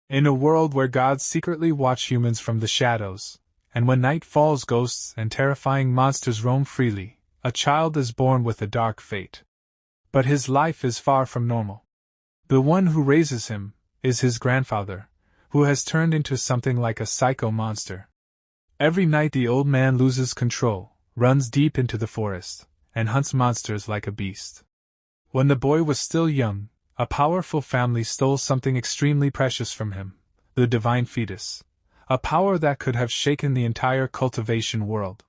In a world where gods secretly watch humans from the shadows, and when night falls ghosts and terrifying monsters roam freely, a child is born with a dark fate. But his life is far from normal. The one who raises him is his grandfather, who has turned into something like a psycho monster. Every night the old man loses control, runs deep into the forest, and hunts monsters like a beast. When the boy was still young, a powerful family stole something extremely precious from him, the divine fetus, a power that could have shaken the entire cultivation world.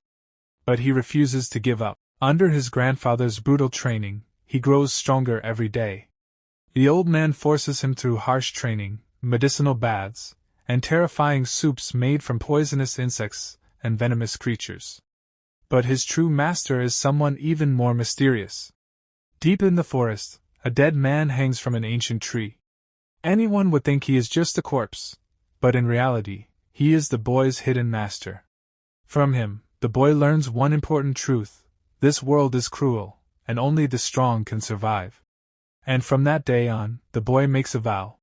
But he refuses to give up. Under his grandfather's brutal training, he grows stronger every day. The old man forces him through harsh training, medicinal baths, and terrifying soups made from poisonous insects and venomous creatures. But his true master is someone even more mysterious. Deep in the forest, a dead man hangs from an ancient tree. Anyone would think he is just a corpse, but in reality, he is the boy's hidden master. From him, the boy learns one important truth: this world is cruel, and only the strong can survive. And from that day on, the boy makes a vow.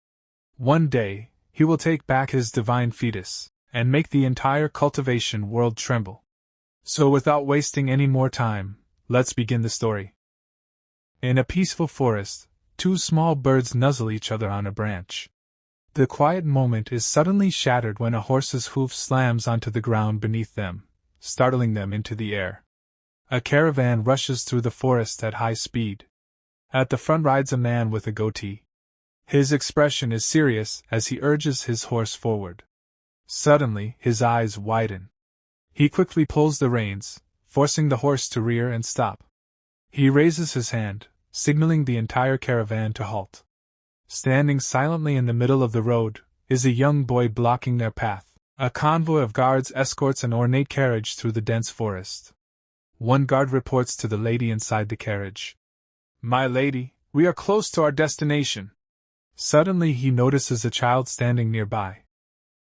One day, he will take back his divine fetus, and make the entire cultivation world tremble. So without wasting any more time, let's begin the story. In a peaceful forest, two small birds nuzzle each other on a branch. The quiet moment is suddenly shattered when a horse's hoof slams onto the ground beneath them, startling them into the air. A caravan rushes through the forest at high speed. At the front rides a man with a goatee. His expression is serious as he urges his horse forward. Suddenly, his eyes widen. He quickly pulls the reins, forcing the horse to rear and stop. He raises his hand, signaling the entire caravan to halt. Standing silently in the middle of the road is a young boy blocking their path. A convoy of guards escorts an ornate carriage through the dense forest. One guard reports to the lady inside the carriage. "My lady, we are close to our destination." Suddenly he notices a child standing nearby.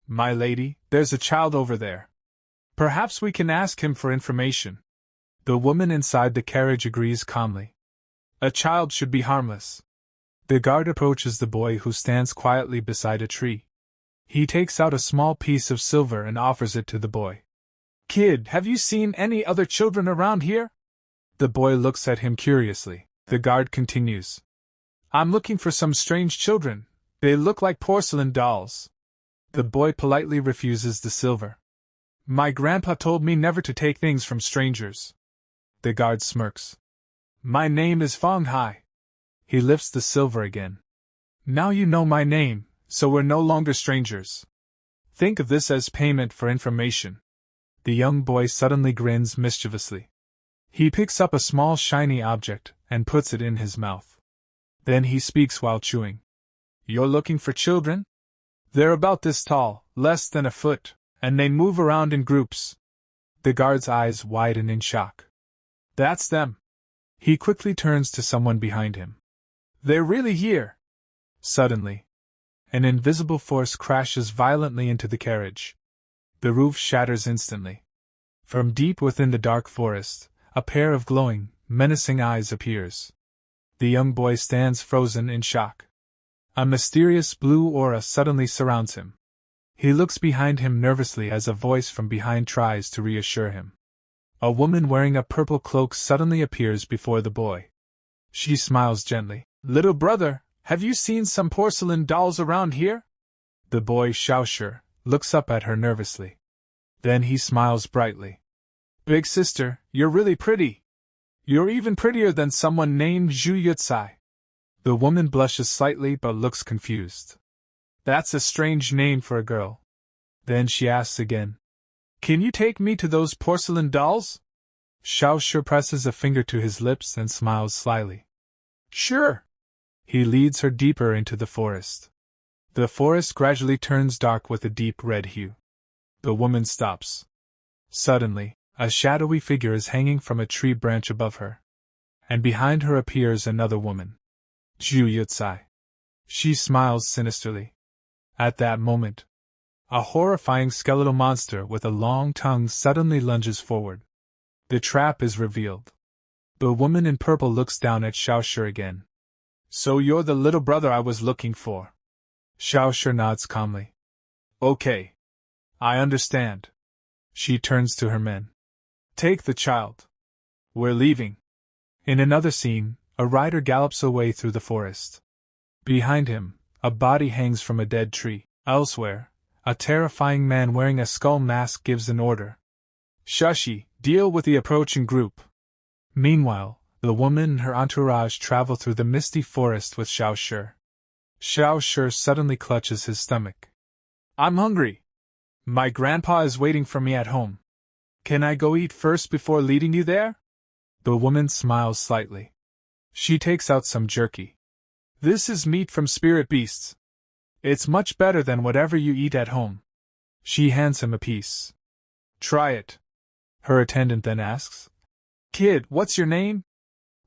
"My lady, there's a child over there. Perhaps we can ask him for information." The woman inside the carriage agrees calmly. "A child should be harmless." The guard approaches the boy who stands quietly beside a tree. He takes out a small piece of silver and offers it to the boy. "Kid, have you seen any other children around here?" The boy looks at him curiously. The guard continues. "I'm looking for some strange children. They look like porcelain dolls." The boy politely refuses the silver. "My grandpa told me never to take things from strangers." The guard smirks. "My name is Feng Hai." He lifts the silver again. "Now you know my name, so we're no longer strangers. Think of this as payment for information." The young boy suddenly grins mischievously. He picks up a small shiny object and puts it in his mouth. Then he speaks while chewing. "You're looking for children? They're about this tall, less than a foot, and they move around in groups." The guard's eyes widen in shock. "That's them." He quickly turns to someone behind him. "They're really here." Suddenly, an invisible force crashes violently into the carriage. The roof shatters instantly. From deep within the dark forest, a pair of glowing, menacing eyes appears. The young boy stands frozen in shock. A mysterious blue aura suddenly surrounds him. He looks behind him nervously as a voice from behind tries to reassure him. A woman wearing a purple cloak suddenly appears before the boy. She smiles gently. "Little brother, have you seen some porcelain dolls around here?" The boy, Xiao Shi, looks up at her nervously. Then he smiles brightly. "Big sister, you're really pretty. You're even prettier than someone named Zhu Yucai." The woman blushes slightly but looks confused. "That's a strange name for a girl." Then she asks again. "Can you take me to those porcelain dolls?" Xiao Shi presses a finger to his lips and smiles slyly. "Sure." He leads her deeper into the forest. The forest gradually turns dark with a deep red hue. The woman stops. Suddenly, a shadowy figure is hanging from a tree branch above her. And behind her appears another woman. Zhu Yucai. She smiles sinisterly. At that moment, a horrifying skeletal monster with a long tongue suddenly lunges forward. The trap is revealed. The woman in purple looks down at Xiao Shi again. "So you're the little brother I was looking for." Xiao Shi nods calmly. Okay. I understand. She turns to her men. Take the child. We're leaving. In another scene, a rider gallops away through the forest. Behind him, a body hangs from a dead tree. Elsewhere, a terrifying man wearing a skull mask gives an order. Shashi, deal with the approaching group. Meanwhile, the woman and her entourage travel through the misty forest with Xiao Shi. Xiao Shi suddenly clutches his stomach. I'm hungry. My grandpa is waiting for me at home. Can I go eat first before leading you there? The woman smiles slightly. She takes out some jerky. This is meat from spirit beasts. It's much better than whatever you eat at home. She hands him a piece. Try it. Her attendant then asks. Kid, what's your name?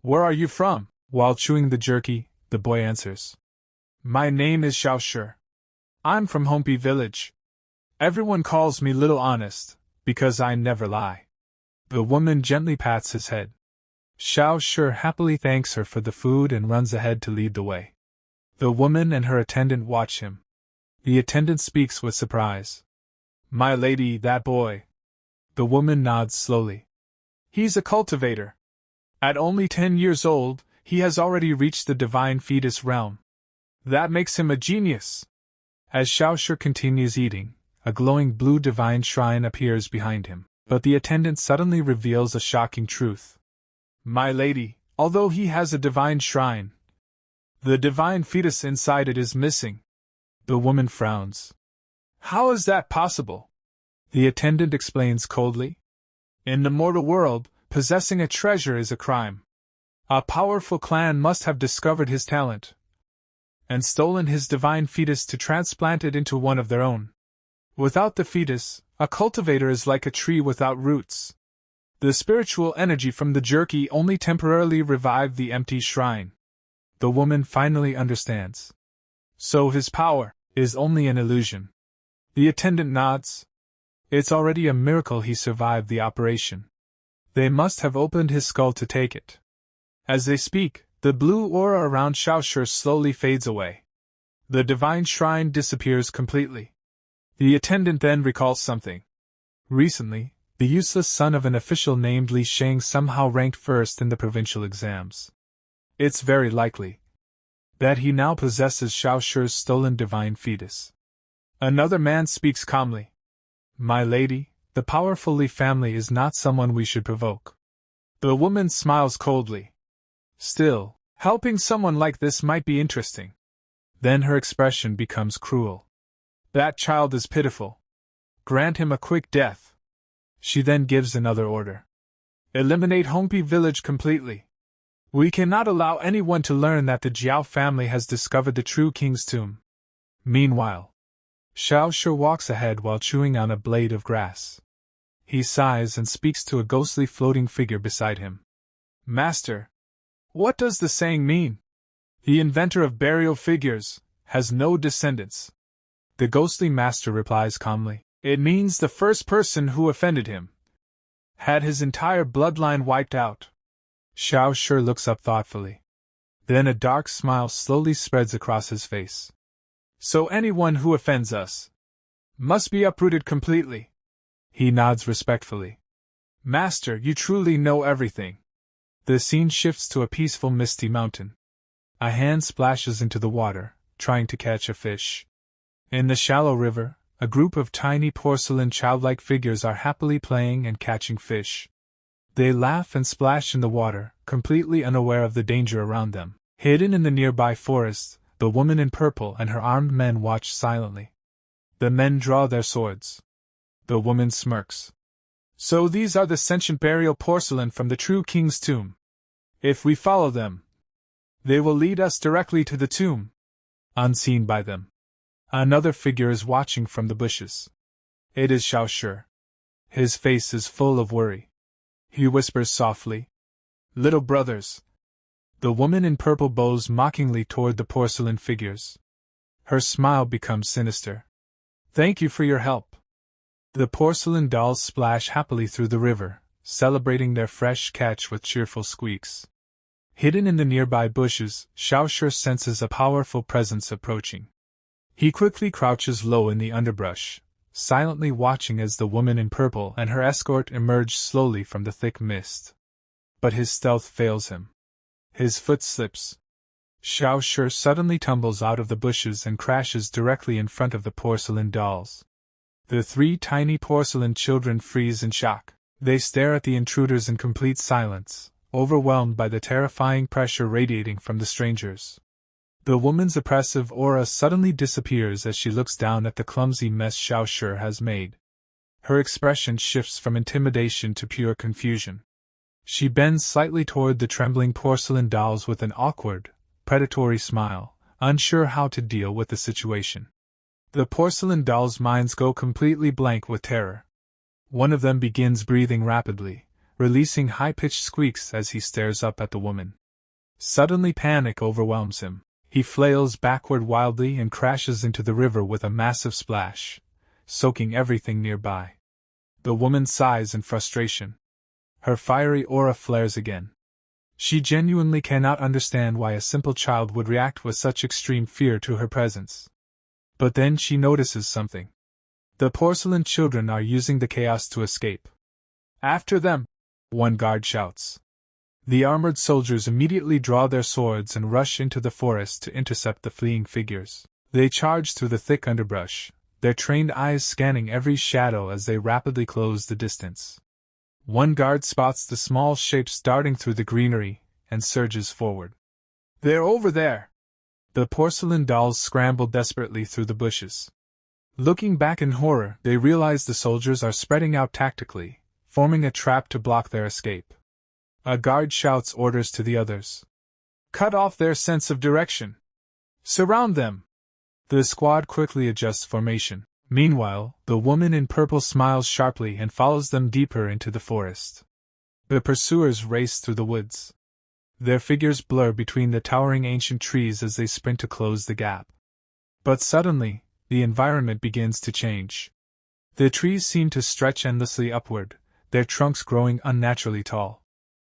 Where are you from? While chewing the jerky, the boy answers. My name is Xiao Shi. I'm from Hompi village. Everyone calls me Little Honest, because I never lie. The woman gently pats his head. Xiao Shi happily thanks her for the food and runs ahead to lead the way. The woman and her attendant watch him. The attendant speaks with surprise. My lady, that boy. The woman nods slowly. He's a cultivator. At only 10 years old, he has already reached the divine fetus realm. That makes him a genius. As Xiao Shi continues eating, a glowing blue divine shrine appears behind him, but the attendant suddenly reveals a shocking truth. My lady, although he has a divine shrine, the divine fetus inside it is missing. The woman frowns. How is that possible? The attendant explains coldly. In the mortal world, possessing a treasure is a crime. A powerful clan must have discovered his talent and stolen his divine fetus to transplant it into one of their own. Without the fetus, a cultivator is like a tree without roots. The spiritual energy from the jerky only temporarily revived the empty shrine. The woman finally understands. So his power is only an illusion. The attendant nods. It's already a miracle he survived the operation. They must have opened his skull to take it. As they speak, the blue aura around Xiao Shi slowly fades away. The divine shrine disappears completely. The attendant then recalls something. Recently, the useless son of an official named Li Sheng somehow ranked first in the provincial exams. It's very likely that he now possesses Xiao Shi's stolen divine fetus. Another man speaks calmly. My lady, the powerful Li family is not someone we should provoke. The woman smiles coldly. Still, helping someone like this might be interesting. Then her expression becomes cruel. That child is pitiful. Grant him a quick death. She then gives another order. Eliminate Hompi village completely. We cannot allow anyone to learn that the Jiao family has discovered the true king's tomb. Meanwhile, Xiao Shi walks ahead while chewing on a blade of grass. He sighs and speaks to a ghostly floating figure beside him. Master, what does the saying mean? The inventor of burial figures has no descendants. The ghostly master replies calmly. It means the first person who offended him had his entire bloodline wiped out. Xiao Shi looks up thoughtfully. Then a dark smile slowly spreads across his face. So anyone who offends us must be uprooted completely. He nods respectfully. Master, you truly know everything. The scene shifts to a peaceful misty mountain. A hand splashes into the water, trying to catch a fish. In the shallow river, a group of tiny porcelain childlike figures are happily playing and catching fish. They laugh and splash in the water, completely unaware of the danger around them. Hidden in the nearby forest, the woman in purple and her armed men watch silently. The men draw their swords. The woman smirks. So these are the sentient burial porcelain from the true king's tomb. If we follow them, they will lead us directly to the tomb, unseen by them. Another figure is watching from the bushes. It is Xiao Shi. His face is full of worry. He whispers softly, Little brothers. The woman in purple bows mockingly toward the porcelain figures. Her smile becomes sinister. Thank you for your help. The porcelain dolls splash happily through the river, celebrating their fresh catch with cheerful squeaks. Hidden in the nearby bushes, Xiao Shi senses a powerful presence approaching. He quickly crouches low in the underbrush, silently watching as the woman in purple and her escort emerge slowly from the thick mist. But his stealth fails him. His foot slips. Xiao Shi suddenly tumbles out of the bushes and crashes directly in front of the porcelain dolls. The three tiny porcelain children freeze in shock. They stare at the intruders in complete silence, overwhelmed by the terrifying pressure radiating from the strangers. The woman's oppressive aura suddenly disappears as she looks down at the clumsy mess Xiao Shi has made. Her expression shifts from intimidation to pure confusion. She bends slightly toward the trembling porcelain dolls with an awkward, predatory smile, unsure how to deal with the situation. The porcelain dolls' minds go completely blank with terror. One of them begins breathing rapidly, releasing high-pitched squeaks as he stares up at the woman. Suddenly panic overwhelms him. He flails backward wildly and crashes into the river with a massive splash, soaking everything nearby. The woman sighs in frustration. Her fiery aura flares again. She genuinely cannot understand why a simple child would react with such extreme fear to her presence. But then she notices something. The porcelain children are using the chaos to escape. "After them!" one guard shouts. The armored soldiers immediately draw their swords and rush into the forest to intercept the fleeing figures. They charge through the thick underbrush, their trained eyes scanning every shadow as they rapidly close the distance. One guard spots the small shapes darting through the greenery and surges forward. "They're over there!" The porcelain dolls scramble desperately through the bushes. Looking back in horror, they realize the soldiers are spreading out tactically, forming a trap to block their escape. A guard shouts orders to the others. "Cut off their sense of direction! Surround them!" The squad quickly adjusts formation. Meanwhile, the woman in purple smiles sharply and follows them deeper into the forest. The pursuers race through the woods. Their figures blur between the towering ancient trees as they sprint to close the gap. But suddenly, the environment begins to change. The trees seem to stretch endlessly upward, their trunks growing unnaturally tall.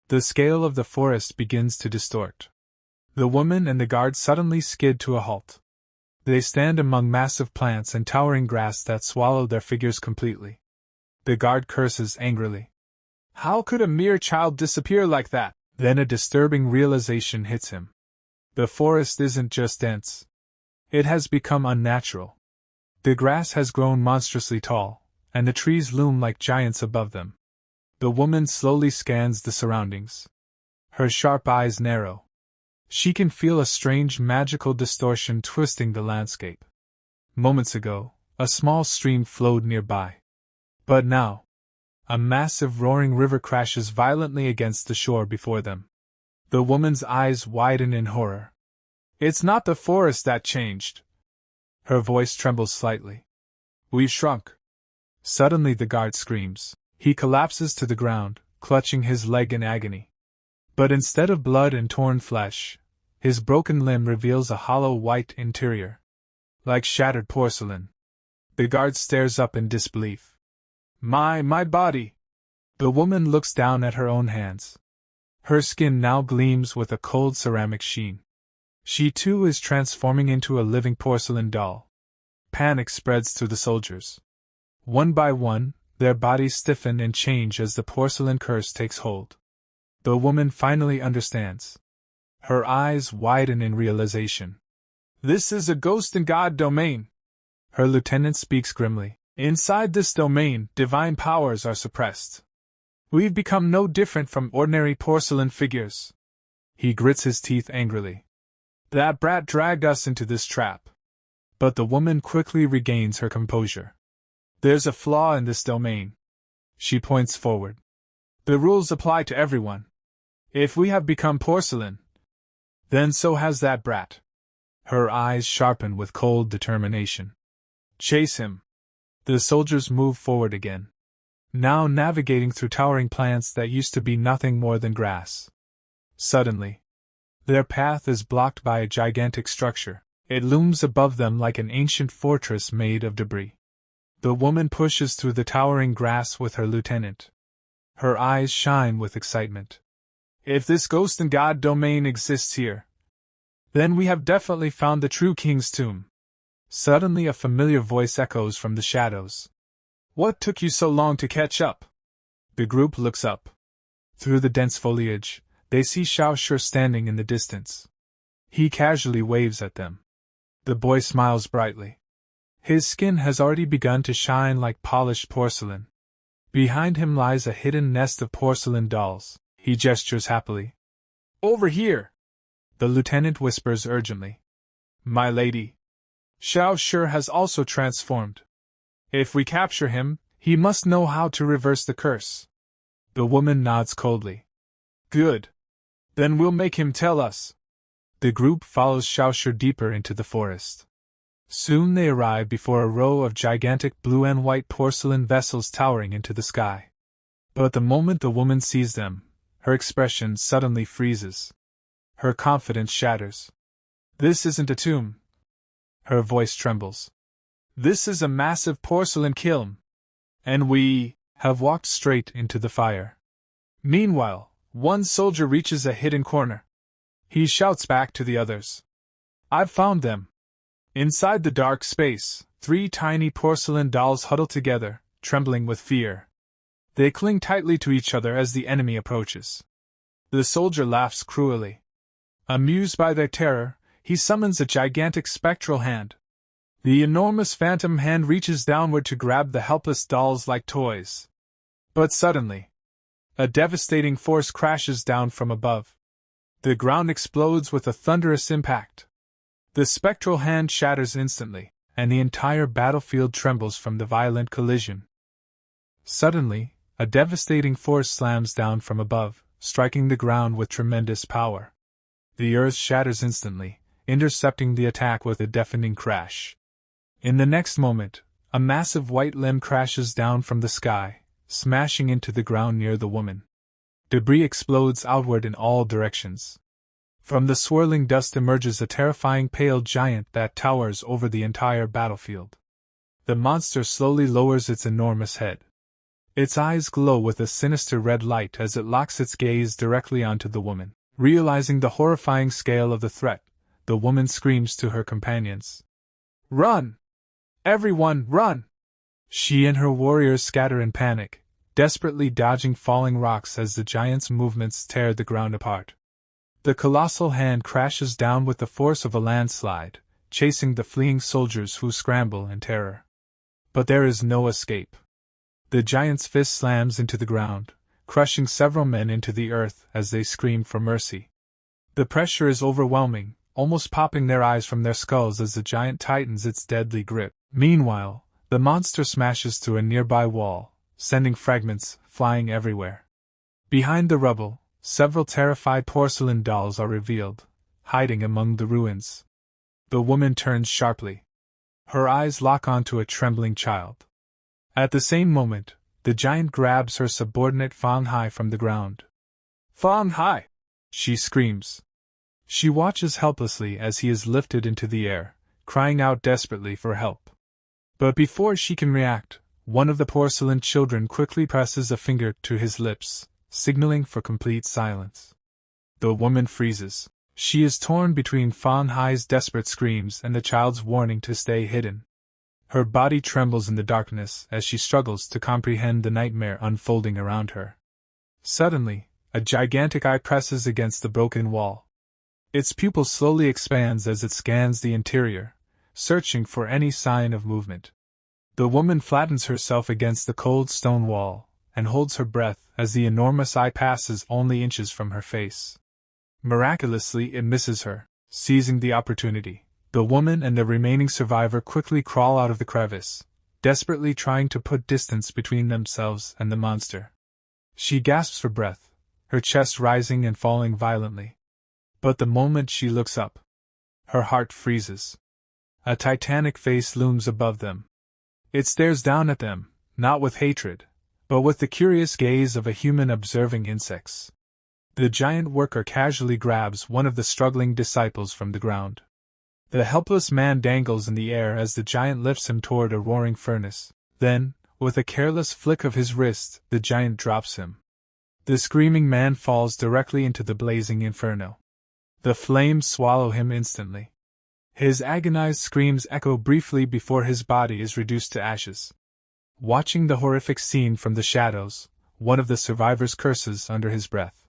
The scale of the forest begins to distort. The woman and the guard suddenly skid to a halt. They stand among massive plants and towering grass that swallow their figures completely. The guard curses angrily. How could a mere child disappear like that? Then a disturbing realization hits him. The forest isn't just dense. It has become unnatural. The grass has grown monstrously tall, and the trees loom like giants above them. The woman slowly scans the surroundings. Her sharp eyes narrow. She can feel a strange magical distortion twisting the landscape. Moments ago, a small stream flowed nearby. But now, a massive roaring river crashes violently against the shore before them. The woman's eyes widen in horror. "It's not the forest that changed." Her voice trembles slightly. "We've shrunk." Suddenly the guard screams. He collapses to the ground, clutching his leg in agony. But instead of blood and torn flesh, his broken limb reveals a hollow white interior. Like shattered porcelain. The guard stares up in disbelief. My body!" The woman looks down at her own hands. Her skin now gleams with a cold ceramic sheen. She too is transforming into a living porcelain doll. Panic spreads through the soldiers. One by one, their bodies stiffen and change as the porcelain curse takes hold. The woman finally understands. Her eyes widen in realization. "This is a ghost and god domain." Her lieutenant speaks grimly. "Inside this domain, divine powers are suppressed. We've become no different from ordinary porcelain figures." He grits his teeth angrily. "That brat dragged us into this trap." But the woman quickly regains her composure. "There's a flaw in this domain." She points forward. "The rules apply to everyone. If we have become porcelain, then so has that brat." Her eyes sharpen with cold determination. "Chase him." The soldiers move forward again. Now navigating through towering plants that used to be nothing more than grass. Suddenly, their path is blocked by a gigantic structure. It looms above them like an ancient fortress made of debris. The woman pushes through the towering grass with her lieutenant. Her eyes shine with excitement. "If this ghost and god domain exists here, then we have definitely found the true king's tomb." Suddenly a familiar voice echoes from the shadows. What took you so long to catch up? The group looks up. Through the dense foliage, they see Xiao Shi standing in the distance. He casually waves at them. The boy smiles brightly. His skin has already begun to shine like polished porcelain. Behind him lies a hidden nest of porcelain dolls. He gestures happily. Over here! The lieutenant whispers urgently. My lady. Xiao Shi has also transformed. If we capture him, he must know how to reverse the curse. The woman nods coldly. Good. Then we'll make him tell us. The group follows Xiao Shi deeper into the forest. Soon they arrive before a row of gigantic blue and white porcelain vessels towering into the sky. But the moment the woman sees them, her expression suddenly freezes. Her confidence shatters. This isn't a tomb. Her voice trembles. This is a massive porcelain kiln. And we have walked straight into the fire. Meanwhile, one soldier reaches a hidden corner. He shouts back to the others. I've found them. Inside the dark space, 3 tiny porcelain dolls huddle together, trembling with fear. They cling tightly to each other as the enemy approaches. The soldier laughs cruelly. Amused by their terror, he summons a gigantic spectral hand. The enormous phantom hand reaches downward to grab the helpless dolls like toys. But suddenly, a devastating force crashes down from above. The ground explodes with a thunderous impact. The spectral hand shatters instantly, and the entire battlefield trembles from the violent collision. Suddenly, a devastating force slams down from above, striking the ground with tremendous power. The earth shatters instantly, intercepting the attack with a deafening crash. In the next moment, a massive white limb crashes down from the sky, smashing into the ground near the woman. Debris explodes outward in all directions. From the swirling dust emerges a terrifying pale giant that towers over the entire battlefield. The monster slowly lowers its enormous head. Its eyes glow with a sinister red light as it locks its gaze directly onto the woman. Realizing the horrifying scale of the threat, the woman screams to her companions. Run! Everyone, run! She and her warriors scatter in panic, desperately dodging falling rocks as the giant's movements tear the ground apart. The colossal hand crashes down with the force of a landslide, chasing the fleeing soldiers who scramble in terror. But there is no escape. The giant's fist slams into the ground, crushing several men into the earth as they scream for mercy. The pressure is overwhelming, almost popping their eyes from their skulls as the giant tightens its deadly grip. Meanwhile, the monster smashes through a nearby wall, sending fragments flying everywhere. Behind the rubble, several terrified porcelain dolls are revealed, hiding among the ruins. The woman turns sharply. Her eyes lock onto a trembling child. At the same moment, the giant grabs her subordinate Fang Hai from the ground. Fang Hai! She screams. She watches helplessly as he is lifted into the air, crying out desperately for help. But before she can react, one of the porcelain children quickly presses a finger to his lips, signaling for complete silence. The woman freezes. She is torn between Fang Hai's desperate screams and the child's warning to stay hidden. Her body trembles in the darkness as she struggles to comprehend the nightmare unfolding around her. Suddenly, a gigantic eye presses against the broken wall. Its pupil slowly expands as it scans the interior, searching for any sign of movement. The woman flattens herself against the cold stone wall, and holds her breath as the enormous eye passes only inches from her face. Miraculously, it misses her. Seizing the opportunity, the woman and the remaining survivor quickly crawl out of the crevice, desperately trying to put distance between themselves and the monster. She gasps for breath, her chest rising and falling violently. But the moment she looks up, her heart freezes. A titanic face looms above them. It stares down at them, not with hatred, but with the curious gaze of a human observing insects. The giant worker casually grabs one of the struggling disciples from the ground. The helpless man dangles in the air as the giant lifts him toward a roaring furnace. Then, with a careless flick of his wrist, the giant drops him. The screaming man falls directly into the blazing inferno. The flames swallow him instantly. His agonized screams echo briefly before his body is reduced to ashes. Watching the horrific scene from the shadows, one of the survivors curses under his breath.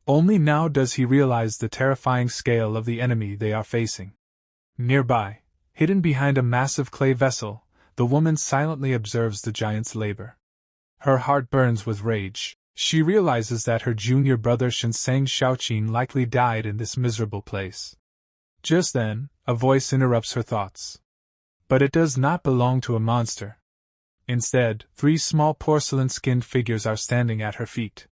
Only now does he realize the terrifying scale of the enemy they are facing. Nearby, hidden behind a massive clay vessel, the woman silently observes the giant's labor. Her heart burns with rage. She realizes that her junior brother Shinseng Shaoqin likely died in this miserable place. Just then, a voice interrupts her thoughts. But it does not belong to a monster. Instead, 3 small porcelain-skinned figures are standing at her feet.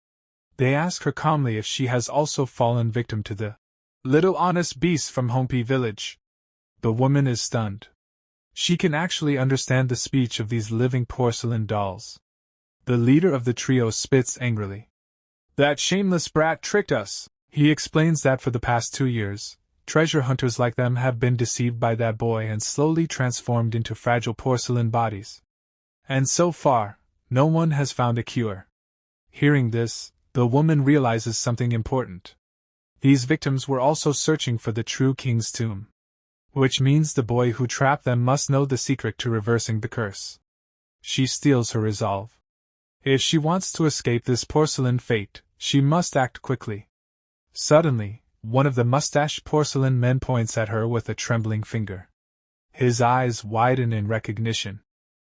They ask her calmly if she has also fallen victim to the little honest beast from Hompi village. The woman is stunned. She can actually understand the speech of these living porcelain dolls. The leader of the trio spits angrily. That shameless brat tricked us. He explains that for the past 2 years, treasure hunters like them have been deceived by that boy and slowly transformed into fragile porcelain bodies. And so far, no one has found a cure. Hearing this, the woman realizes something important. These victims were also searching for the true king's tomb. Which means the boy who trapped them must know the secret to reversing the curse. She steels her resolve. If she wants to escape this porcelain fate, she must act quickly. Suddenly, one of the mustached porcelain men points at her with a trembling finger. His eyes widen in recognition.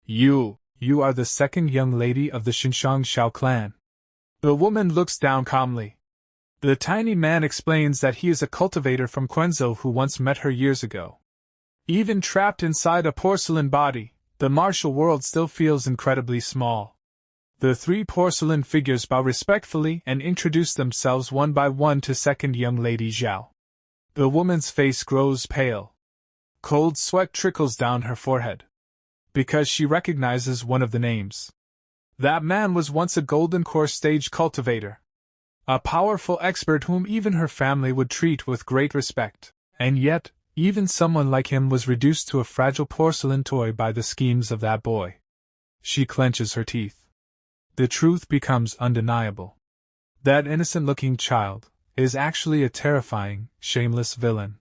You are the second young lady of the Xinshang Xiao clan. The woman looks down calmly. The tiny man explains that he is a cultivator from Quenzhou who once met her years ago. Even trapped inside a porcelain body, the martial world still feels incredibly small. The 3 porcelain figures bow respectfully and introduce themselves one by one to second young lady Zhao. The woman's face grows pale. Cold sweat trickles down her forehead. Because she recognizes one of the names. That man was once a golden core stage cultivator. A powerful expert whom even her family would treat with great respect. And yet, even someone like him was reduced to a fragile porcelain toy by the schemes of that boy. She clenches her teeth. The truth becomes undeniable. That innocent-looking child is actually a terrifying, shameless villain.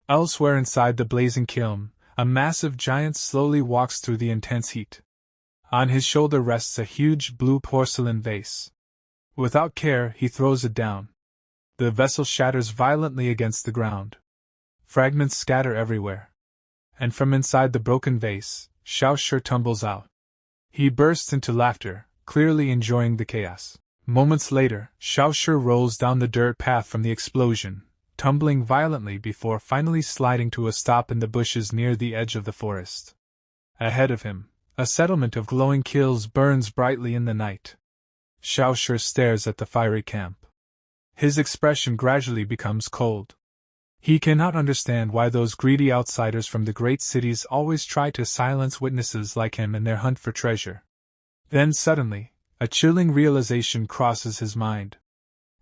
Elsewhere inside the blazing kiln, a massive giant slowly walks through the intense heat. On his shoulder rests a huge blue porcelain vase. Without care, he throws it down. The vessel shatters violently against the ground. Fragments scatter everywhere. And from inside the broken vase, Xiao Shi tumbles out. He bursts into laughter, clearly enjoying the chaos. Moments later, Xiao Shi rolls down the dirt path from the explosion, tumbling violently before finally sliding to a stop in the bushes near the edge of the forest. Ahead of him, a settlement of glowing kilns burns brightly in the night. Xiao Shi stares at the fiery camp. His expression gradually becomes cold. He cannot understand why those greedy outsiders from the great cities always try to silence witnesses like him in their hunt for treasure. Then suddenly, a chilling realization crosses his mind.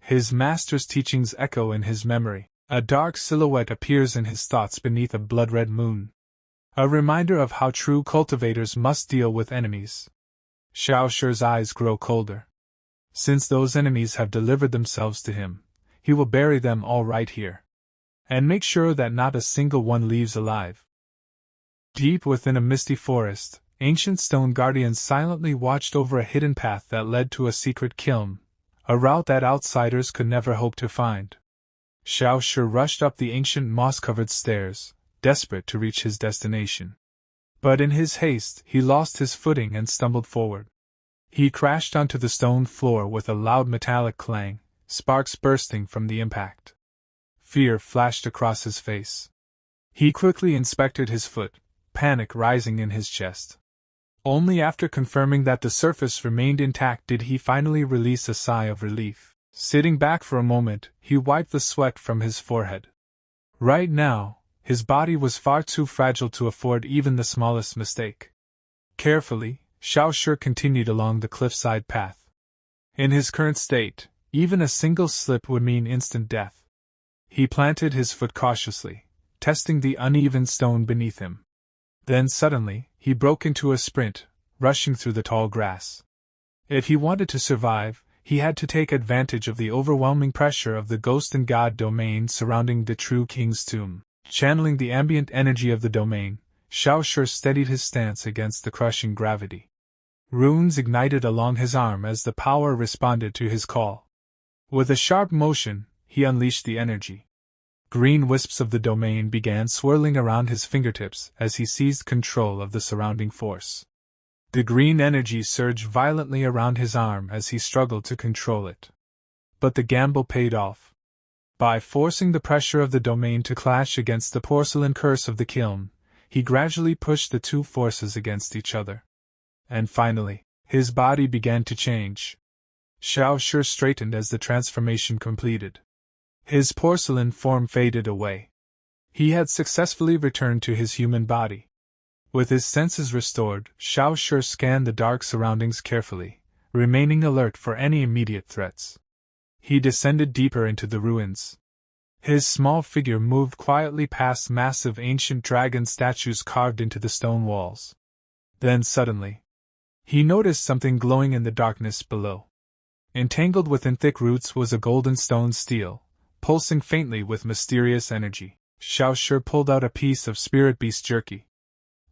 His master's teachings echo in his memory. A dark silhouette appears in his thoughts beneath a blood-red moon. A reminder of how true cultivators must deal with enemies. Xiao Shi's eyes grow colder. Since those enemies have delivered themselves to him, he will bury them all right here. And make sure that not a single one leaves alive. Deep within a misty forest, ancient stone guardians silently watched over a hidden path that led to a secret kiln, a route that outsiders could never hope to find. Xiao Shi rushed up the ancient moss-covered stairs, desperate to reach his destination. But in his haste, he lost his footing and stumbled forward. He crashed onto the stone floor with a loud metallic clang, sparks bursting from the impact. Fear flashed across his face. He quickly inspected his foot, panic rising in his chest. Only after confirming that the surface remained intact did he finally release a sigh of relief. Sitting back for a moment, he wiped the sweat from his forehead. Right now, his body was far too fragile to afford even the smallest mistake. Carefully, Xiao Shi continued along the cliffside path. In his current state, even a single slip would mean instant death. He planted his foot cautiously, testing the uneven stone beneath him. Then suddenly, he broke into a sprint, rushing through the tall grass. If he wanted to survive, he had to take advantage of the overwhelming pressure of the ghost and god domain surrounding the true king's tomb. Channeling the ambient energy of the domain, Xiao Shi steadied his stance against the crushing gravity. Runes ignited along his arm as the power responded to his call. With a sharp motion, he unleashed the energy. Green wisps of the domain began swirling around his fingertips as he seized control of the surrounding force. The green energy surged violently around his arm as he struggled to control it. But the gamble paid off. By forcing the pressure of the domain to clash against the porcelain curse of the kiln, he gradually pushed the two forces against each other. And finally, his body began to change. Xiao Shi straightened as the transformation completed. His porcelain form faded away. He had successfully returned to his human body. With his senses restored, Xiao Shi scanned the dark surroundings carefully, remaining alert for any immediate threats. He descended deeper into the ruins. His small figure moved quietly past massive ancient dragon statues carved into the stone walls. Then suddenly, he noticed something glowing in the darkness below. Entangled within thick roots was a golden stone stele, pulsing faintly with mysterious energy. Xiao Shi pulled out a piece of spirit beast jerky.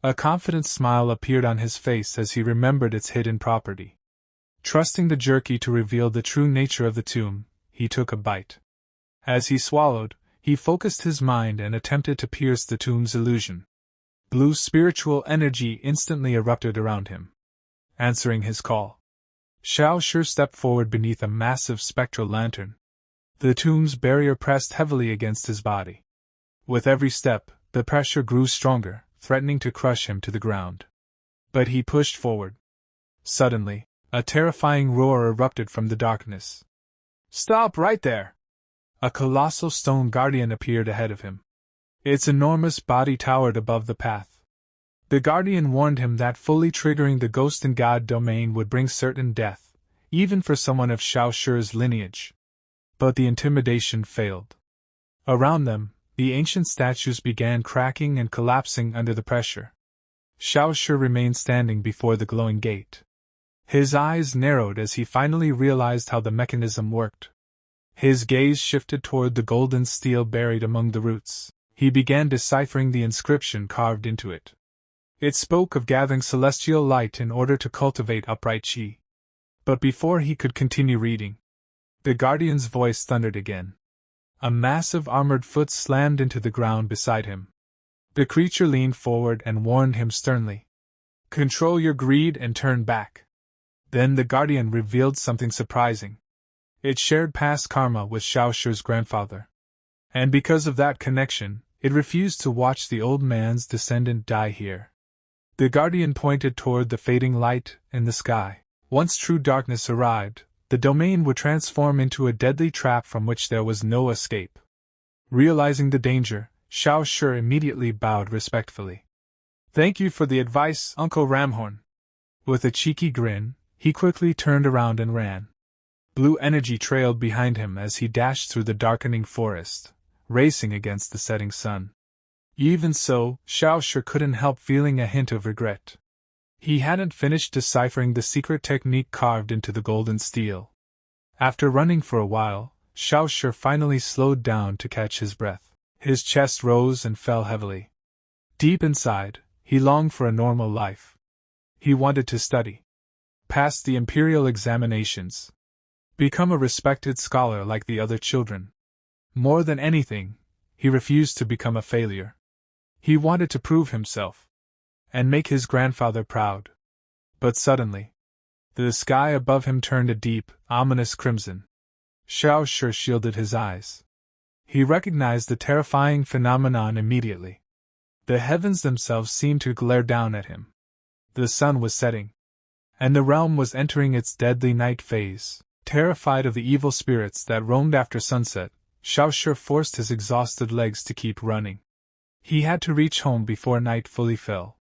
A confident smile appeared on his face as he remembered its hidden property. Trusting the jerky to reveal the true nature of the tomb, he took a bite. As he swallowed, he focused his mind and attempted to pierce the tomb's illusion. Blue spiritual energy instantly erupted around him, answering his call. Xiao Shi stepped forward beneath a massive spectral lantern. The tomb's barrier pressed heavily against his body. With every step, the pressure grew stronger, threatening to crush him to the ground. But he pushed forward. Suddenly, a terrifying roar erupted from the darkness. "Stop right there!" A colossal stone guardian appeared ahead of him. Its enormous body towered above the path. The guardian warned him that fully triggering the ghost and god domain would bring certain death, even for someone of Xiao Shi's lineage. But the intimidation failed. Around them, the ancient statues began cracking and collapsing under the pressure. Xiao Shi remained standing before the glowing gate. His eyes narrowed as he finally realized how the mechanism worked. His gaze shifted toward the golden stele buried among the roots. He began deciphering the inscription carved into it. It spoke of gathering celestial light in order to cultivate upright chi. But before he could continue reading, the guardian's voice thundered again. A massive armored foot slammed into the ground beside him. The creature leaned forward and warned him sternly. "Control your greed and turn back." Then the guardian revealed something surprising. It shared past karma with Xiao Shi's grandfather. And because of that connection, it refused to watch the old man's descendant die here. The guardian pointed toward the fading light in the sky. Once true darkness arrived, the domain would transform into a deadly trap from which there was no escape. Realizing the danger, Xiao Shi immediately bowed respectfully. "Thank you for the advice, Uncle Ramhorn." With a cheeky grin, he quickly turned around and ran. Blue energy trailed behind him as he dashed through the darkening forest, racing against the setting sun. Even so, Xiao Shi couldn't help feeling a hint of regret. He hadn't finished deciphering the secret technique carved into the golden stele. After running for a while, Xiao Shi finally slowed down to catch his breath. His chest rose and fell heavily. Deep inside, he longed for a normal life. He wanted to study, pass the imperial examinations, become a respected scholar like the other children. More than anything, he refused to become a failure. He wanted to prove himself and make his grandfather proud. But suddenly, the sky above him turned a deep, ominous crimson. Xiao Shi shielded his eyes. He recognized the terrifying phenomenon immediately. The heavens themselves seemed to glare down at him. The sun was setting, and the realm was entering its deadly night phase. Terrified of the evil spirits that roamed after sunset, Xiao Shi forced his exhausted legs to keep running. He had to reach home before night fully fell.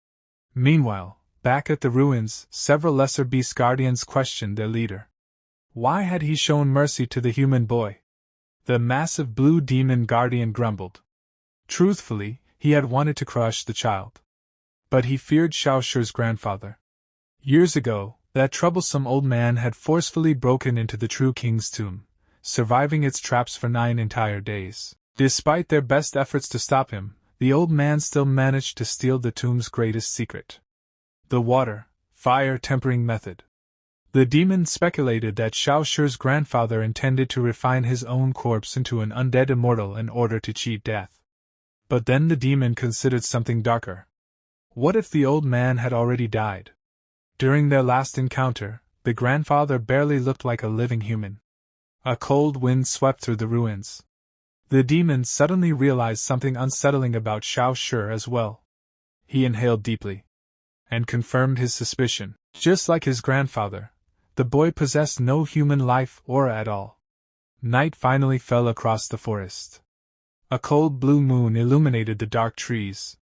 Meanwhile, back at the ruins, several lesser beast guardians questioned their leader. Why had he shown mercy to the human boy? The massive blue demon guardian grumbled. Truthfully, he had wanted to crush the child. But he feared Xiao Shi's grandfather. Years ago, that troublesome old man had forcefully broken into the true king's tomb, surviving its traps for 9 entire days. Despite their best efforts to stop him, the old man still managed to steal the tomb's greatest secret: the fire tempering method. The demon speculated that Xiao Shi's grandfather intended to refine his own corpse into an undead immortal in order to cheat death. But then the demon considered something darker. What if the old man had already died? During their last encounter, the grandfather barely looked like a living human. A cold wind swept through the ruins. The demon suddenly realized something unsettling about Xiao Shi as well. He inhaled deeply and confirmed his suspicion. Just like his grandfather, the boy possessed no human life aura at all. Night finally fell across the forest. A cold blue moon illuminated the dark trees.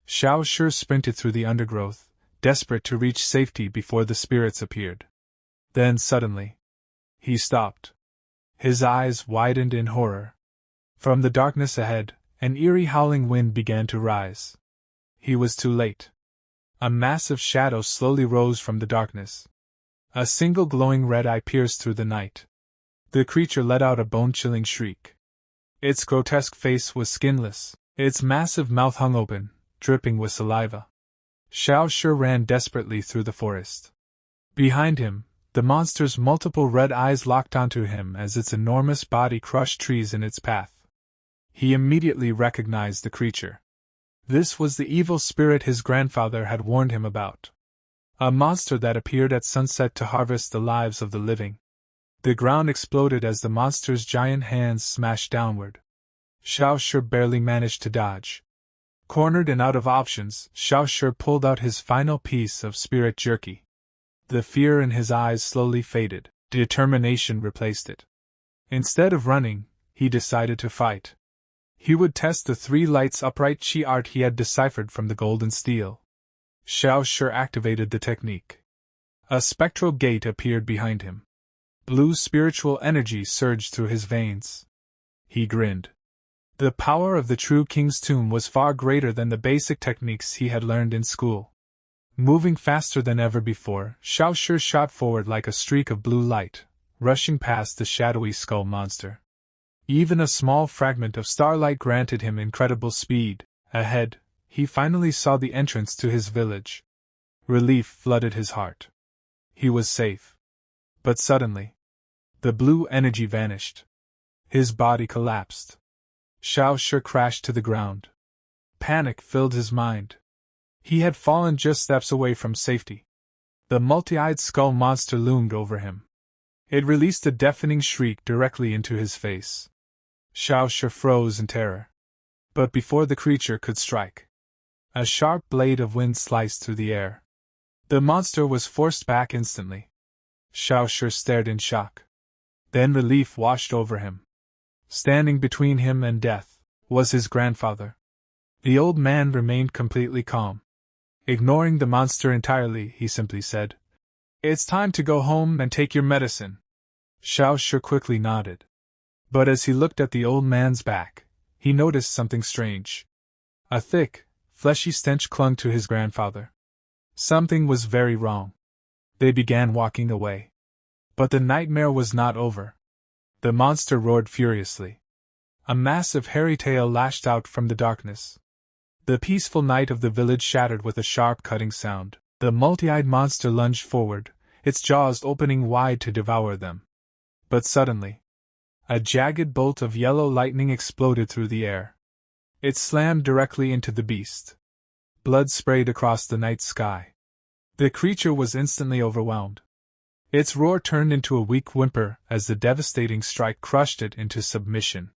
Xiao Shi sprinted through the undergrowth, desperate to reach safety before the spirits appeared. Then suddenly, he stopped. His eyes widened in horror. From the darkness ahead, an eerie howling wind began to rise. He was too late. A massive shadow slowly rose from the darkness. A single glowing red eye pierced through the night. The creature let out a bone-chilling shriek. Its grotesque face was skinless, its massive mouth hung open, dripping with saliva. Xiao Shi ran desperately through the forest. Behind him, the monster's multiple red eyes locked onto him as its enormous body crushed trees in its path. He immediately recognized the creature. This was the evil spirit his grandfather had warned him about. A monster that appeared at sunset to harvest the lives of the living. The ground exploded as the monster's giant hands smashed downward. Xiao Shi barely managed to dodge. Cornered and out of options, Xiao Shi pulled out his final piece of spirit jerky. The fear in his eyes slowly faded, determination replaced it. Instead of running, he decided to fight. He would test the three lights upright chi art he had deciphered from the golden steel. Xiao Shi activated the technique. A spectral gate appeared behind him. Blue spiritual energy surged through his veins. He grinned. The power of the true king's tomb was far greater than the basic techniques he had learned in school. Moving faster than ever before, Xiao Shi shot forward like a streak of blue light, rushing past the shadowy skull monster. Even a small fragment of starlight granted him incredible speed. Ahead, he finally saw the entrance to his village. Relief flooded his heart. He was safe. But suddenly, the blue energy vanished. His body collapsed. Xiao Shi crashed to the ground. Panic filled his mind. He had fallen just steps away from safety. The multi-eyed skull monster loomed over him. It released a deafening shriek directly into his face. Xiao Shi froze in terror. But before the creature could strike, a sharp blade of wind sliced through the air. The monster was forced back instantly. Xiao Shi stared in shock. Then relief washed over him. Standing between him and death was his grandfather. The old man remained completely calm. Ignoring the monster entirely, he simply said, "It's time to go home and take your medicine." Xiao Shi quickly nodded. But as he looked at the old man's back, he noticed something strange. A thick, fleshy stench clung to his grandfather. Something was very wrong. They began walking away. But the nightmare was not over. The monster roared furiously. A massive hairy tail lashed out from the darkness. The peaceful night of the village shattered with a sharp cutting sound. The multi-eyed monster lunged forward, its jaws opening wide to devour them. But suddenly, a jagged bolt of yellow lightning exploded through the air. It slammed directly into the beast. Blood sprayed across the night sky. The creature was instantly overwhelmed. Its roar turned into a weak whimper as the devastating strike crushed it into submission.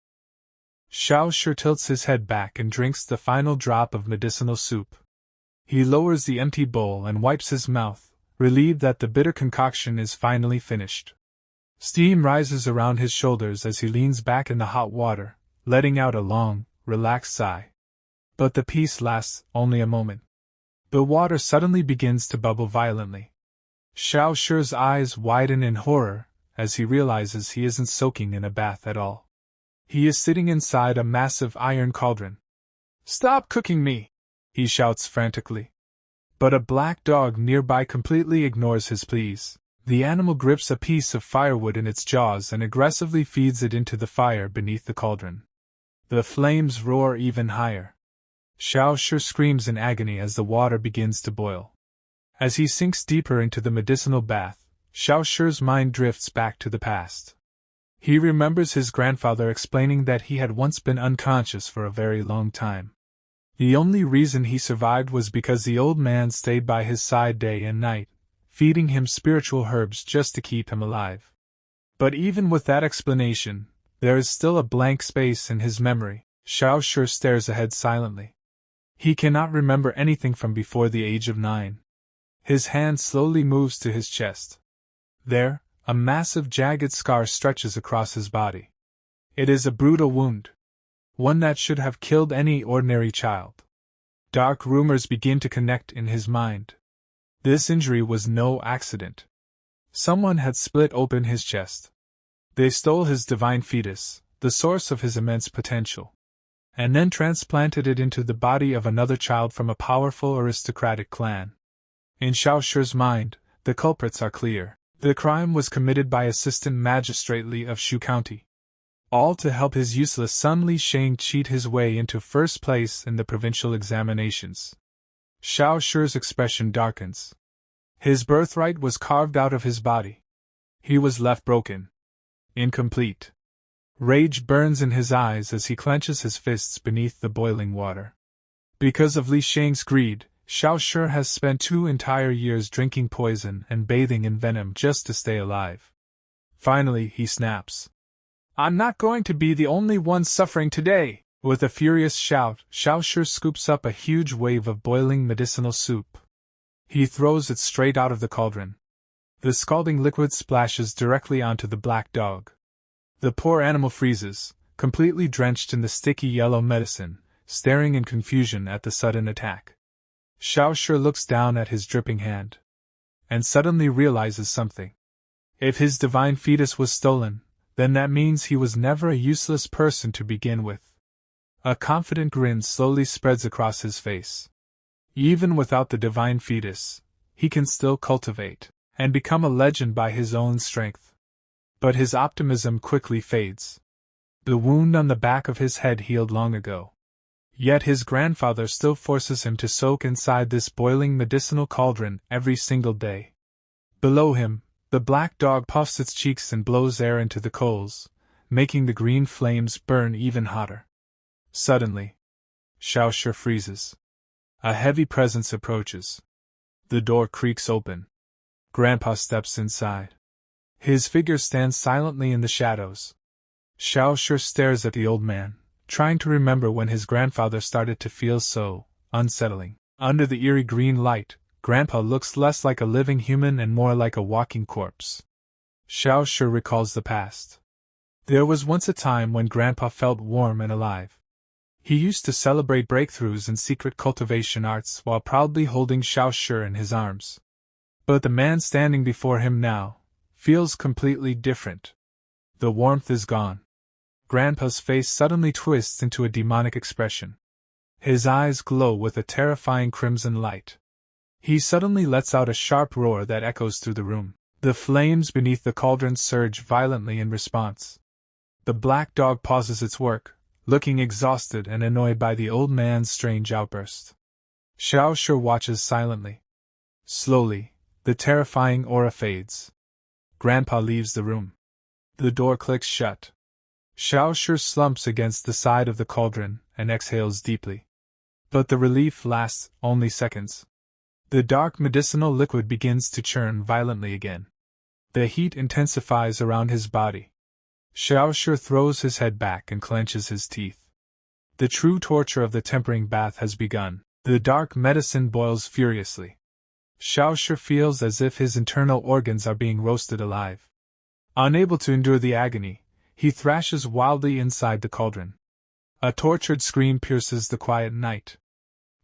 Xiao Shi tilts his head back and drinks the final drop of medicinal soup. He lowers the empty bowl and wipes his mouth, relieved that the bitter concoction is finally finished. Steam rises around his shoulders as he leans back in the hot water, letting out a long, relaxed sigh. But the peace lasts only a moment. The water suddenly begins to bubble violently. Xiao Shi's eyes widen in horror as he realizes he isn't soaking in a bath at all. He is sitting inside a massive iron cauldron. "Stop cooking me!" he shouts frantically. But a black dog nearby completely ignores his pleas. The animal grips a piece of firewood in its jaws and aggressively feeds it into the fire beneath the cauldron. The flames roar even higher. Xiao Shi screams in agony as the water begins to boil. As he sinks deeper into the medicinal bath, Xiao Shi's mind drifts back to the past. He remembers his grandfather explaining that he had once been unconscious for a very long time. The only reason he survived was because the old man stayed by his side day and night, feeding him spiritual herbs just to keep him alive. But even with that explanation, there is still a blank space in his memory. Xiao Shi stares ahead silently. He cannot remember anything from before the age of 9. His hand slowly moves to his chest. There, a massive jagged scar stretches across his body. It is a brutal wound. One that should have killed any ordinary child. Dark rumors begin to connect in his mind. This injury was no accident. Someone had split open his chest. They stole his divine fetus, the source of his immense potential, and then transplanted it into the body of another child from a powerful aristocratic clan. In Xiao Shi's mind, the culprits are clear. The crime was committed by Assistant Magistrate Li of Shu County. All to help his useless son Li Shang cheat his way into first place in the provincial examinations. Xiao Shi's expression darkens. His birthright was carved out of his body. He was left broken. Incomplete. Rage burns in his eyes as he clenches his fists beneath the boiling water. Because of Li Shang's greed, Xiao Shi has spent 2 entire years drinking poison and bathing in venom just to stay alive. Finally, he snaps. "I'm not going to be the only one suffering today!" With a furious shout, Xiao Shi scoops up a huge wave of boiling medicinal soup. He throws it straight out of the cauldron. The scalding liquid splashes directly onto the black dog. The poor animal freezes, completely drenched in the sticky yellow medicine, staring in confusion at the sudden attack. Xiao Shi looks down at his dripping hand, and suddenly realizes something. If his divine fetus was stolen, then that means he was never a useless person to begin with. A confident grin slowly spreads across his face. Even without the divine fetus, he can still cultivate and become a legend by his own strength. But his optimism quickly fades. The wound on the back of his head healed long ago. Yet his grandfather still forces him to soak inside this boiling medicinal cauldron every single day. Below him, the black dog puffs its cheeks and blows air into the coals, making the green flames burn even hotter. Suddenly, Xiao Shi freezes. A heavy presence approaches. The door creaks open. Grandpa steps inside. His figure stands silently in the shadows. Xiao Shi stares at the old man, trying to remember when his grandfather started to feel so unsettling. Under the eerie green light, Grandpa looks less like a living human and more like a walking corpse. Xiao Shi recalls the past. There was once a time when Grandpa felt warm and alive. He used to celebrate breakthroughs in secret cultivation arts while proudly holding Xiao Shi in his arms. But the man standing before him now feels completely different. The warmth is gone. Grandpa's face suddenly twists into a demonic expression. His eyes glow with a terrifying crimson light. He suddenly lets out a sharp roar that echoes through the room. The flames beneath the cauldron surge violently in response. The black dog pauses its work, looking exhausted and annoyed by the old man's strange outburst. Xiao Shi watches silently. Slowly, the terrifying aura fades. Grandpa leaves the room. The door clicks shut. Xiao Shi slumps against the side of the cauldron and exhales deeply. But the relief lasts only seconds. The dark medicinal liquid begins to churn violently again. The heat intensifies around his body. Xiao Shi throws his head back and clenches his teeth. The true torture of the tempering bath has begun. The dark medicine boils furiously. Xiao Shi feels as if his internal organs are being roasted alive. Unable to endure the agony, he thrashes wildly inside the cauldron. A tortured scream pierces the quiet night.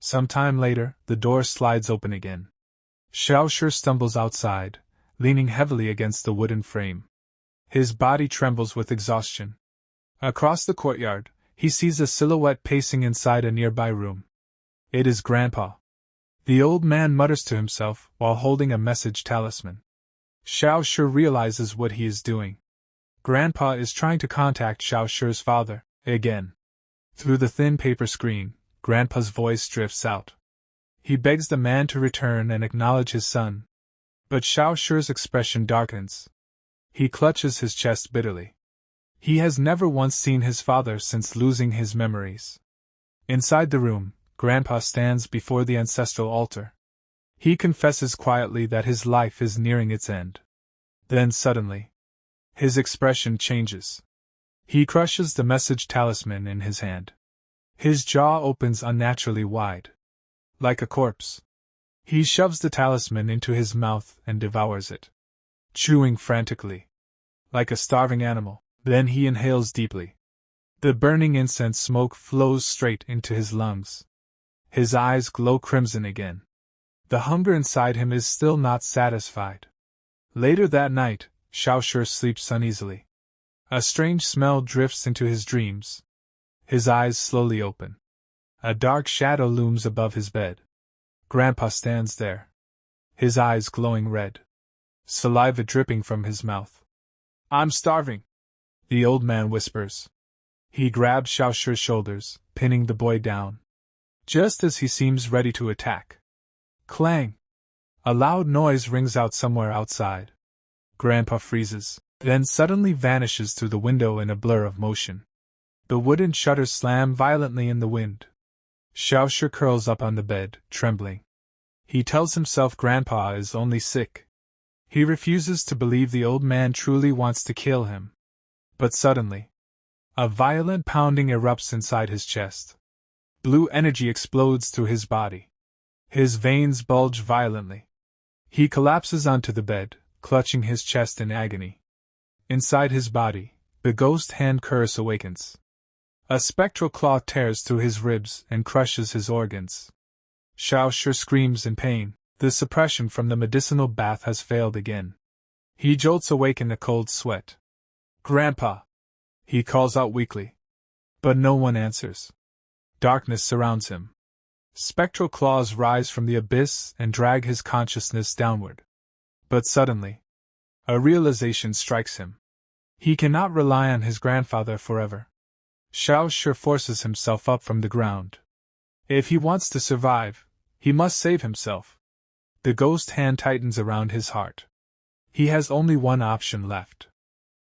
Some time later, the door slides open again. Xiao Shi stumbles outside, leaning heavily against the wooden frame. His body trembles with exhaustion. Across the courtyard, he sees a silhouette pacing inside a nearby room. It is Grandpa. The old man mutters to himself while holding a message talisman. Xiao Shi realizes what he is doing. Grandpa is trying to contact Xiao Shi's father, again. Through the thin paper screen, Grandpa's voice drifts out. He begs the man to return and acknowledge his son. But Xiao Shi's expression darkens. He clutches his chest bitterly. He has never once seen his father since losing his memories. Inside the room, Grandpa stands before the ancestral altar. He confesses quietly that his life is nearing its end. Then suddenly, his expression changes. He crushes the message talisman in his hand. His jaw opens unnaturally wide. Like a corpse. He shoves the talisman into his mouth and devours it, chewing frantically. Like a starving animal. Then he inhales deeply. The burning incense smoke flows straight into his lungs. His eyes glow crimson again. The hunger inside him is still not satisfied. Later that night, Xiao Shi sleeps uneasily. A strange smell drifts into his dreams. His eyes slowly open. A dark shadow looms above his bed. Grandpa stands there. His eyes glowing red. Saliva dripping from his mouth. "I'm starving," the old man whispers. He grabs Xiao Shi's shoulders, pinning the boy down. Just as he seems ready to attack. Clang! A loud noise rings out somewhere outside. Grandpa freezes, then suddenly vanishes through the window in a blur of motion. The wooden shutters slam violently in the wind. Xiao Shi curls up on the bed, trembling. He tells himself Grandpa is only sick. He refuses to believe the old man truly wants to kill him. But suddenly, a violent pounding erupts inside his chest. Blue energy explodes through his body. His veins bulge violently. He collapses onto the bed, clutching his chest in agony. Inside his body, the ghost hand curse awakens. A spectral claw tears through his ribs and crushes his organs. Xiao Shi screams in pain. The suppression from the medicinal bath has failed again. He jolts awake in a cold sweat. "Grandpa!" he calls out weakly. But no one answers. Darkness surrounds him. Spectral claws rise from the abyss and drag his consciousness downward. But suddenly, a realization strikes him. He cannot rely on his grandfather forever. Xiao Shi forces himself up from the ground. If he wants to survive, he must save himself. The ghost hand tightens around his heart. He has only one option left.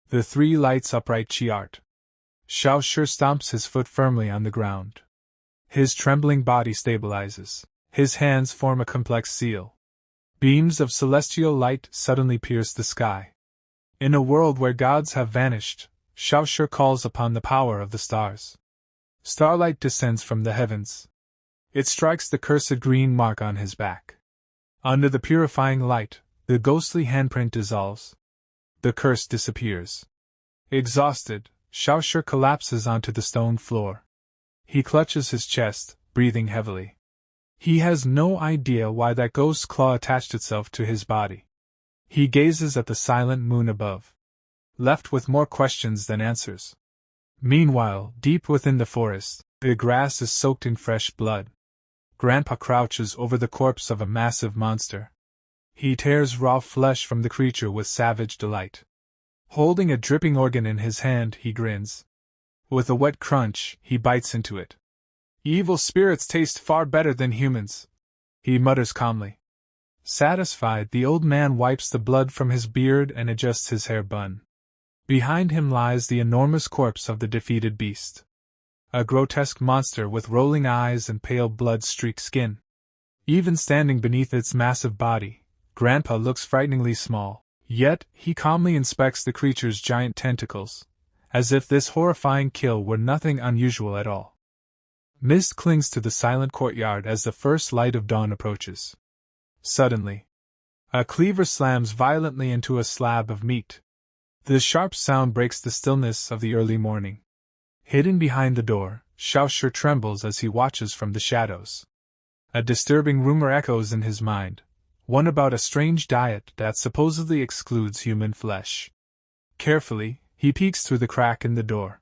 The three lights upright chi art. Xiao Shi stomps his foot firmly on the ground. His trembling body stabilizes. His hands form a complex seal. Beams of celestial light suddenly pierce the sky. In a world where gods have vanished, Xiao Shi calls upon the power of the stars. Starlight descends from the heavens. It strikes the cursed green mark on his back. Under the purifying light, the ghostly handprint dissolves. The curse disappears. Exhausted, Xiao Shi collapses onto the stone floor. He clutches his chest, breathing heavily. He has no idea why that ghost's claw attached itself to his body. He gazes at the silent moon above, left with more questions than answers. Meanwhile, deep within the forest, the grass is soaked in fresh blood. Grandpa crouches over the corpse of a massive monster. He tears raw flesh from the creature with savage delight. Holding a dripping organ in his hand, he grins. With a wet crunch, he bites into it. "Evil spirits taste far better than humans," he mutters calmly. Satisfied, the old man wipes the blood from his beard and adjusts his hair bun. Behind him lies the enormous corpse of the defeated beast. A grotesque monster with rolling eyes and pale blood-streaked skin. Even standing beneath its massive body, Grandpa looks frighteningly small, yet he calmly inspects the creature's giant tentacles, as if this horrifying kill were nothing unusual at all. Mist clings to the silent courtyard as the first light of dawn approaches. Suddenly, a cleaver slams violently into a slab of meat. The sharp sound breaks the stillness of the early morning. Hidden behind the door, Xiao Shi trembles as he watches from the shadows. A disturbing rumor echoes in his mind, one about a strange diet that supposedly excludes human flesh. Carefully, he peeks through the crack in the door.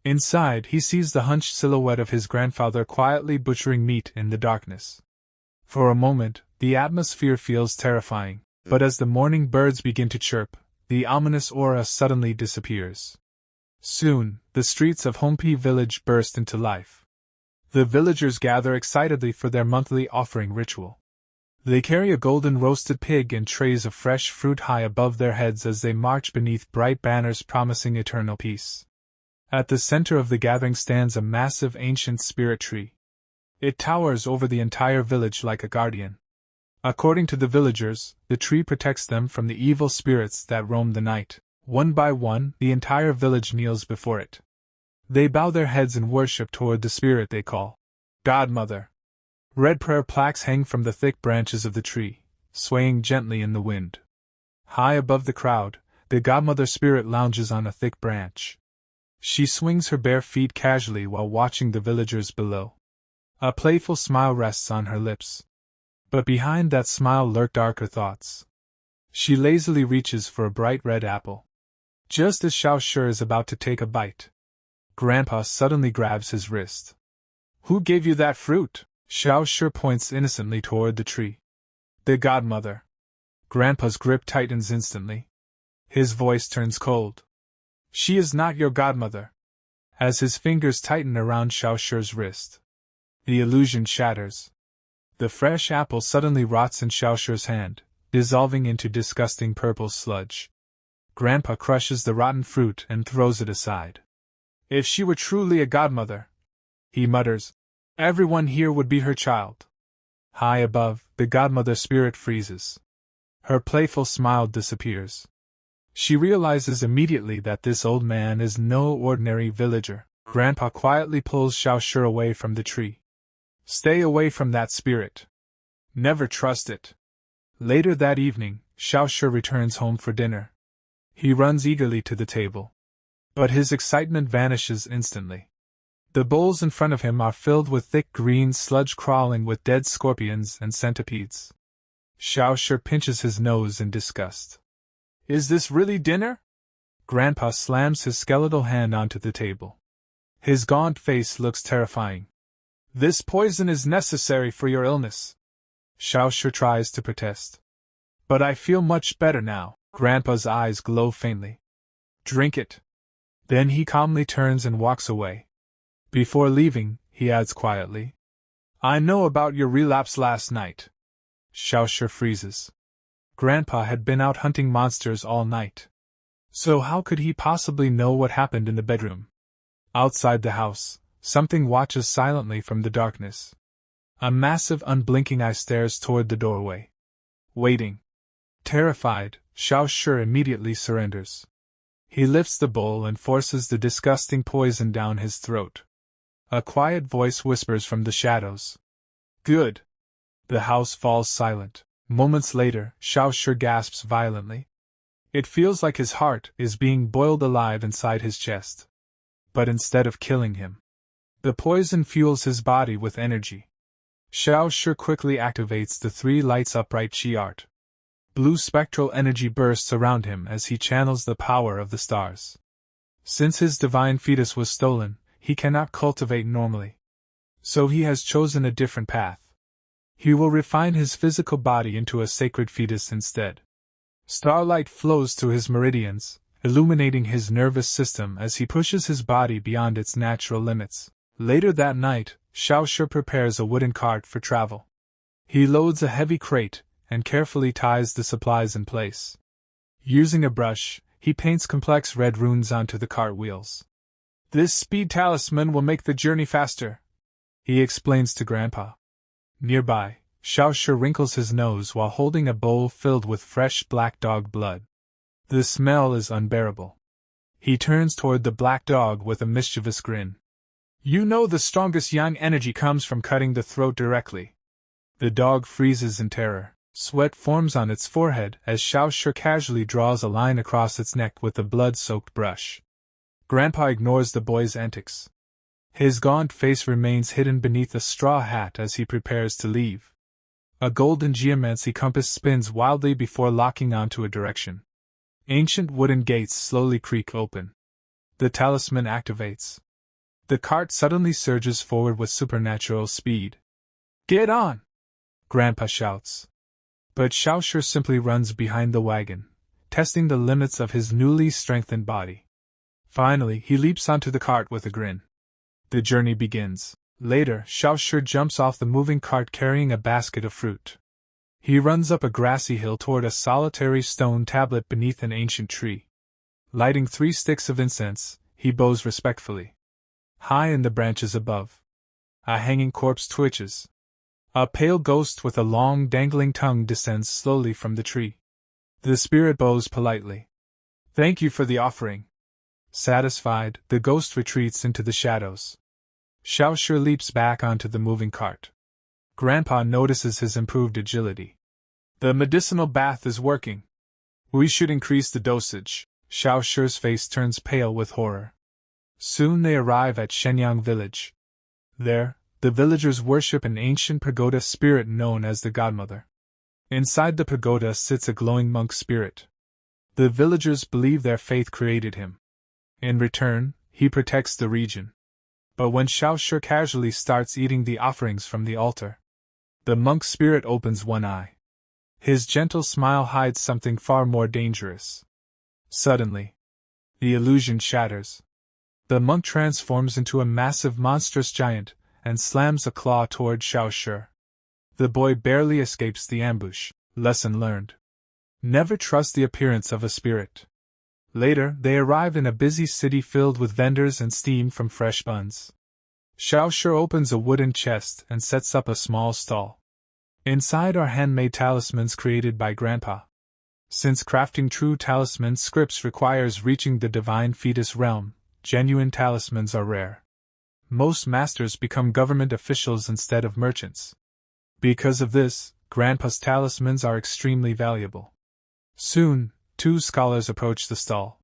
Inside, he sees the hunched silhouette of his grandfather quietly butchering meat in the darkness. For a moment, the atmosphere feels terrifying, but as the morning birds begin to chirp, the ominous aura suddenly disappears. Soon, the streets of Hompi village burst into life. The villagers gather excitedly for their monthly offering ritual. They carry a golden roasted pig and trays of fresh fruit high above their heads as they march beneath bright banners promising eternal peace. At the center of the gathering stands a massive ancient spirit tree. It towers over the entire village like a guardian. According to the villagers, the tree protects them from the evil spirits that roam the night. One by one, the entire village kneels before it. They bow their heads in worship toward the spirit they call Godmother. Red prayer plaques hang from the thick branches of the tree, swaying gently in the wind. High above the crowd, the Godmother spirit lounges on a thick branch. She swings her bare feet casually while watching the villagers below. A playful smile rests on her lips. But behind that smile lurk darker thoughts. She lazily reaches for a bright red apple. Just as Xiao Shi is about to take a bite, Grandpa suddenly grabs his wrist. "Who gave you that fruit?" Xiao Shi points innocently toward the tree. "The Godmother." Grandpa's grip tightens instantly. His voice turns cold. "She is not your godmother." As his fingers tighten around Xiao Shi's wrist, the illusion shatters. The fresh apple suddenly rots in Xiao Shi's hand, dissolving into disgusting purple sludge. Grandpa crushes the rotten fruit and throws it aside. "If she were truly a godmother," he mutters, "everyone here would be her child." High above, the Godmother spirit freezes. Her playful smile disappears. She realizes immediately that this old man is no ordinary villager. Grandpa quietly pulls Xiao Shi away from the tree. "Stay away from that spirit. Never trust it." Later that evening, Xiao Shi returns home for dinner. He runs eagerly to the table. But his excitement vanishes instantly. The bowls in front of him are filled with thick green sludge crawling with dead scorpions and centipedes. Xiao Shi pinches his nose in disgust. "Is this really dinner?" Grandpa slams his skeletal hand onto the table. His gaunt face looks terrifying. "This poison is necessary for your illness." Xiao Shi tries to protest. "But I feel much better now." Grandpa's eyes glow faintly. "Drink it." Then he calmly turns and walks away. Before leaving, he adds quietly, "I know about your relapse last night." Xiao Shi freezes. Grandpa had been out hunting monsters all night. So how could he possibly know what happened in the bedroom? Outside the house, something watches silently from the darkness. A massive unblinking eye stares toward the doorway. Waiting. Terrified, Xiao Shi immediately surrenders. He lifts the bowl and forces the disgusting poison down his throat. A quiet voice whispers from the shadows. "Good." The house falls silent. Moments later, Xiao Shi gasps violently. It feels like his heart is being boiled alive inside his chest. But instead of killing him, the poison fuels his body with energy. Xiao Shi quickly activates the three lights upright chi art. Blue spectral energy bursts around him as he channels the power of the stars. Since his divine fetus was stolen, he cannot cultivate normally. So he has chosen a different path. He will refine his physical body into a sacred fetus instead. Starlight flows through his meridians, illuminating his nervous system as he pushes his body beyond its natural limits. Later that night, Xiao Shi prepares a wooden cart for travel. He loads a heavy crate and carefully ties the supplies in place. Using a brush, he paints complex red runes onto the cart wheels. "This speed talisman will make the journey faster," he explains to Grandpa. Nearby, Xiao Shi wrinkles his nose while holding a bowl filled with fresh black dog blood. The smell is unbearable. He turns toward the black dog with a mischievous grin. "You know the strongest yang energy comes from cutting the throat directly." The dog freezes in terror. Sweat forms on its forehead as Xiao Shi casually draws a line across its neck with a blood-soaked brush. Grandpa ignores the boy's antics. His gaunt face remains hidden beneath a straw hat as he prepares to leave. A golden geomancy compass spins wildly before locking onto a direction. Ancient wooden gates slowly creak open. The talisman activates. The cart suddenly surges forward with supernatural speed. "Get on!" Grandpa shouts. But Xiao Shi simply runs behind the wagon, testing the limits of his newly strengthened body. Finally, he leaps onto the cart with a grin. The journey begins. Later, Xiao Shi jumps off the moving cart carrying a basket of fruit. He runs up a grassy hill toward a solitary stone tablet beneath an ancient tree. Lighting 3 sticks of incense, he bows respectfully. High in the branches above, a hanging corpse twitches. A pale ghost with a long dangling tongue descends slowly from the tree. The spirit bows politely. "Thank you for the offering." Satisfied, the ghost retreats into the shadows. Xiao Shi leaps back onto the moving cart. Grandpa notices his improved agility. "The medicinal bath is working. We should increase the dosage." Xiao Shi's face turns pale with horror. Soon they arrive at Shenyang village. There, the villagers worship an ancient pagoda spirit known as the Godmother. Inside the pagoda sits a glowing monk spirit. The villagers believe their faith created him. In return, he protects the region. But when Xiao Shi casually starts eating the offerings from the altar, the monk spirit opens one eye. His gentle smile hides something far more dangerous. Suddenly, the illusion shatters. The monk transforms into a massive monstrous giant and slams a claw toward Xiao Shi. The boy barely escapes the ambush. Lesson learned. Never trust the appearance of a spirit. Later, they arrive in a busy city filled with vendors and steam from fresh buns. Xiao Shi opens a wooden chest and sets up a small stall. Inside are handmade talismans created by Grandpa. Since crafting true talisman scripts requires reaching the divine fetus realm, genuine talismans are rare. Most masters become government officials instead of merchants. Because of this, Grandpa's talismans are extremely valuable. Soon, 2 scholars approach the stall.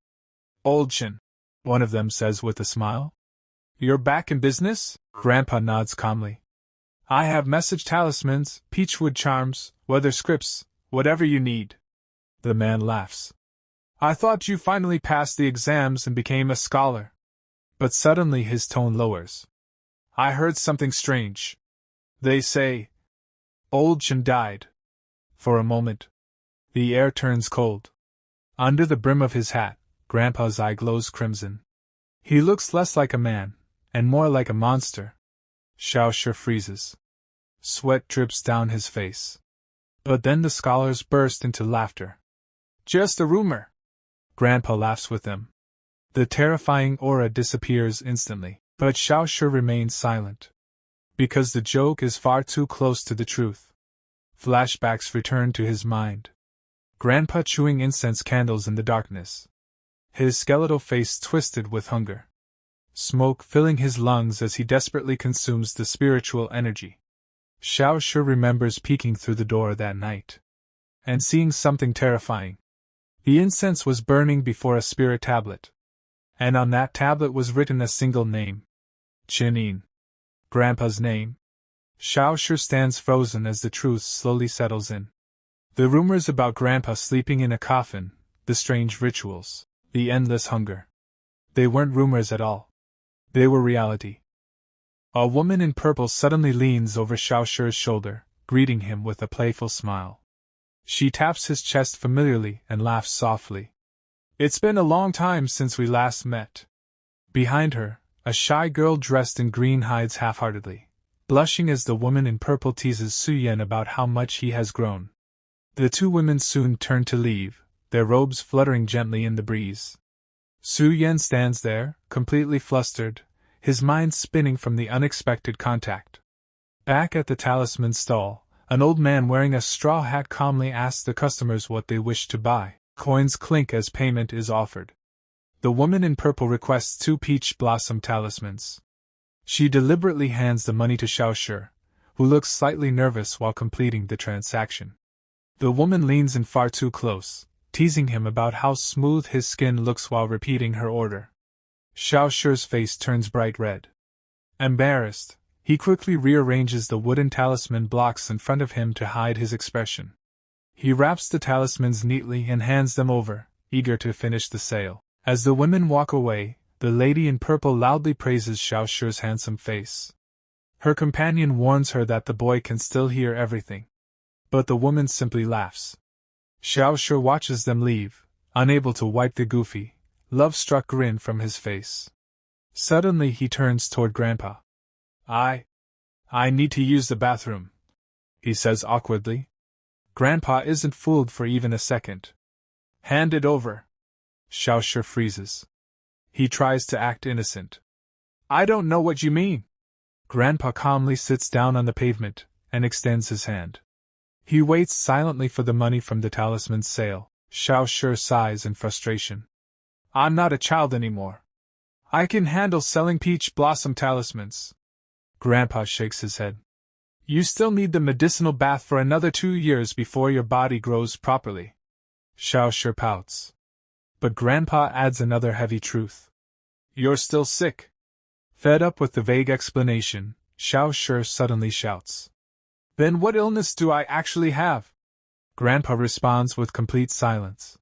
"Old Chen," one of them says with a smile. "You're back in business?" Grandpa nods calmly. "I have message talismans, peachwood charms, weather scripts, whatever you need." The man laughs. "I thought you finally passed the exams and became a scholar." But suddenly his tone lowers. "I heard something strange. They say Old Chen died." For a moment, the air turns cold. Under the brim of his hat, Grandpa's eye glows crimson. He looks less like a man, and more like a monster. Xiao Shi freezes. Sweat drips down his face. But then the scholars burst into laughter. "Just a rumor." Grandpa laughs with them. The terrifying aura disappears instantly, but Xiao Shi remains silent. Because the joke is far too close to the truth. Flashbacks return to his mind. Grandpa chewing incense candles in the darkness. His skeletal face twisted with hunger. Smoke filling his lungs as he desperately consumes the spiritual energy. Xiao Shi remembers peeking through the door that night and seeing something terrifying. The incense was burning before a spirit tablet. And on that tablet was written a single name. Chen Yin. Grandpa's name. Xiao Shi stands frozen as the truth slowly settles in. The rumors about Grandpa sleeping in a coffin, the strange rituals, the endless hunger. They weren't rumors at all. They were reality. A woman in purple suddenly leans over Xiao Shi's shoulder, greeting him with a playful smile. She taps his chest familiarly and laughs softly. "It's been a long time since we last met." Behind her, a shy girl dressed in green hides half-heartedly, blushing as the woman in purple teases Su Yan about how much he has grown. The 2 women soon turn to leave, their robes fluttering gently in the breeze. Su Yan stands there, completely flustered, his mind spinning from the unexpected contact. Back at the talisman stall, an old man wearing a straw hat calmly asks the customers what they wish to buy. Coins clink as payment is offered. The woman in purple requests 2 peach blossom talismans. She deliberately hands the money to Xiao Shi, who looks slightly nervous while completing the transaction. The woman leans in far too close, teasing him about how smooth his skin looks while repeating her order. Xiao Shi's face turns bright red. Embarrassed, he quickly rearranges the wooden talisman blocks in front of him to hide his expression. He wraps the talismans neatly and hands them over, eager to finish the sale. As the women walk away, the lady in purple loudly praises Xiao Shi's handsome face. Her companion warns her that the boy can still hear everything. But the woman simply laughs. Xiao Shi watches them leave, unable to wipe the goofy, love-struck grin from his face. Suddenly he turns toward Grandpa. I need to use the bathroom, he says awkwardly. Grandpa isn't fooled for even a second. Hand it over. Xiao Shi freezes. He tries to act innocent. I don't know what you mean. Grandpa calmly sits down on the pavement and extends his hand. He waits silently for the money from the talisman's sale. Xiao Shi sighs in frustration. I'm not a child anymore. I can handle selling peach blossom talismans. Grandpa shakes his head. You still need the medicinal bath for another 2 years before your body grows properly. Xiao Shi pouts. But Grandpa adds another heavy truth. You're still sick. Fed up with the vague explanation, Xiao Shi suddenly shouts. Then what illness do I actually have? Grandpa responds with complete silence.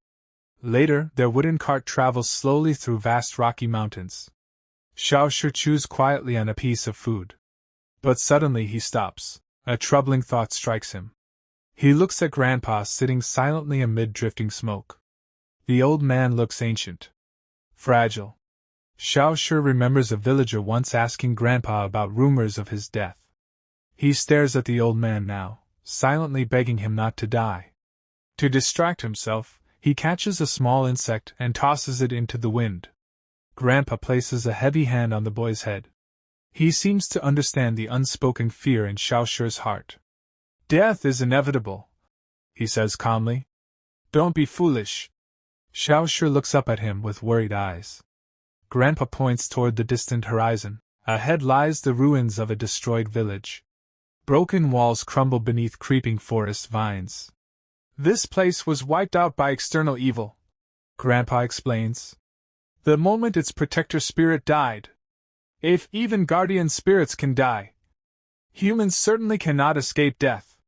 Later, their wooden cart travels slowly through vast rocky mountains. Xiao Shi chews quietly on a piece of food. But suddenly he stops. A troubling thought strikes him. He looks at Grandpa sitting silently amid drifting smoke. The old man looks ancient. Fragile. Xiao Shi remembers a villager once asking Grandpa about rumors of his death. He stares at the old man now, silently begging him not to die. To distract himself, he catches a small insect and tosses it into the wind. Grandpa places a heavy hand on the boy's head. He seems to understand the unspoken fear in Xiao Shi's heart. Death is inevitable, he says calmly. Don't be foolish. Xiao Shi looks up at him with worried eyes. Grandpa points toward the distant horizon. Ahead lies the ruins of a destroyed village. Broken walls crumble beneath creeping forest vines. This place was wiped out by external evil, Grandpa explains. The moment its protector spirit died. If even guardian spirits can die, humans certainly cannot escape death.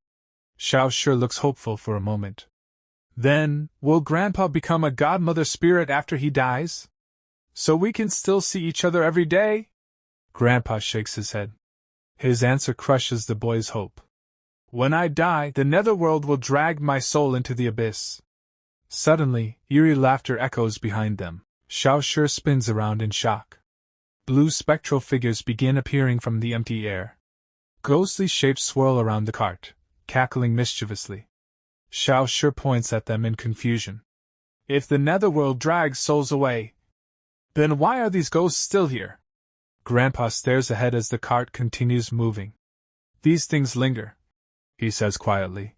Xiao Shi looks hopeful for a moment. Then, will Grandpa become a godmother spirit after he dies? So we can still see each other every day? Grandpa shakes his head. His answer crushes the boy's hope. When I die, the netherworld will drag my soul into the abyss. Suddenly, eerie laughter echoes behind them. Xiao Shi spins around in shock. Blue spectral figures begin appearing from the empty air. Ghostly shapes swirl around the cart, cackling mischievously. Xiao Shi points at them in confusion. If the netherworld drags souls away, then why are these ghosts still here? Grandpa stares ahead as the cart continues moving. These things linger, he says quietly.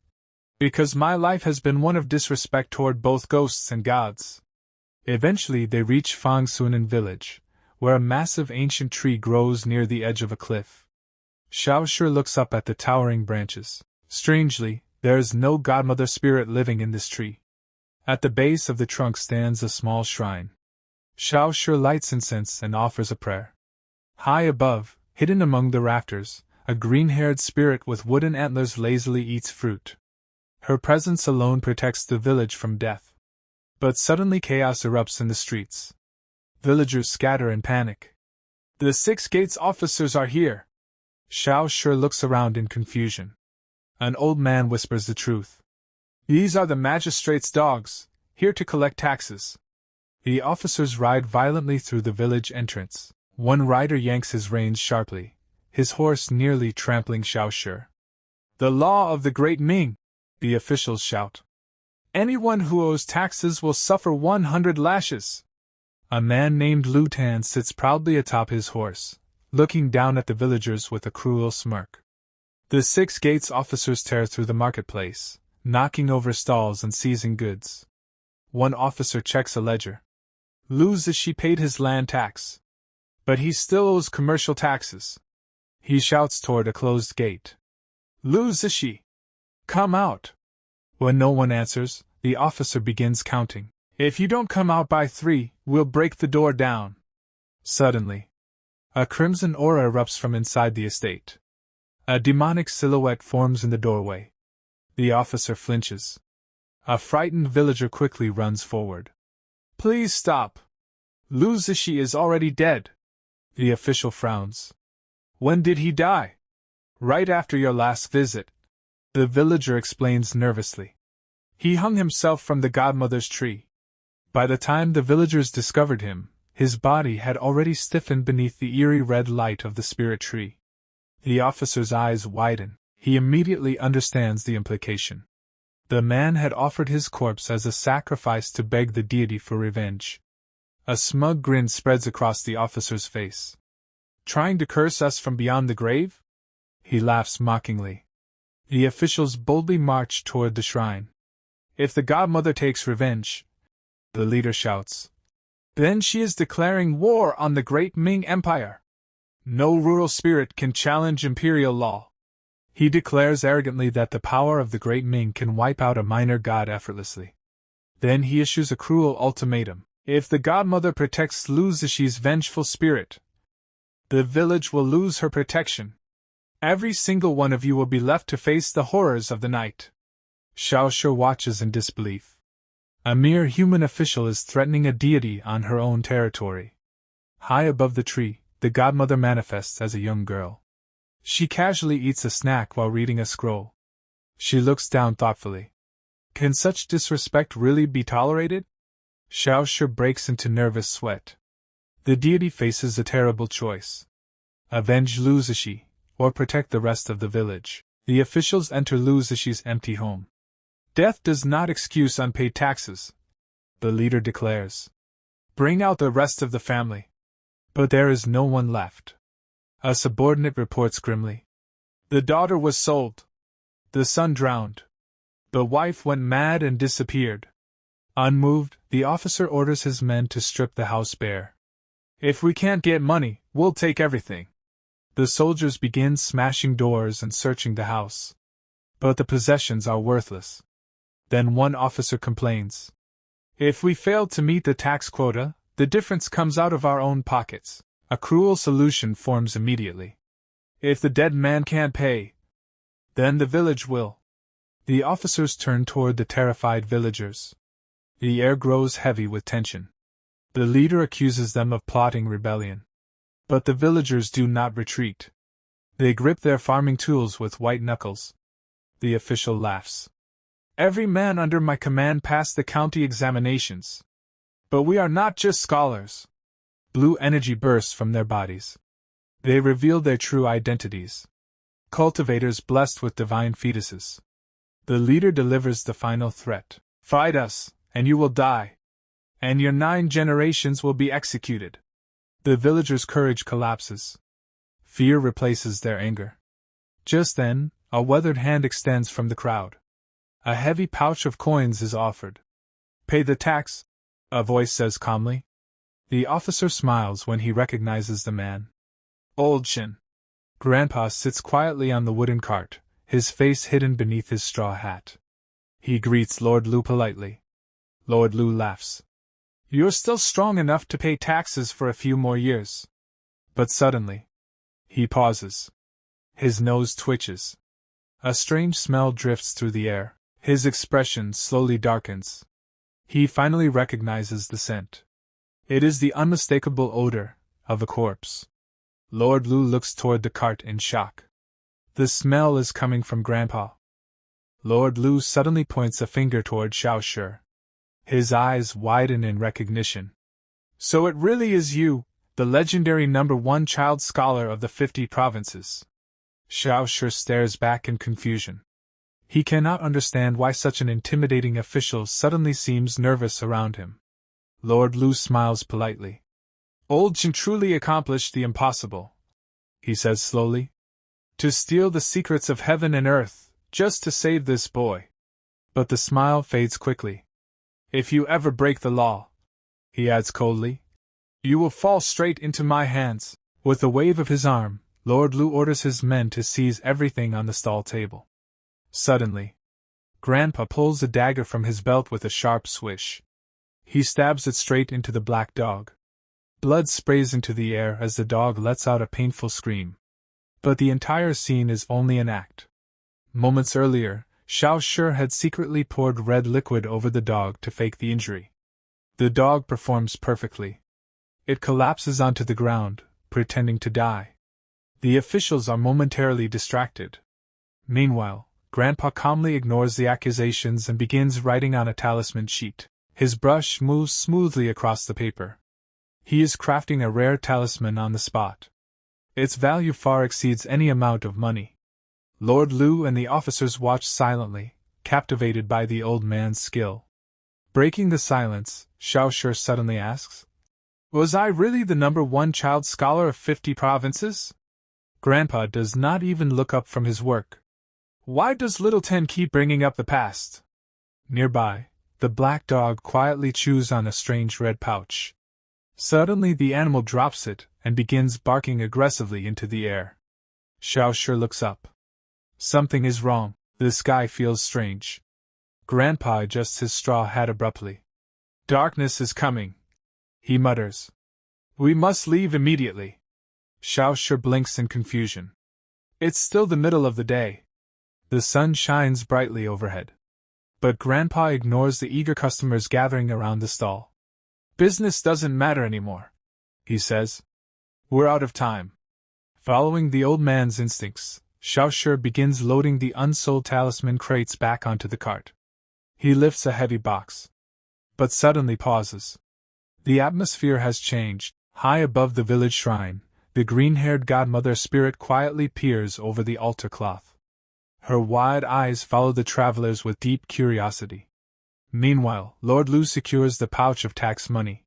Because my life has been one of disrespect toward both ghosts and gods. Eventually they reach Fangsunan village, where a massive ancient tree grows near the edge of a cliff. Xiao Shi looks up at the towering branches. Strangely, there is no godmother spirit living in this tree. At the base of the trunk stands a small shrine. Xiao Shi lights incense and offers a prayer. High above, hidden among the rafters, a green-haired spirit with wooden antlers lazily eats fruit. Her presence alone protects the village from death. But suddenly chaos erupts in the streets. Villagers scatter in panic. The 6 gates officers are here. Xiao Shi looks around in confusion. An old man whispers the truth. These are the magistrate's dogs, here to collect taxes. The officers ride violently through the village entrance. One rider yanks his reins sharply, his horse nearly trampling Xiao Shi. The law of the Great Ming, the officials shout. Anyone who owes taxes will suffer 100 lashes. A man named Lu Tan sits proudly atop his horse, looking down at the villagers with a cruel smirk. The 6 gates officers tear through the marketplace, knocking over stalls and seizing goods. One officer checks a ledger. Lu Zishi paid his land tax, but he still owes commercial taxes. He shouts toward a closed gate. Lu Zishi! Come out! When no one answers, the officer begins counting. If you don't come out by 3, we'll break the door down. Suddenly, a crimson aura erupts from inside the estate. A demonic silhouette forms in the doorway. The officer flinches. A frightened villager quickly runs forward. Please stop. Lu Zishi is already dead. The official frowns. When did he die? Right after your last visit. The villager explains nervously. He hung himself from the godmother's tree. By the time the villagers discovered him, his body had already stiffened beneath the eerie red light of the spirit tree. The officer's eyes widen. He immediately understands the implication. The man had offered his corpse as a sacrifice to beg the deity for revenge. A smug grin spreads across the officer's face. Trying to curse us from beyond the grave? He laughs mockingly. The officials boldly march toward the shrine. If the godmother takes revenge, the leader shouts, then she is declaring war on the great Ming Empire. No rural spirit can challenge imperial law. He declares arrogantly that the power of the great Ming can wipe out a minor god effortlessly. Then he issues a cruel ultimatum. If the godmother protects Lu Zixi's vengeful spirit, the village will lose her protection. Every single one of you will be left to face the horrors of the night. Xiao Shi watches in disbelief. A mere human official is threatening a deity on her own territory. High above the tree, the godmother manifests as a young girl. She casually eats a snack while reading a scroll. She looks down thoughtfully. Can such disrespect really be tolerated? Xiao Shi breaks into nervous sweat. The deity faces a terrible choice. Avenge Lu Zixi, or protect the rest of the village. The officials enter Lu Zixi's empty home. Death does not excuse unpaid taxes, the leader declares. Bring out the rest of the family. But there is no one left. A subordinate reports grimly. The daughter was sold. The son drowned. The wife went mad and disappeared. Unmoved, the officer orders his men to strip the house bare. If we can't get money, we'll take everything. The soldiers begin smashing doors and searching the house. But the possessions are worthless. Then one officer complains. If we fail to meet the tax quota, the difference comes out of our own pockets. A cruel solution forms immediately. If the dead man can't pay, then the village will. The officers turn toward the terrified villagers. The air grows heavy with tension. The leader accuses them of plotting rebellion. But the villagers do not retreat. They grip their farming tools with white knuckles. The official laughs. Every man under my command passed the county examinations. But we are not just scholars. Blue energy bursts from their bodies. They reveal their true identities. Cultivators blessed with divine fetuses. The leader delivers the final threat. Fight us, and you will die. And your 9 generations will be executed. The villagers' courage collapses. Fear replaces their anger. Just then, a weathered hand extends from the crowd. A heavy pouch of coins is offered. Pay the tax, a voice says calmly. The officer smiles when he recognizes the man. Old Chen. Grandpa sits quietly on the wooden cart, his face hidden beneath his straw hat. He greets Lord Lu politely. Lord Lu laughs. You're still strong enough to pay taxes for a few more years. But suddenly, he pauses. His nose twitches. A strange smell drifts through the air. His expression slowly darkens. He finally recognizes the scent. It is the unmistakable odor of a corpse. Lord Lu looks toward the cart in shock. The smell is coming from Grandpa. Lord Lu suddenly points a finger toward Xiao Shi. His eyes widen in recognition. So it really is you, the legendary #1 child scholar of the 50 provinces. Xiao Shi stares back in confusion. He cannot understand why such an intimidating official suddenly seems nervous around him. Lord Lu smiles politely. Old Chen truly accomplished the impossible, he says slowly. To steal the secrets of heaven and earth, just to save this boy. But the smile fades quickly. If you ever break the law, he adds coldly, you will fall straight into my hands. With a wave of his arm, Lord Lu orders his men to seize everything on the stall table. Suddenly, Grandpa pulls a dagger from his belt with a sharp swish. He stabs it straight into the black dog. Blood sprays into the air as the dog lets out a painful scream. But the entire scene is only an act. Moments earlier, Xiao Shi had secretly poured red liquid over the dog to fake the injury. The dog performs perfectly. It collapses onto the ground, pretending to die. The officials are momentarily distracted. Meanwhile, Grandpa calmly ignores the accusations and begins writing on a talisman sheet. His brush moves smoothly across the paper. He is crafting a rare talisman on the spot. Its value far exceeds any amount of money. Lord Lu and the officers watch silently, captivated by the old man's skill. Breaking the silence, Xiao Shi suddenly asks, "Was I really the #1 child scholar of 50 provinces?" Grandpa does not even look up from his work. Why does little Ten keep bringing up the past? Nearby, the black dog quietly chews on a strange red pouch. Suddenly the animal drops it and begins barking aggressively into the air. Xiao Shi looks up. Something is wrong. The sky feels strange. Grandpa adjusts his straw hat abruptly. "Darkness is coming," he mutters. "We must leave immediately." Xiao Shi blinks in confusion. It's still the middle of the day. The sun shines brightly overhead. But Grandpa ignores the eager customers gathering around the stall. "Business doesn't matter anymore," he says. "We're out of time." Following the old man's instincts, Xiao Shi begins loading the unsold talisman crates back onto the cart. He lifts a heavy box. But suddenly pauses. The atmosphere has changed. High above the village shrine, the green-haired godmother spirit quietly peers over the altar cloth. Her wide eyes follow the travelers with deep curiosity. Meanwhile, Lord Lu secures the pouch of tax money.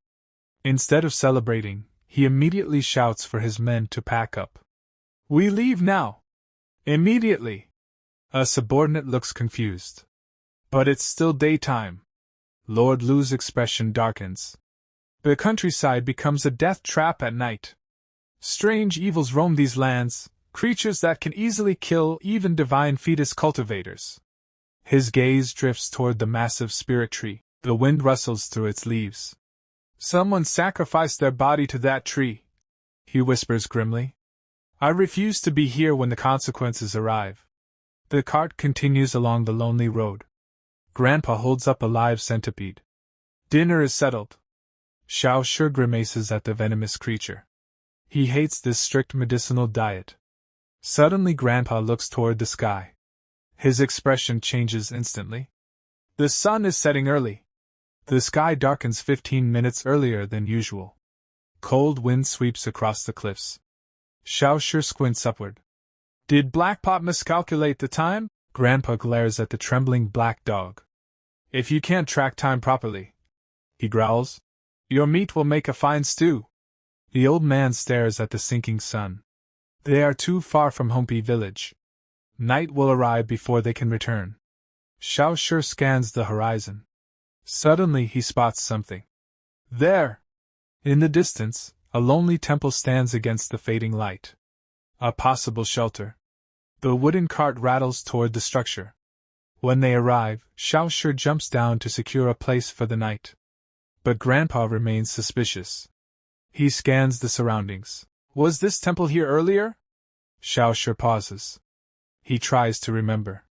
Instead of celebrating, he immediately shouts for his men to pack up. "We leave now! Immediately!" A subordinate looks confused. But it's still daytime. Lord Lu's expression darkens. The countryside becomes a death trap at night. Strange evils roam these lands, creatures that can easily kill even divine fetus cultivators. His gaze drifts toward the massive spirit tree. The wind rustles through its leaves. "Someone sacrificed their body to that tree," he whispers grimly. "I refuse to be here when the consequences arrive." The cart continues along the lonely road. Grandpa holds up a live centipede. "Dinner is settled." Xiao Shi grimaces at the venomous creature. He hates this strict medicinal diet. Suddenly Grandpa looks toward the sky. His expression changes instantly. The sun is setting early. The sky darkens 15 minutes earlier than usual. Cold wind sweeps across the cliffs. Xiao Shi squints upward. "Did Blackpot miscalculate the time?" Grandpa glares at the trembling black dog. "If you can't track time properly," he growls, "your meat will make a fine stew." The old man stares at the sinking sun. They are too far from Hompi village. Night will arrive before they can return. Xiao Shi scans the horizon. Suddenly he spots something. There! In the distance, a lonely temple stands against the fading light. A possible shelter. The wooden cart rattles toward the structure. When they arrive, Xiao Shi jumps down to secure a place for the night. But Grandpa remains suspicious. He scans the surroundings. "Was this temple here earlier?" Xiao Shi pauses. He tries to remember.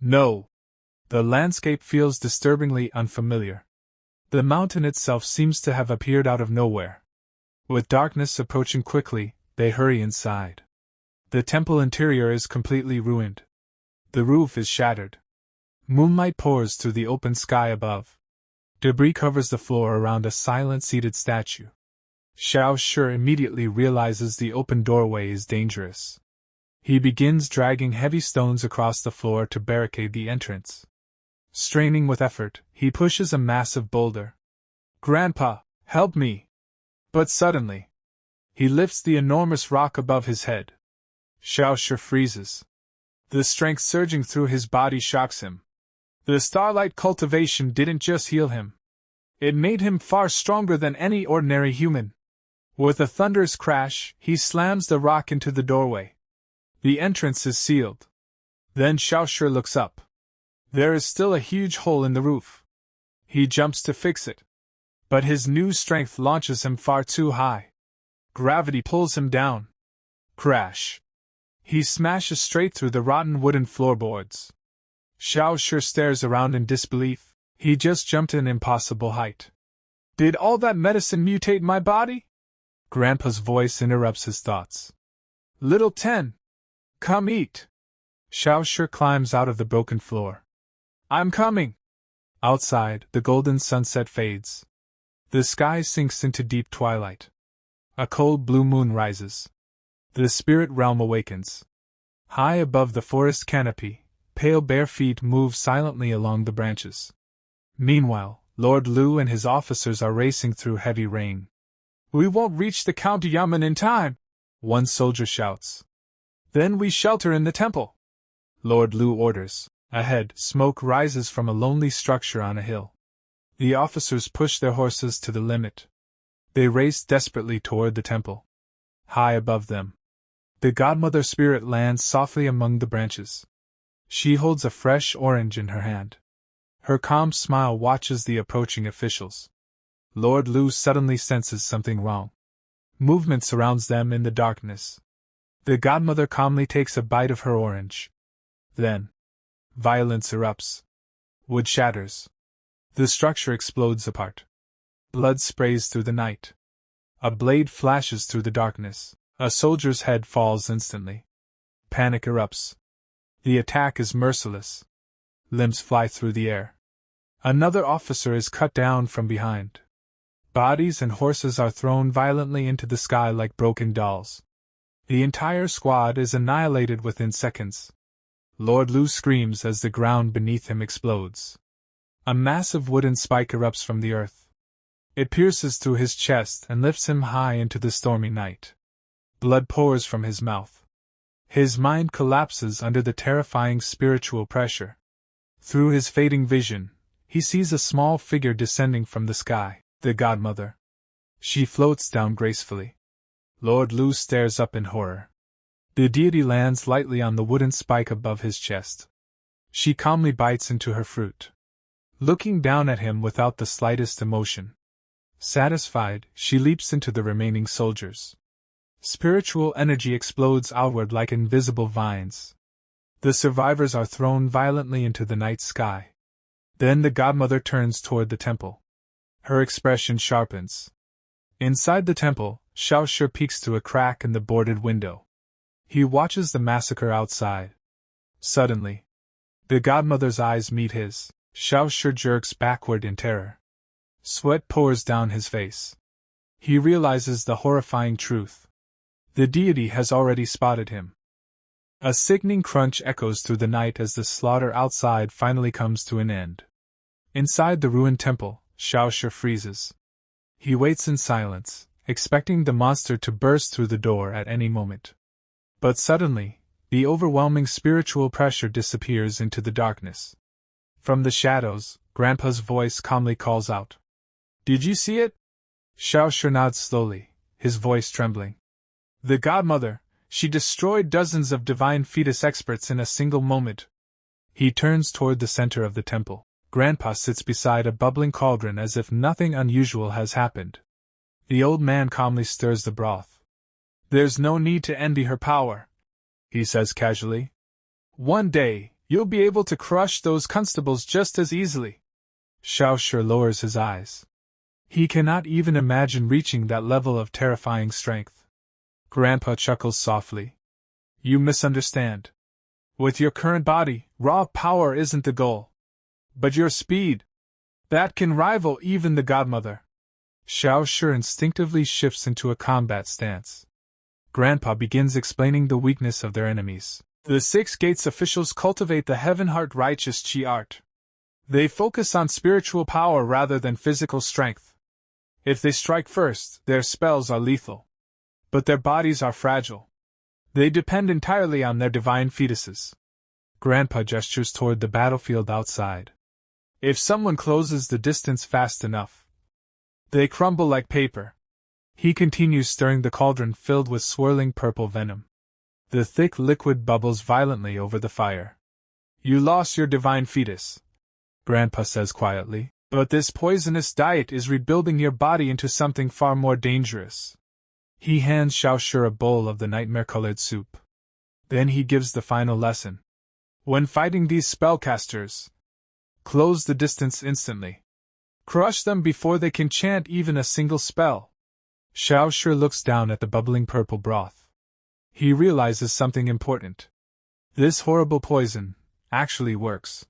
No. The landscape feels disturbingly unfamiliar. The mountain itself seems to have appeared out of nowhere. With darkness approaching quickly, they hurry inside. The temple interior is completely ruined. The roof is shattered. Moonlight pours through the open sky above. Debris covers the floor around a silent seated statue. Xiao Shi immediately realizes the open doorway is dangerous. He begins dragging heavy stones across the floor to barricade the entrance. Straining with effort, he pushes a massive boulder. "Grandpa, help me!" But suddenly, he lifts the enormous rock above his head. Xiao Shi freezes. The strength surging through his body shocks him. The starlight cultivation didn't just heal him. It made him far stronger than any ordinary human. With a thunderous crash, he slams the rock into the doorway. The entrance is sealed. Then Xiao Shi looks up. There is still a huge hole in the roof. He jumps to fix it. But his new strength launches him far too high. Gravity pulls him down. Crash. He smashes straight through the rotten wooden floorboards. Xiao Shi stares around in disbelief. He just jumped an impossible height. Did all that medicine mutate my body? Grandpa's voice interrupts his thoughts. Little Ten, come eat. Xiao Shi climbs out of the broken floor. I'm coming. Outside, the golden sunset fades. The sky sinks into deep twilight. A cold blue moon rises. The spirit realm awakens. High above the forest canopy, pale bare feet move silently along the branches. Meanwhile, Lord Lu and his officers are racing through heavy rain. "We won't reach the County Yamen in time," one soldier shouts. "Then we shelter in the temple," Lord Lu orders. Ahead, smoke rises from a lonely structure on a hill. The officers push their horses to the limit. They race desperately toward the temple. High above them, the godmother spirit lands softly among the branches. She holds a fresh orange in her hand. Her calm smile watches the approaching officials. Lord Lu suddenly senses something wrong. Movement surrounds them in the darkness. The godmother calmly takes a bite of her orange. Then, violence erupts. Wood shatters. The structure explodes apart. Blood sprays through the night. A blade flashes through the darkness. A soldier's head falls instantly. Panic erupts. The attack is merciless. Limbs fly through the air. Another officer is cut down from behind. Bodies and horses are thrown violently into the sky like broken dolls. The entire squad is annihilated within seconds. Lord Lu screams as the ground beneath him explodes. A massive wooden spike erupts from the earth. It pierces through his chest and lifts him high into the stormy night. Blood pours from his mouth. His mind collapses under the terrifying spiritual pressure. Through his fading vision, he sees a small figure descending from the sky, the godmother. She floats down gracefully. Lord Lu stares up in horror. The deity lands lightly on the wooden spike above his chest. She calmly bites into her fruit, looking down at him without the slightest emotion. Satisfied, she leaps into the remaining soldiers. Spiritual energy explodes outward like invisible vines. The survivors are thrown violently into the night sky. Then the godmother turns toward the temple. Her expression sharpens. Inside the temple, Xiao Shi peeks through a crack in the boarded window. He watches the massacre outside. Suddenly, the godmother's eyes meet his. Xiao Shi jerks backward in terror. Sweat pours down his face. He realizes the horrifying truth. The deity has already spotted him. A sickening crunch echoes through the night as the slaughter outside finally comes to an end. Inside the ruined temple, Xiao Shi freezes. He waits in silence, expecting the monster to burst through the door at any moment. But suddenly, the overwhelming spiritual pressure disappears into the darkness. From the shadows, Grandpa's voice calmly calls out, "Did you see it?" Xiao Shi nods slowly, his voice trembling. "The godmother, she destroyed dozens of divine fetus experts in a single moment." He turns toward the center of the temple. Grandpa sits beside a bubbling cauldron as if nothing unusual has happened. The old man calmly stirs the broth. "There's no need to envy her power," he says casually. "One day, you'll be able to crush those constables just as easily." Xiao Shi lowers his eyes. He cannot even imagine reaching that level of terrifying strength. Grandpa chuckles softly. "You misunderstand. With your current body, raw power isn't the goal. But your speed, that can rival even the godmother." Xiao Shi instinctively shifts into a combat stance. Grandpa begins explaining the weakness of their enemies. The Six Gates officials cultivate the heaven-heart righteous Qi art. They focus on spiritual power rather than physical strength. If they strike first, their spells are lethal. But their bodies are fragile. They depend entirely on their divine fetuses. Grandpa gestures toward the battlefield outside. If someone closes the distance fast enough, they crumble like paper. He continues stirring the cauldron filled with swirling purple venom. The thick liquid bubbles violently over the fire. "You lost your divine fetus," Grandpa says quietly, "but this poisonous diet is rebuilding your body into something far more dangerous." He hands Xiao Shi a bowl of the nightmare-colored soup. Then he gives the final lesson. "When fighting these spellcasters, close the distance instantly. Crush them before they can chant even a single spell." Xiao Shi looks down at the bubbling purple broth. He realizes something important. This horrible poison actually works.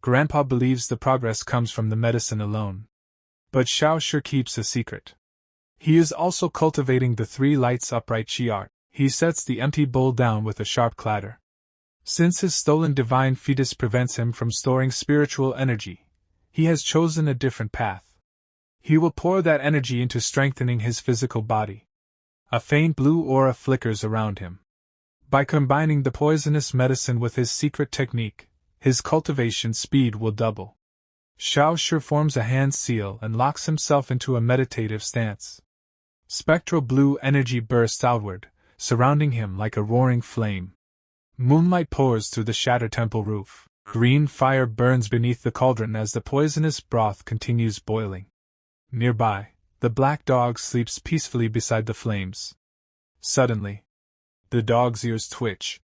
Grandpa believes the progress comes from the medicine alone. But Xiao Shi keeps a secret. He is also cultivating the 3 lights upright chi art. He sets the empty bowl down with a sharp clatter. Since his stolen divine fetus prevents him from storing spiritual energy, he has chosen a different path. He will pour that energy into strengthening his physical body. A faint blue aura flickers around him. By combining the poisonous medicine with his secret technique, his cultivation speed will double. Xiao Shi forms a hand seal and locks himself into a meditative stance. Spectral blue energy bursts outward, surrounding him like a roaring flame. Moonlight pours through the shattered temple roof. Green fire burns beneath the cauldron as the poisonous broth continues boiling. Nearby, the black dog sleeps peacefully beside the flames. Suddenly, the dog's ears twitch.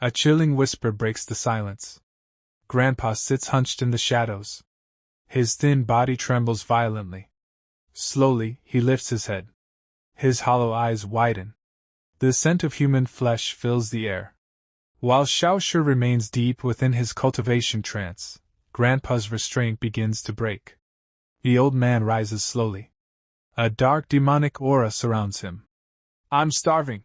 A chilling whisper breaks the silence. Grandpa sits hunched in the shadows. His thin body trembles violently. Slowly, he lifts his head. His hollow eyes widen. The scent of human flesh fills the air. While Xiao Shi remains deep within his cultivation trance, Grandpa's restraint begins to break. The old man rises slowly. A dark demonic aura surrounds him. "I'm starving."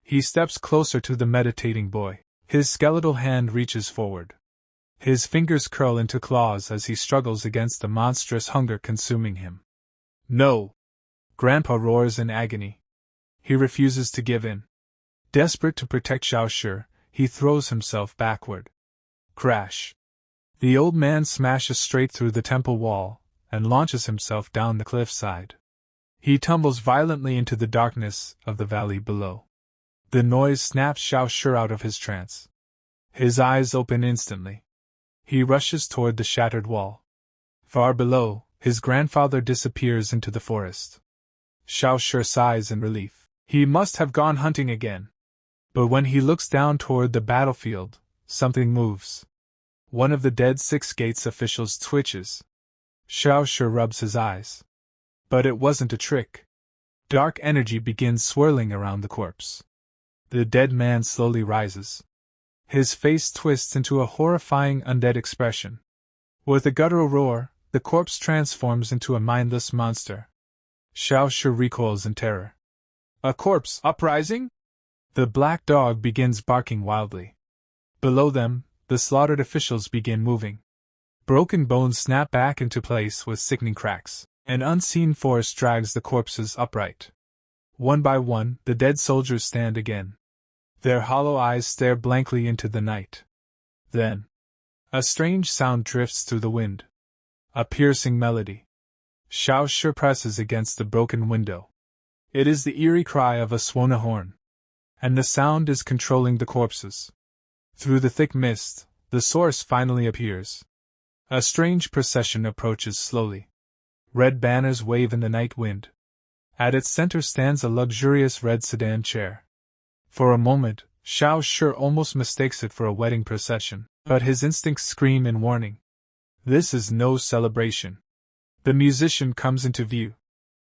He steps closer to the meditating boy. His skeletal hand reaches forward. His fingers curl into claws as he struggles against the monstrous hunger consuming him. "No!" Grandpa roars in agony. He refuses to give in. Desperate to protect Xiao Shi, he throws himself backward. Crash! The old man smashes straight through the temple wall and launches himself down the cliffside. He tumbles violently into the darkness of the valley below. The noise snaps Xiao Shi out of his trance. His eyes open instantly. He rushes toward the shattered wall. Far below, his grandfather disappears into the forest. Xiao Shi sighs in relief. He must have gone hunting again. But when he looks down toward the battlefield, something moves. One of the dead 6 gates officials twitches. Xiao Shi rubs his eyes. But it wasn't a trick. Dark energy begins swirling around the corpse. The dead man slowly rises. His face twists into a horrifying undead expression. With a guttural roar, the corpse transforms into a mindless monster. Xiao Shi recoils in terror. "A corpse uprising?" The black dog begins barking wildly. Below them, the slaughtered officials begin moving. Broken bones snap back into place with sickening cracks. An unseen force drags the corpses upright. One by one, the dead soldiers stand again. Their hollow eyes stare blankly into the night. Then, a strange sound drifts through the wind. A piercing melody. Xiao Shi presses against the broken window. It is the eerie cry of a Swana horn. And the sound is controlling the corpses. Through the thick mist, the source finally appears. A strange procession approaches slowly. Red banners wave in the night wind. At its center stands a luxurious red sedan chair. For a moment, Xiao Shi almost mistakes it for a wedding procession, but his instincts scream in warning. This is no celebration. The musician comes into view.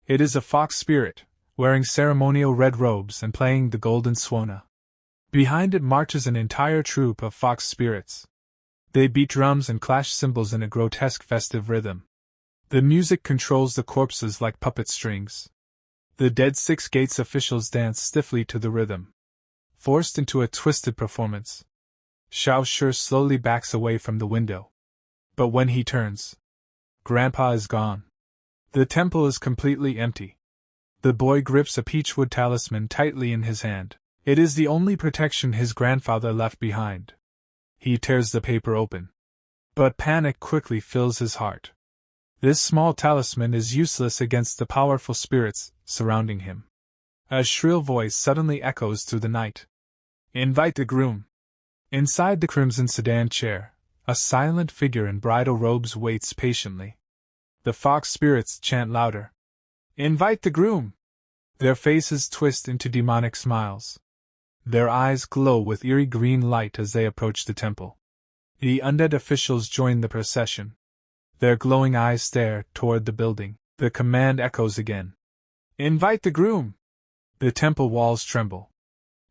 It is a fox spirit, wearing ceremonial red robes and playing the golden swana. Behind it marches an entire troop of fox spirits. They beat drums and clash cymbals in a grotesque festive rhythm. The music controls the corpses like puppet strings. The dead 6 gates officials dance stiffly to the rhythm. Forced into a twisted performance, Xiao Shi slowly backs away from the window. But when he turns, Grandpa is gone. The temple is completely empty. The boy grips a peachwood talisman tightly in his hand. It is the only protection his grandfather left behind. He tears the paper open. But panic quickly fills his heart. This small talisman is useless against the powerful spirits surrounding him. A shrill voice suddenly echoes through the night. "Invite the groom." Inside the crimson sedan chair, a silent figure in bridal robes waits patiently. The fox spirits chant louder. "Invite the groom." Their faces twist into demonic smiles. Their eyes glow with eerie green light as they approach the temple. The undead officials join the procession. Their glowing eyes stare toward the building. The command echoes again. "Invite the groom." The temple walls tremble.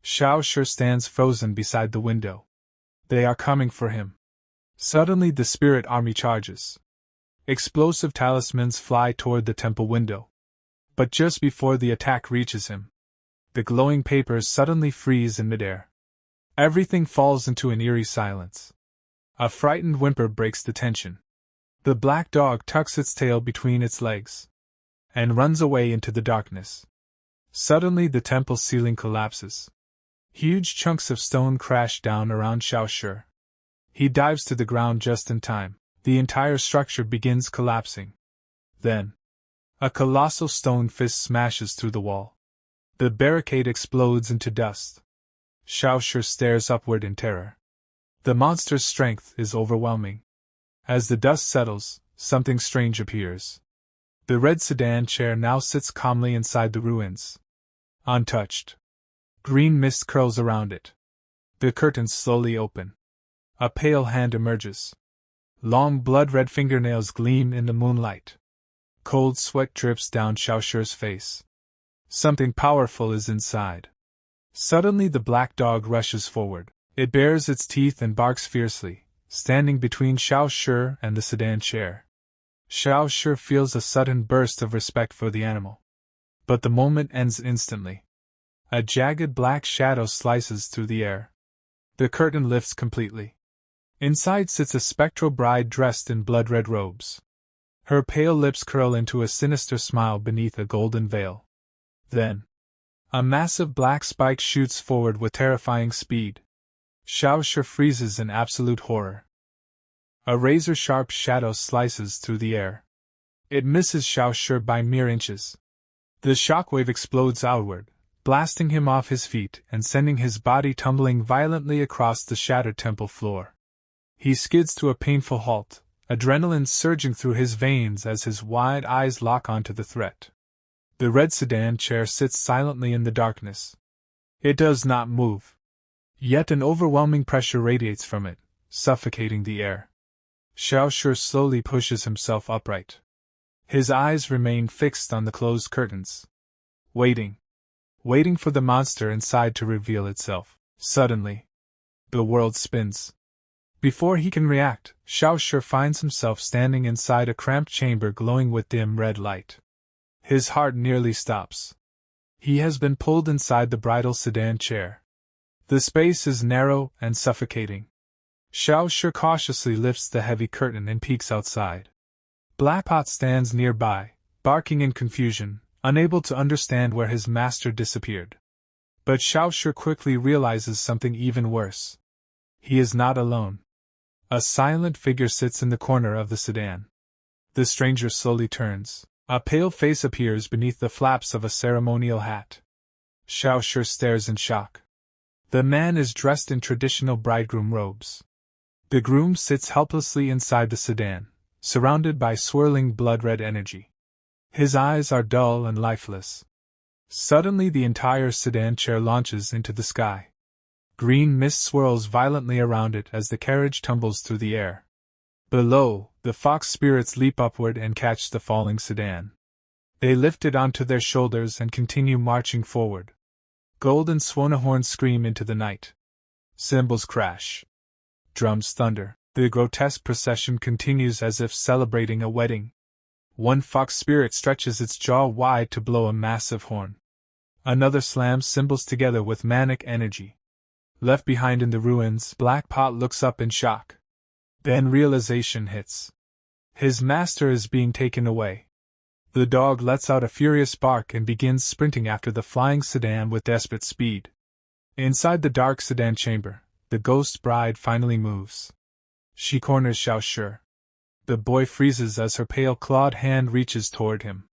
Xiao Shi stands frozen beside the window. They are coming for him. Suddenly the spirit army charges. Explosive talismans fly toward the temple window. But just before the attack reaches him, the glowing papers suddenly freeze in midair. Everything falls into an eerie silence. A frightened whimper breaks the tension. The black dog tucks its tail between its legs and runs away into the darkness. Suddenly the temple ceiling collapses. Huge chunks of stone crash down around Xiao Shi. He dives to the ground just in time. The entire structure begins collapsing. Then, a colossal stone fist smashes through the wall. The barricade explodes into dust. Xiao Shi stares upward in terror. The monster's strength is overwhelming. As the dust settles, something strange appears. The red sedan chair now sits calmly inside the ruins. Untouched. Green mist curls around it. The curtains slowly open. A pale hand emerges. Long blood-red fingernails gleam in the moonlight. Cold sweat drips down Xiao Shi's face. Something powerful is inside. Suddenly the black dog rushes forward. It bares its teeth and barks fiercely, standing between Xiao Shi and the sedan chair. Xiao Shi feels a sudden burst of respect for the animal. But the moment ends instantly. A jagged black shadow slices through the air. The curtain lifts completely. Inside sits a spectral bride dressed in blood-red robes. Her pale lips curl into a sinister smile beneath a golden veil. Then, a massive black spike shoots forward with terrifying speed. Xiao Shi freezes in absolute horror. A razor-sharp shadow slices through the air. It misses Xiao Shi by mere inches. The shockwave explodes outward, blasting him off his feet and sending his body tumbling violently across the shattered temple floor. He skids to a painful halt, adrenaline surging through his veins as his wide eyes lock onto the threat. The red sedan chair sits silently in the darkness. It does not move. Yet an overwhelming pressure radiates from it, suffocating the air. Xiao Shi slowly pushes himself upright. His eyes remain fixed on the closed curtains. Waiting for the monster inside to reveal itself. Suddenly, the world spins. Before he can react, Xiao Shi finds himself standing inside a cramped chamber glowing with dim red light. His heart nearly stops. He has been pulled inside the bridal sedan chair. The space is narrow and suffocating. Xiao Shi cautiously lifts the heavy curtain and peeks outside. Blackpot stands nearby, barking in confusion, unable to understand where his master disappeared. But Xiao Shi quickly realizes something even worse. He is not alone. A silent figure sits in the corner of the sedan. The stranger slowly turns. A pale face appears beneath the flaps of a ceremonial hat. Xiao Shi stares in shock. The man is dressed in traditional bridegroom robes. The groom sits helplessly inside the sedan, surrounded by swirling blood-red energy. His eyes are dull and lifeless. Suddenly the entire sedan chair launches into the sky. Green mist swirls violently around it as the carriage tumbles through the air. Below, the fox spirits leap upward and catch the falling sedan. They lift it onto their shoulders and continue marching forward. Golden swanahorns scream into the night. Cymbals crash. Drums thunder. The grotesque procession continues as if celebrating a wedding. One fox spirit stretches its jaw wide to blow a massive horn. Another slams cymbals together with manic energy. Left behind in the ruins, Blackpot looks up in shock. Then realization hits. His master is being taken away. The dog lets out a furious bark and begins sprinting after the flying sedan with desperate speed. Inside the dark sedan chamber, the ghost bride finally moves. She corners Xiao Shi. The boy freezes as her pale clawed hand reaches toward him.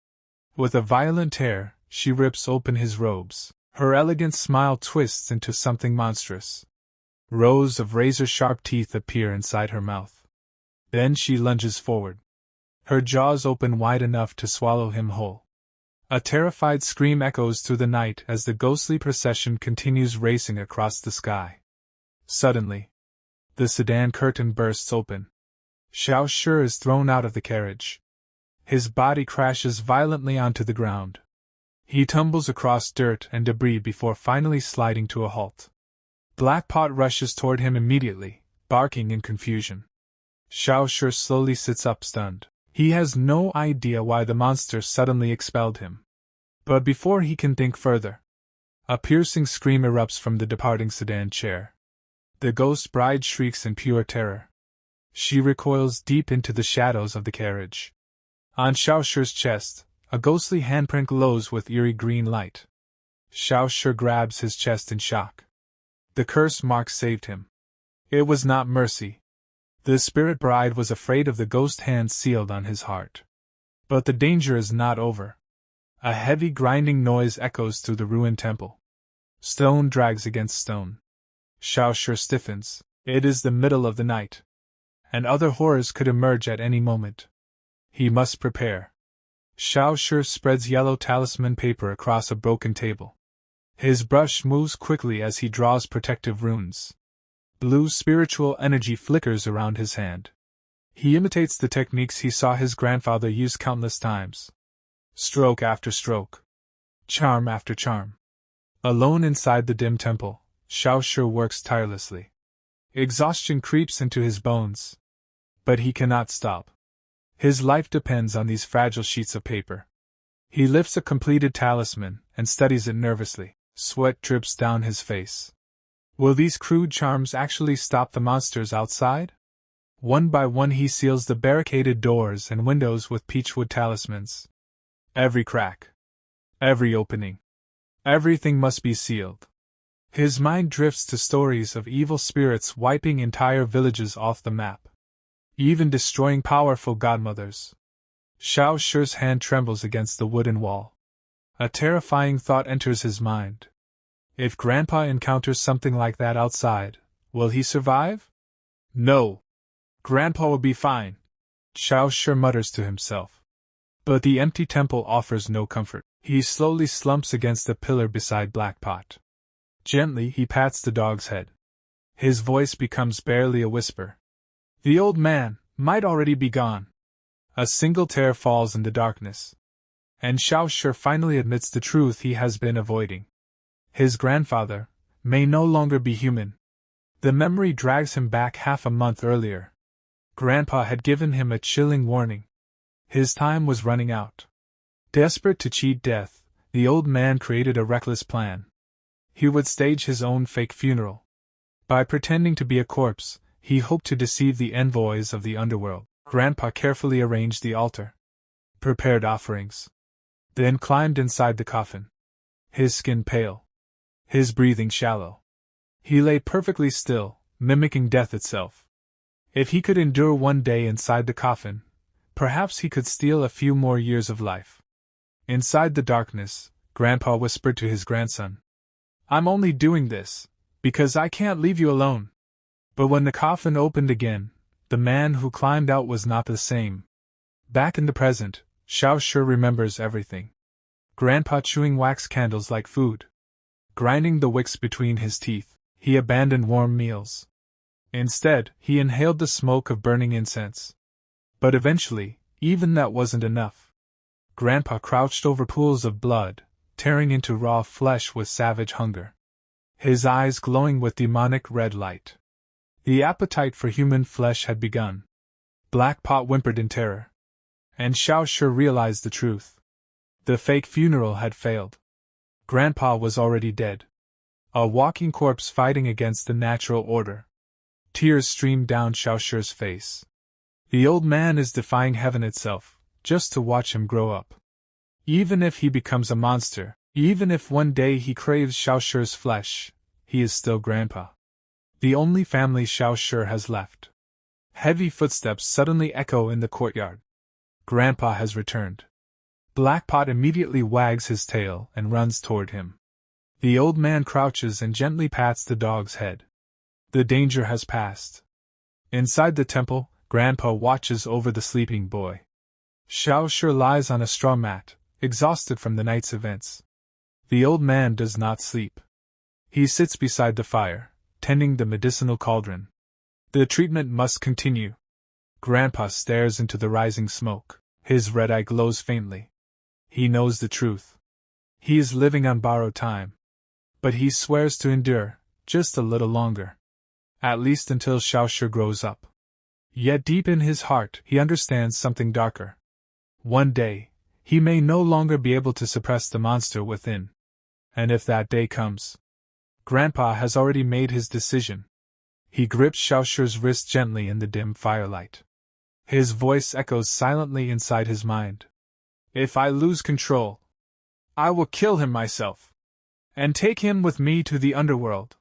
With a violent tear, she rips open his robes. Her elegant smile twists into something monstrous. Rows of razor-sharp teeth appear inside her mouth. Then she lunges forward. Her jaws open wide enough to swallow him whole. A terrified scream echoes through the night as the ghostly procession continues racing across the sky. Suddenly, the sedan curtain bursts open. Xiao Shi is thrown out of the carriage. His body crashes violently onto the ground. He tumbles across dirt and debris before finally sliding to a halt. Blackpot rushes toward him immediately, barking in confusion. Xiao Shi slowly sits up stunned. He has no idea why the monster suddenly expelled him. But before he can think further, a piercing scream erupts from the departing sedan chair. The ghost bride shrieks in pure terror. She recoils deep into the shadows of the carriage. On Xiao Shi's chest, a ghostly handprint glows with eerie green light. Xiao Shi grabs his chest in shock. The curse mark saved him. It was not mercy. The spirit bride was afraid of the ghost hand sealed on his heart. But the danger is not over. A heavy grinding noise echoes through the ruined temple. Stone drags against stone. Xiao Shi stiffens. It is the middle of the night, and other horrors could emerge at any moment. He must prepare. Xiao Shi spreads yellow talisman paper across a broken table. His brush moves quickly as he draws protective runes. Blue spiritual energy flickers around his hand. He imitates the techniques he saw his grandfather use countless times. Stroke after stroke. Charm after charm. Alone inside the dim temple, Xiao Shi works tirelessly. Exhaustion creeps into his bones. But he cannot stop. His life depends on these fragile sheets of paper. He lifts a completed talisman and studies it nervously. Sweat drips down his face. Will these crude charms actually stop the monsters outside? One by one he seals the barricaded doors and windows with peachwood talismans. Every crack. Every opening. Everything must be sealed. His mind drifts to stories of evil spirits wiping entire villages off the map, even destroying powerful godmothers. Xiao Shi's hand trembles against the wooden wall. A terrifying thought enters his mind. If Grandpa encounters something like that outside, will he survive? No. Grandpa will be fine, Xiao Shi mutters to himself. But the empty temple offers no comfort. He slowly slumps against the pillar beside Blackpot. Gently he pats the dog's head. His voice becomes barely a whisper. The old man might already be gone. A single tear falls in the darkness. And Xiao Shi finally admits the truth he has been avoiding. His grandfather may no longer be human. The memory drags him back half a month earlier. Grandpa had given him a chilling warning. His time was running out. Desperate to cheat death, the old man created a reckless plan. He would stage his own fake funeral. By pretending to be a corpse, he hoped to deceive the envoys of the underworld. Grandpa carefully arranged the altar, prepared offerings, then climbed inside the coffin. His skin pale, his breathing shallow. He lay perfectly still, mimicking death itself. If he could endure one day inside the coffin, perhaps he could steal a few more years of life. Inside the darkness, Grandpa whispered to his grandson, I'm only doing this because I can't leave you alone. But when the coffin opened again, the man who climbed out was not the same. Back in the present, Xiao Shi remembers everything. Grandpa chewing wax candles like food. Grinding the wicks between his teeth, he abandoned warm meals. Instead, he inhaled the smoke of burning incense. But eventually, even that wasn't enough. Grandpa crouched over pools of blood, tearing into raw flesh with savage hunger. His eyes glowing with demonic red light. The appetite for human flesh had begun. Blackpot whimpered in terror. And Xiao Shi realized the truth. The fake funeral had failed. Grandpa was already dead. A walking corpse fighting against the natural order. Tears streamed down Xiao Shi's face. The old man is defying heaven itself, just to watch him grow up. Even if he becomes a monster, even if one day he craves Xiao Shi's flesh, he is still Grandpa. The only family Xiao Shi has left. Heavy footsteps suddenly echo in the courtyard. Grandpa has returned. Blackpot immediately wags his tail and runs toward him. The old man crouches and gently pats the dog's head. The danger has passed. Inside the temple, Grandpa watches over the sleeping boy. Xiao Shi lies on a straw mat, exhausted from the night's events. The old man does not sleep. He sits beside the fire, tending the medicinal cauldron. The treatment must continue. Grandpa stares into the rising smoke. His red eye glows faintly. He knows the truth. He is living on borrowed time. But he swears to endure, just a little longer. At least until Xiao Shi grows up. Yet deep in his heart, he understands something darker. One day, he may no longer be able to suppress the monster within. And if that day comes, Grandpa has already made his decision. He grips Xiaoshu's wrist gently in the dim firelight. His voice echoes silently inside his mind. If I lose control, I will kill him myself, and take him with me to the underworld.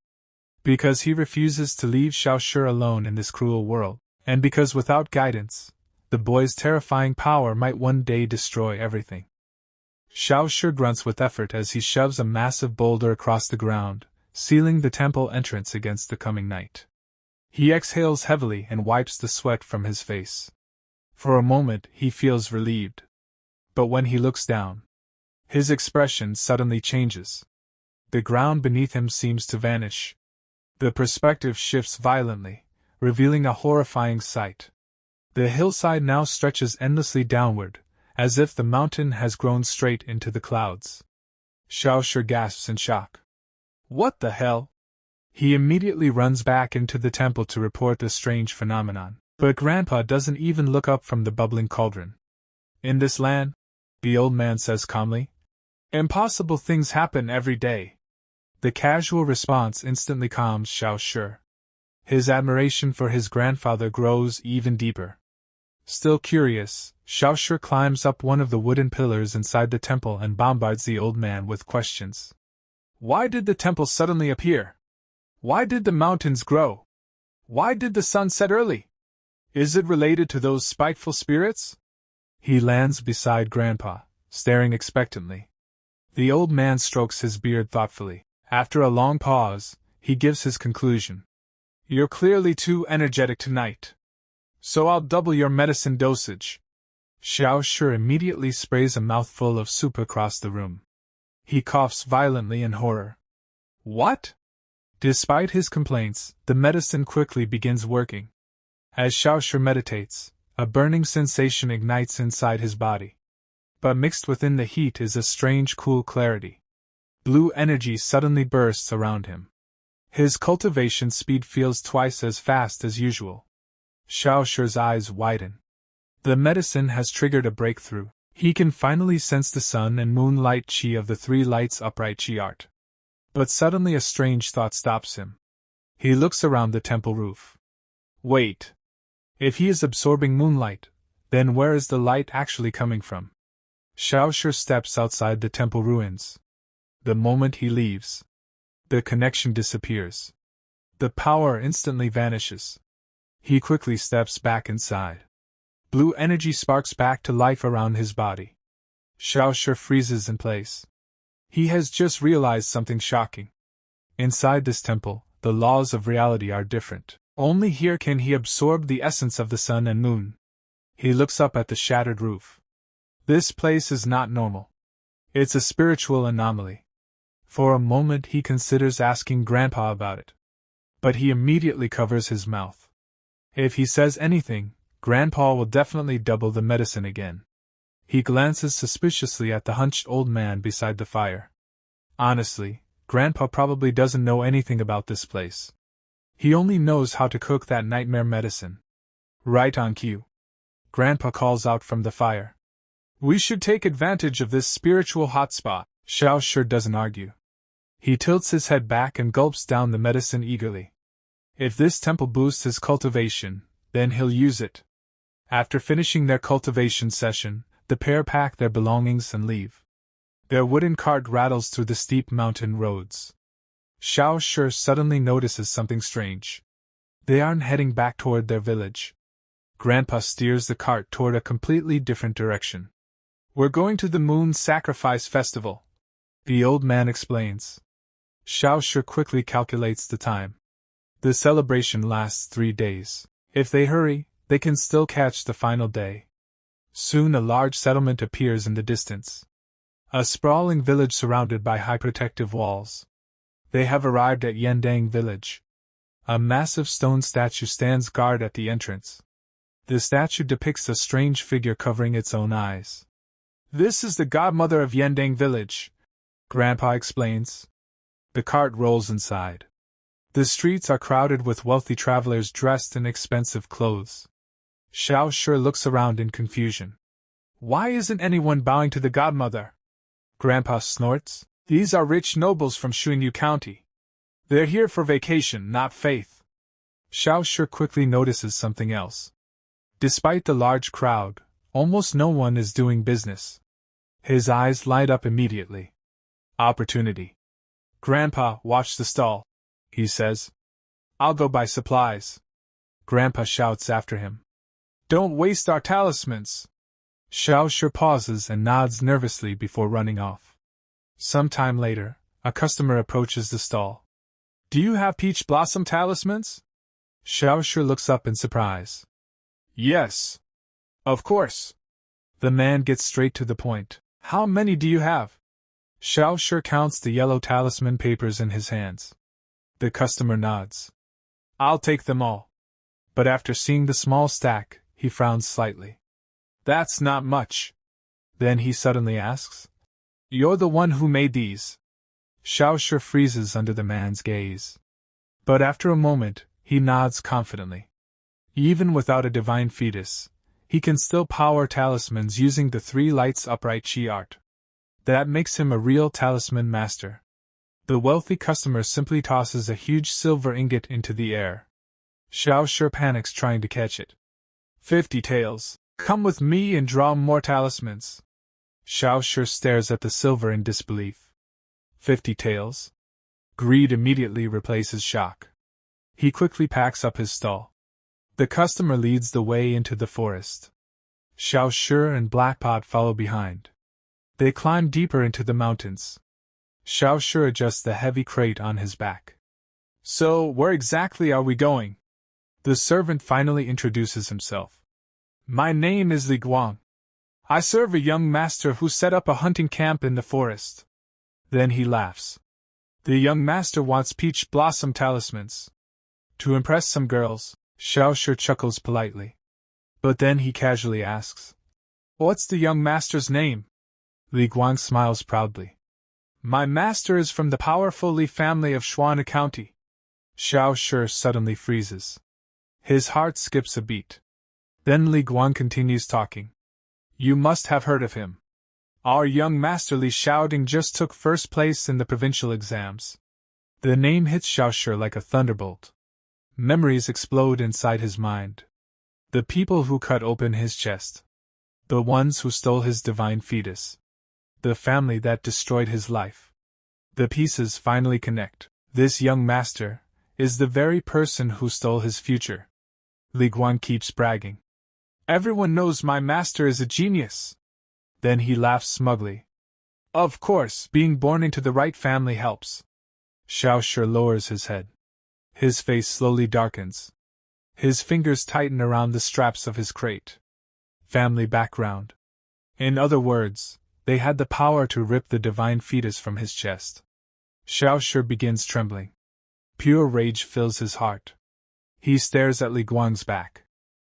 Because he refuses to leave Xiaoshu alone in this cruel world, and because without guidance, the boy's terrifying power might one day destroy everything. Xiaoshu grunts with effort as he shoves a massive boulder across the ground, sealing the temple entrance against the coming night. He exhales heavily and wipes the sweat from his face. For a moment he feels relieved. But when he looks down, his expression suddenly changes. The ground beneath him seems to vanish. The perspective shifts violently, revealing a horrifying sight. The hillside now stretches endlessly downward, as if the mountain has grown straight into the clouds. Xiaoshu gasps in shock. What the hell? He immediately runs back into the temple to report the strange phenomenon, but Grandpa doesn't even look up from the bubbling cauldron. In this land, the old man says calmly, impossible things happen every day. The casual response instantly calms Xiaoshu. His admiration for his grandfather grows even deeper. Still curious, Xiaoshu climbs up one of the wooden pillars inside the temple and bombards the old man with questions. Why did the temple suddenly appear? Why did the mountains grow? Why did the sun set early? Is it related to those spiteful spirits? He lands beside Grandpa, staring expectantly. The old man strokes his beard thoughtfully. After a long pause, he gives his conclusion. You're clearly too energetic tonight. So I'll double your medicine dosage. Xiaoshu immediately sprays a mouthful of soup across the room. He coughs violently in horror. What? Despite his complaints, the medicine quickly begins working. As Xiaoshu meditates, a burning sensation ignites inside his body. But mixed within the heat is a strange cool clarity. Blue energy suddenly bursts around him. His cultivation speed feels twice as fast as usual. Xiaoshu's eyes widen. The medicine has triggered a breakthrough. He can finally sense the sun and moonlight chi of the three lights upright chi art. But suddenly a strange thought stops him. He looks around the temple roof. Wait. If he is absorbing moonlight, then where is the light actually coming from? Xiaoshu steps outside the temple ruins. The moment he leaves, the connection disappears. The power instantly vanishes. He quickly steps back inside. Blue energy sparks back to life around his body. Xiaoshu freezes in place. He has just realized something shocking. Inside this temple, the laws of reality are different. Only here can he absorb the essence of the sun and moon. He looks up at the shattered roof. This place is not normal. It's a spiritual anomaly. For a moment he considers asking Grandpa about it. But he immediately covers his mouth. If he says anything, Grandpa will definitely double the medicine again. He glances suspiciously at the hunched old man beside the fire. Honestly, Grandpa probably doesn't know anything about this place. He only knows how to cook that nightmare medicine. Right on cue. Grandpa calls out from the fire. We should take advantage of this spiritual hotspot. Xiaoshu doesn't argue. He tilts his head back and gulps down the medicine eagerly. If this temple boosts his cultivation, then he'll use it. After finishing their cultivation session, the pair pack their belongings and leave. Their wooden cart rattles through the steep mountain roads. Xiaoshu suddenly notices something strange. They aren't heading back toward their village. Grandpa steers the cart toward a completely different direction. We're going to the Moon Sacrifice Festival, the old man explains. Xiaoshu quickly calculates the time. The celebration lasts 3 days. If they hurry, they can still catch the final day. Soon a large settlement appears in the distance. A sprawling village surrounded by high protective walls. They have arrived at Yandang village. A massive stone statue stands guard at the entrance. The statue depicts a strange figure covering its own eyes. This is the godmother of Yandang village, Grandpa explains. The cart rolls inside. The streets are crowded with wealthy travelers dressed in expensive clothes. Xiao Shi looks around in confusion. Why isn't anyone bowing to the godmother? Grandpa snorts. These are rich nobles from Xuanyu County. They're here for vacation, not faith. Xiao Shi quickly notices something else. Despite the large crowd, almost no one is doing business. His eyes light up immediately. Opportunity. Grandpa, watch the stall, he says. I'll go buy supplies. Grandpa shouts after him. Don't waste our talismans. Xiao Shi pauses and nods nervously before running off. Some time later, a customer approaches the stall. Do you have peach blossom talismans? Xiao Shi looks up in surprise. Yes. Of course. The man gets straight to the point. How many do you have? Xiao Shi counts the yellow talisman papers in his hands. The customer nods. I'll take them all. But after seeing the small stack, he frowns slightly. That's not much. Then he suddenly asks, You're the one who made these. Xiao Shi freezes under the man's gaze. But after a moment, he nods confidently. Even without a divine fetus, he can still power talismans using the three lights upright chi art. That makes him a real talisman master. The wealthy customer simply tosses a huge silver ingot into the air. Xiao Shi panics trying to catch it. 50 taels. Come with me and draw more talismans. Xiao Shi stares at the silver in disbelief. 50 taels? Greed immediately replaces shock. He quickly packs up his stall. The customer leads the way into the forest. Xiao Shi and Blackpot follow behind. They climb deeper into the mountains. Xiao Shi adjusts the heavy crate on his back. So, where exactly are we going? The servant finally introduces himself. My name is Li Guang. I serve a young master who set up a hunting camp in the forest. Then he laughs. The young master wants peach blossom talismans. To impress some girls, Xiao Shi chuckles politely. But then he casually asks, What's the young master's name? Li Guang smiles proudly. My master is from the powerful Li family of Xuanyu County. Xiao Shi suddenly freezes. His heart skips a beat. Then Li Guang continues talking. You must have heard of him. Our young master Li Xiaoding just took first place in the provincial exams. The name hits Xiao Shi like a thunderbolt. Memories explode inside his mind. The people who cut open his chest. The ones who stole his divine fetus. The family that destroyed his life. The pieces finally connect. This young master is the very person who stole his future. Li Guang keeps bragging. Everyone knows my master is a genius. Then he laughs smugly. Of course, being born into the right family helps. Xiao Shi lowers his head. His face slowly darkens. His fingers tighten around the straps of his crate. Family background. In other words, they had the power to rip the divine fetus from his chest. Xiao Shi begins trembling. Pure rage fills his heart. He stares at Li Guang's back.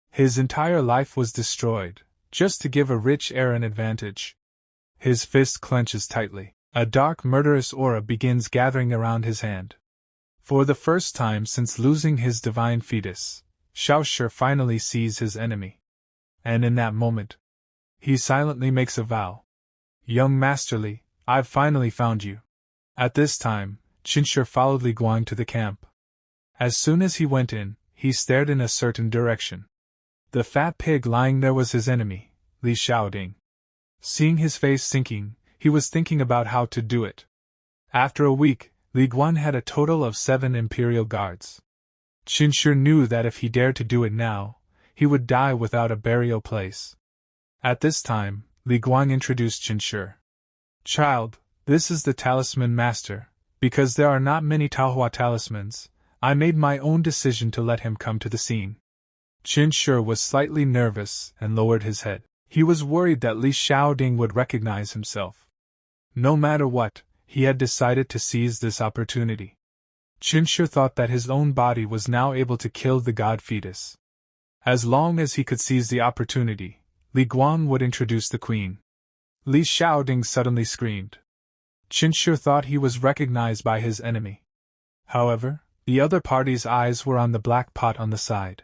His entire life was destroyed, just to give a rich heir an advantage. His fist clenches tightly. A dark, murderous aura begins gathering around his hand. For the first time since losing his divine fetus, Xiao Shi finally sees his enemy. And in that moment, he silently makes a vow. Young Master Li, I've finally found you. At this time, Chen Shi followed Li Guang to the camp. As soon as he went in, he stared in a certain direction. The fat pig lying there was his enemy, Li Xiaoding. Seeing his face sinking, he was thinking about how to do it. After a week, Li Guang had a total of 7 imperial guards. Chen Shi knew that if he dared to do it now, he would die without a burial place. At this time, Li Guang introduced Chen Shi. Child, this is the talisman master. Because there are not many Taohua talismans, I made my own decision to let him come to the scene. Chen Shi was slightly nervous and lowered his head. He was worried that Li Xiaoding would recognize himself. No matter what, he had decided to seize this opportunity. Chen Shi thought that his own body was now able to kill the god fetus. As long as he could seize the opportunity, Li Guang would introduce the queen. Li Xiaoding suddenly screamed. Chen Shi thought he was recognized by his enemy. However, the other party's eyes were on the black pot on the side.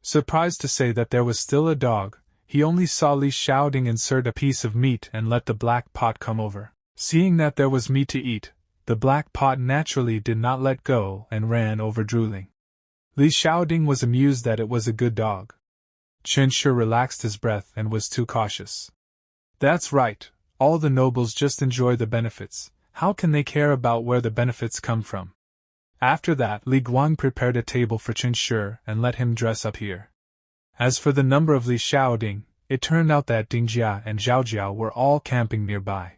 Surprised to say that there was still a dog, he only saw Li Xiaoding insert a piece of meat and let the black pot come over. Seeing that there was meat to eat, the black pot naturally did not let go and ran over drooling. Li Xiaoding was amused that it was a good dog. Chen Shi relaxed his breath and was too cautious. That's right, all the nobles just enjoy the benefits, how can they care about where the benefits come from? After that, Li Guang prepared a table for Chen Shi and let him dress up here. As for the number of Li Xiaoding, it turned out that Ding Jia and Zhao Jiao were all camping nearby.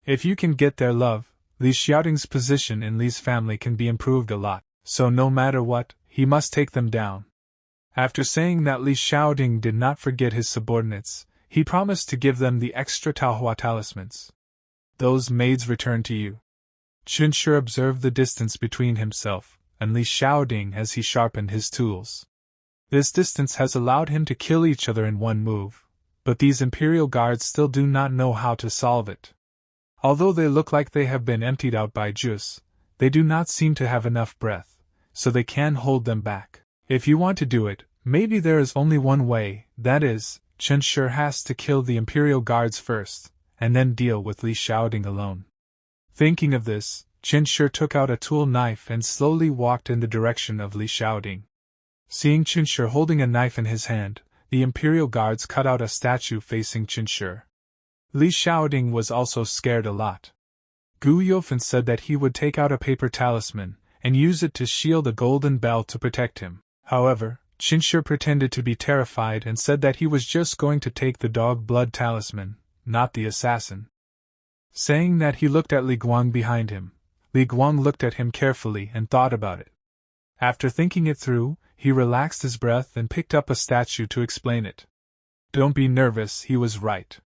If you can get their love, Li Xiaoding's position in Li's family can be improved a lot, so no matter what, he must take them down. After saying that Li Xiaoding did not forget his subordinates, he promised to give them the extra Taohua talismans. Those maids returned to you. Chen Shi observed the distance between himself and Li Xiaoding as he sharpened his tools. This distance has allowed him to kill each other in one move, but these imperial guards still do not know how to solve it. Although they look like they have been emptied out by juice, they do not seem to have enough breath, so they can hold them back. If you want to do it, maybe there is only one way, that is, Chen Shi has to kill the imperial guards first, and then deal with Li Xiaoding alone. Thinking of this, Chen Shi took out a tool knife and slowly walked in the direction of Li Xiaoding. Seeing Chen Shi holding a knife in his hand, the imperial guards cut out a statue facing Chen Shi. Li Xiaoding was also scared a lot. Gu Yofen said that he would take out a paper talisman and use it to shield a golden bell to protect him. However, Chen Shi pretended to be terrified and said that he was just going to take the dog blood talisman, not the assassin. Saying that, he looked at Li Guang behind him. Li Guang looked at him carefully and thought about it. After thinking it through, he relaxed his breath and picked up a statue to explain it. Don't be nervous, he was right.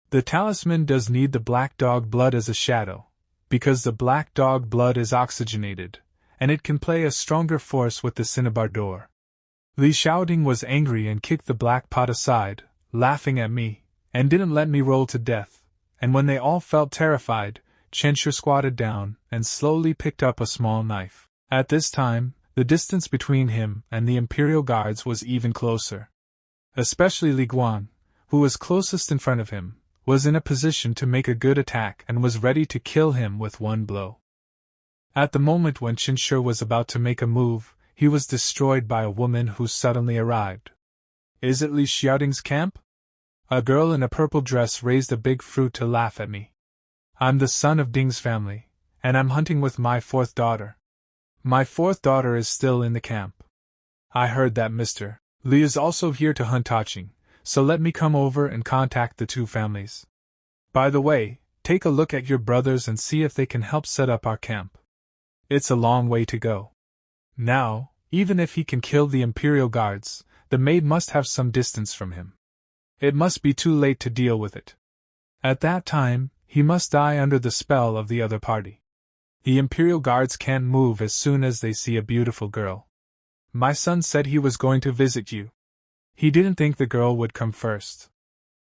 The talisman does need the black dog blood as a shadow, because the black dog blood is oxygenated, and it can play a stronger force with the cinnabar door. Li Xiaoding was angry and kicked the black pot aside, laughing at me, and didn't let me roll to death, and when they all felt terrified, Chen Shi squatted down and slowly picked up a small knife. At this time, the distance between him and the imperial guards was even closer. Especially Li Guang, who was closest in front of him, was in a position to make a good attack and was ready to kill him with one blow. At the moment when Chen Shi was about to make a move, he was destroyed by a woman who suddenly arrived. Is it Li Xiaoding's camp? A girl in a purple dress raised a big fruit to laugh at me. I'm the son of Ding's family, and I'm hunting with my fourth daughter. My fourth daughter is still in the camp. I heard that Mr. Li is also here to hunt Taching, so let me come over and contact the two families. By the way, take a look at your brothers and see if they can help set up our camp. It's a long way to go. Now, even if he can kill the imperial guards, the maid must have some distance from him. It must be too late to deal with it. At that time, he must die under the spell of the other party. The imperial guards can't move as soon as they see a beautiful girl. My son said he was going to visit you. He didn't think the girl would come first.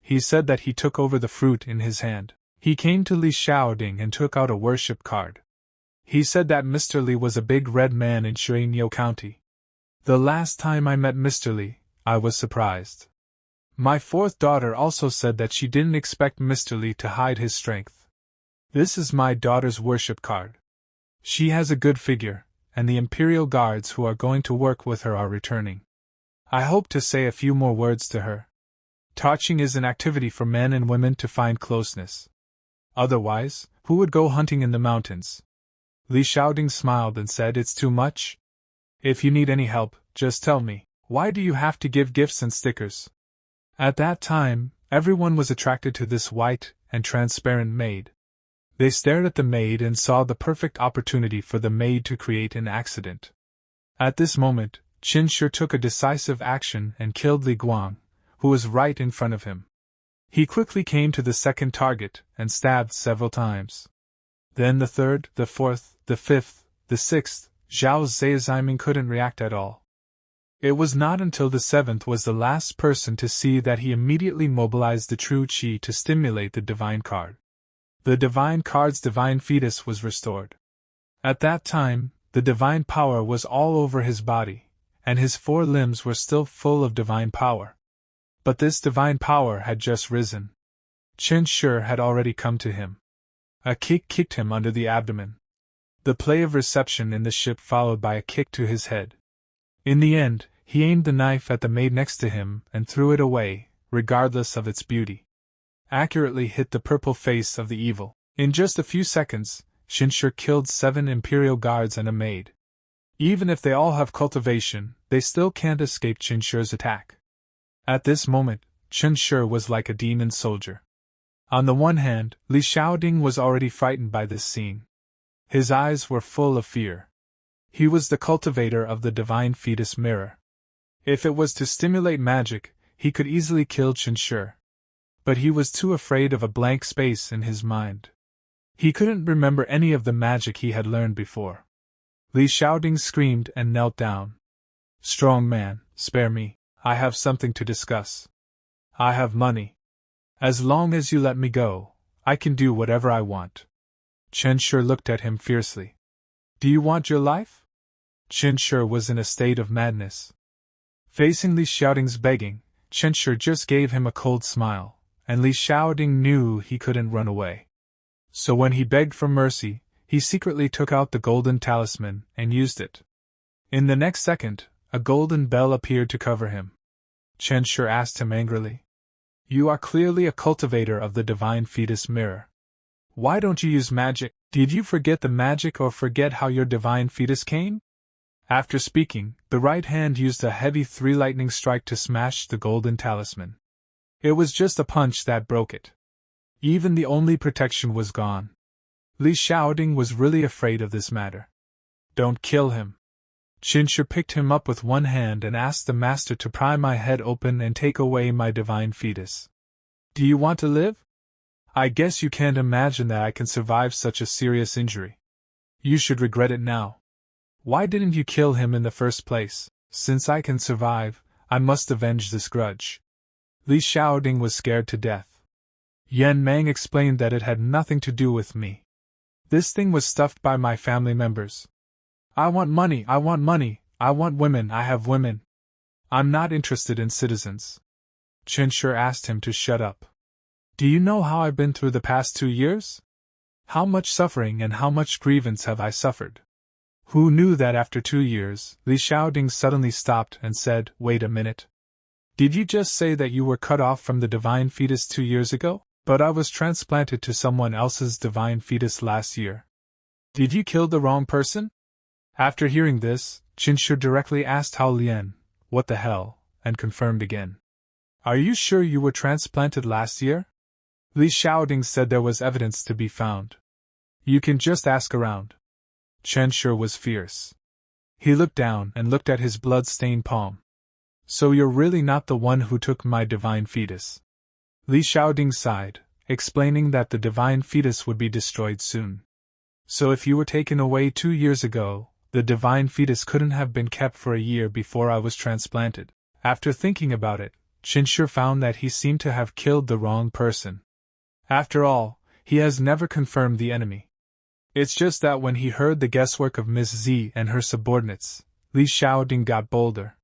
He said that he took over the fruit in his hand. He came to Li Xiaoding and took out a worship card. He said that Mr. Li was a big red man in Shuinyou County. The last time I met Mr. Li, I was surprised. My fourth daughter also said that she didn't expect Mr. Li to hide his strength. This is my daughter's worship card. She has a good figure, and the imperial guards who are going to work with her are returning. I hope to say a few more words to her. Touching is an activity for men and women to find closeness. Otherwise, who would go hunting in the mountains? Li Xiaoding smiled and said, It's too much? If you need any help, just tell me. Why do you have to give gifts and stickers? At that time, everyone was attracted to this white and transparent maid. They stared at the maid and saw the perfect opportunity for the maid to create an accident. At this moment, Chen Shi took a decisive action and killed Li Guang, who was right in front of him. He quickly came to the second target and stabbed several times. Then the third, the fourth, the fifth, the sixth. Zhao Zheiziming couldn't react at all. It was not until the seventh was the last person to see that he immediately mobilized the true qi to stimulate the divine card. The divine card's divine fetus was restored. At that time, the divine power was all over his body, and his 4 limbs were still full of divine power. But this divine power had just risen. Chen Shi had already come to him. A kick kicked him under the abdomen. The play of reception in the ship followed by a kick to his head. In the end, he aimed the knife at the maid next to him and threw it away, regardless of its beauty. Accurately hit the purple face of the evil. In just a few seconds, Chen Shi killed 7 imperial guards and a maid. Even if they all have cultivation, they still can't escape Chen Shi's attack. At this moment, Chen Shi was like a demon soldier. On the one hand, Li Xiaoding was already frightened by this scene. His eyes were full of fear. He was the cultivator of the divine fetus mirror. If it was to stimulate magic, he could easily kill Chen Shi. But he was too afraid of a blank space in his mind. He couldn't remember any of the magic he had learned before. Li Xiaoding screamed and knelt down. "Strong man, spare me. I have something to discuss. I have money. As long as you let me go, I can do whatever I want." Chen Shi looked at him fiercely. "Do you want your life?" Chen Shi was in a state of madness. Facing Li Xiaoding's begging, Chen Shi just gave him a cold smile, and Li Xiaoding knew he couldn't run away. So when he begged for mercy, he secretly took out the golden talisman and used it. In the next second, a golden bell appeared to cover him. Chen Shi asked him angrily, "You are clearly a cultivator of the divine fetus mirror. Why don't you use magic? Did you forget the magic or forget how your divine fetus came?" After speaking, the right hand used a heavy 3 lightning strike to smash the golden talisman. It was just a punch that broke it. Even the only protection was gone. Li Xiaoding was really afraid of this matter. "Don't kill him." Chen Shi picked him up with one hand and asked the master to pry my head open and take away my divine fetus. "Do you want to live? I guess you can't imagine that I can survive such a serious injury. You should regret it now. Why didn't you kill him in the first place? Since I can survive, I must avenge this grudge." Li Xiaoding was scared to death. Yan Mang explained that it had nothing to do with me. This thing was stuffed by my family members. "I want money, I want money, I want women, I have women. I'm not interested in citizens." Chen Shi asked him to shut up. "Do you know how I've been through the past 2 years? How much suffering and how much grievance have I suffered?" Who knew that after 2 years, Li Xiaoding suddenly stopped and said, "Wait a minute. Did you just say that you were cut off from the divine fetus 2 years ago? But I was transplanted to someone else's divine fetus last year. Did you kill the wrong person?" After hearing this, Chen Shi directly asked Hao Lian, "What the hell?" and confirmed again. "Are you sure you were transplanted last year?" Li Xiaoding said there was evidence to be found. "You can just ask around." Chen Shi was fierce. He looked down and looked at his blood-stained palm. "So you're really not the one who took my divine fetus?" Li Xiaoding sighed, explaining that the divine fetus would be destroyed soon. "So if you were taken away 2 years ago, the divine fetus couldn't have been kept for a year before I was transplanted." After thinking about it, Chen Shi found that he seemed to have killed the wrong person. After all, he has never confirmed the enemy. It's just that when he heard the guesswork of Miss Z and her subordinates, Li Xiaoding got bolder.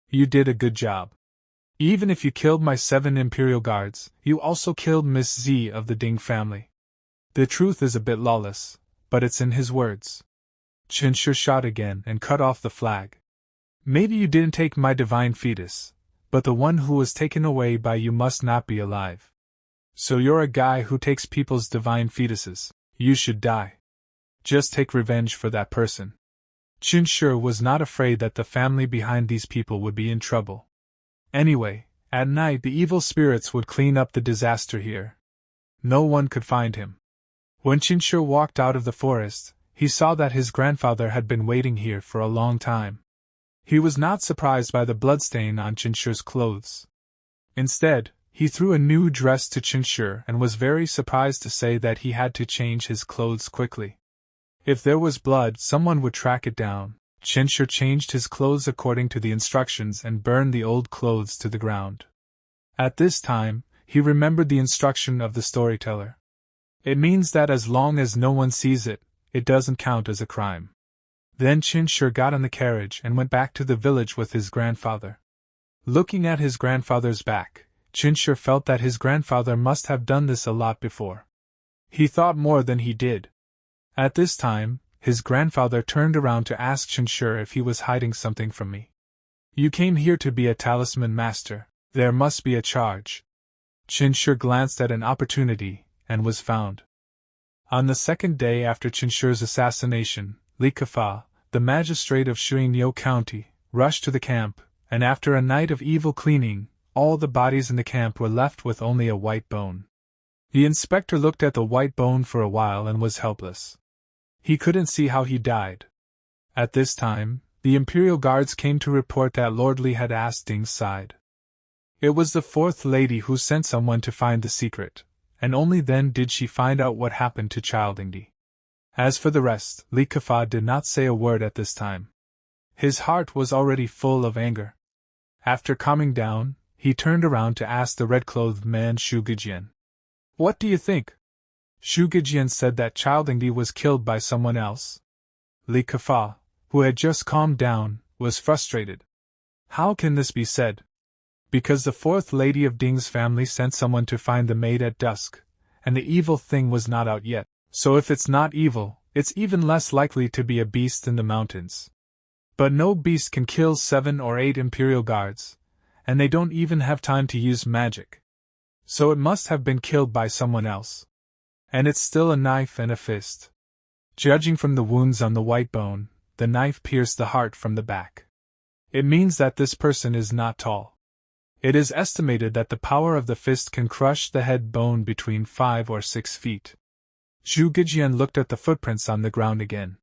"You did a good job. Even if you killed my 7 imperial guards, you also killed Miss Z of the Ding family. The truth is a bit lawless, but it's in his words." Chen Shi shot again and cut off the flag. "Maybe you didn't take my divine fetus, but the one who was taken away by you must not be alive. So you're a guy who takes people's divine fetuses. You should die. Just take revenge for that person." Chen Shi was not afraid that the family behind these people would be in trouble. Anyway, at night the evil spirits would clean up the disaster here. No one could find him. When Chen Shi walked out of the forest, he saw that his grandfather had been waiting here for a long time. He was not surprised by the bloodstain on Chen Shi's clothes. Instead, he threw a new dress to Chen Shi and was very surprised to say that he had to change his clothes quickly. If there was blood, someone would track it down. Chen Shi changed his clothes according to the instructions and burned the old clothes to the ground. At this time, he remembered the instruction of the storyteller. It means that as long as no one sees it, it doesn't count as a crime. Then Chen Shi got on the carriage and went back to the village with his grandfather. Looking at his grandfather's back, Chen Shi felt that his grandfather must have done this a lot before. He thought more than he did. At this time, his grandfather turned around to ask Chen Shi if he was hiding something from me. You came here to be a talisman master, there must be a charge. Chen Shi glanced at an opportunity, and was found. On the second day after Chen Shi's assassination, Li Kefa, the magistrate of Shuinyo County, rushed to the camp, and after a night of evil cleaning, all the bodies in the camp were left with only a white bone. The inspector looked at the white bone for a while and was helpless. He couldn't see how he died. At this time, the imperial guards came to report that Lord Li had asked Ding's side. It was the fourth lady who sent someone to find the secret, and only then did she find out what happened to Child Dingdi. As for the rest, Li Kefa did not say a word at this time. His heart was already full of anger. After calming down, he turned around to ask the red-clothed man Shu Gujian. What do you think? Shu Gujian said that Child Dingdi was killed by someone else. Li Kefa, who had just calmed down, was frustrated. How can this be said? Because the fourth lady of Ding's family sent someone to find the maid at dusk, and the evil thing was not out yet, so if it's not evil, it's even less likely to be a beast in the mountains. But no beast can kill 7 or 8 imperial guards, and they don't even have time to use magic. So it must have been killed by someone else. And it's still a knife and a fist. Judging from the wounds on the white bone, the knife pierced the heart from the back. It means that this person is not tall. It is estimated that the power of the fist can crush the head bone between 5 or 6 feet. Zhu Gujian looked at the footprints on the ground again.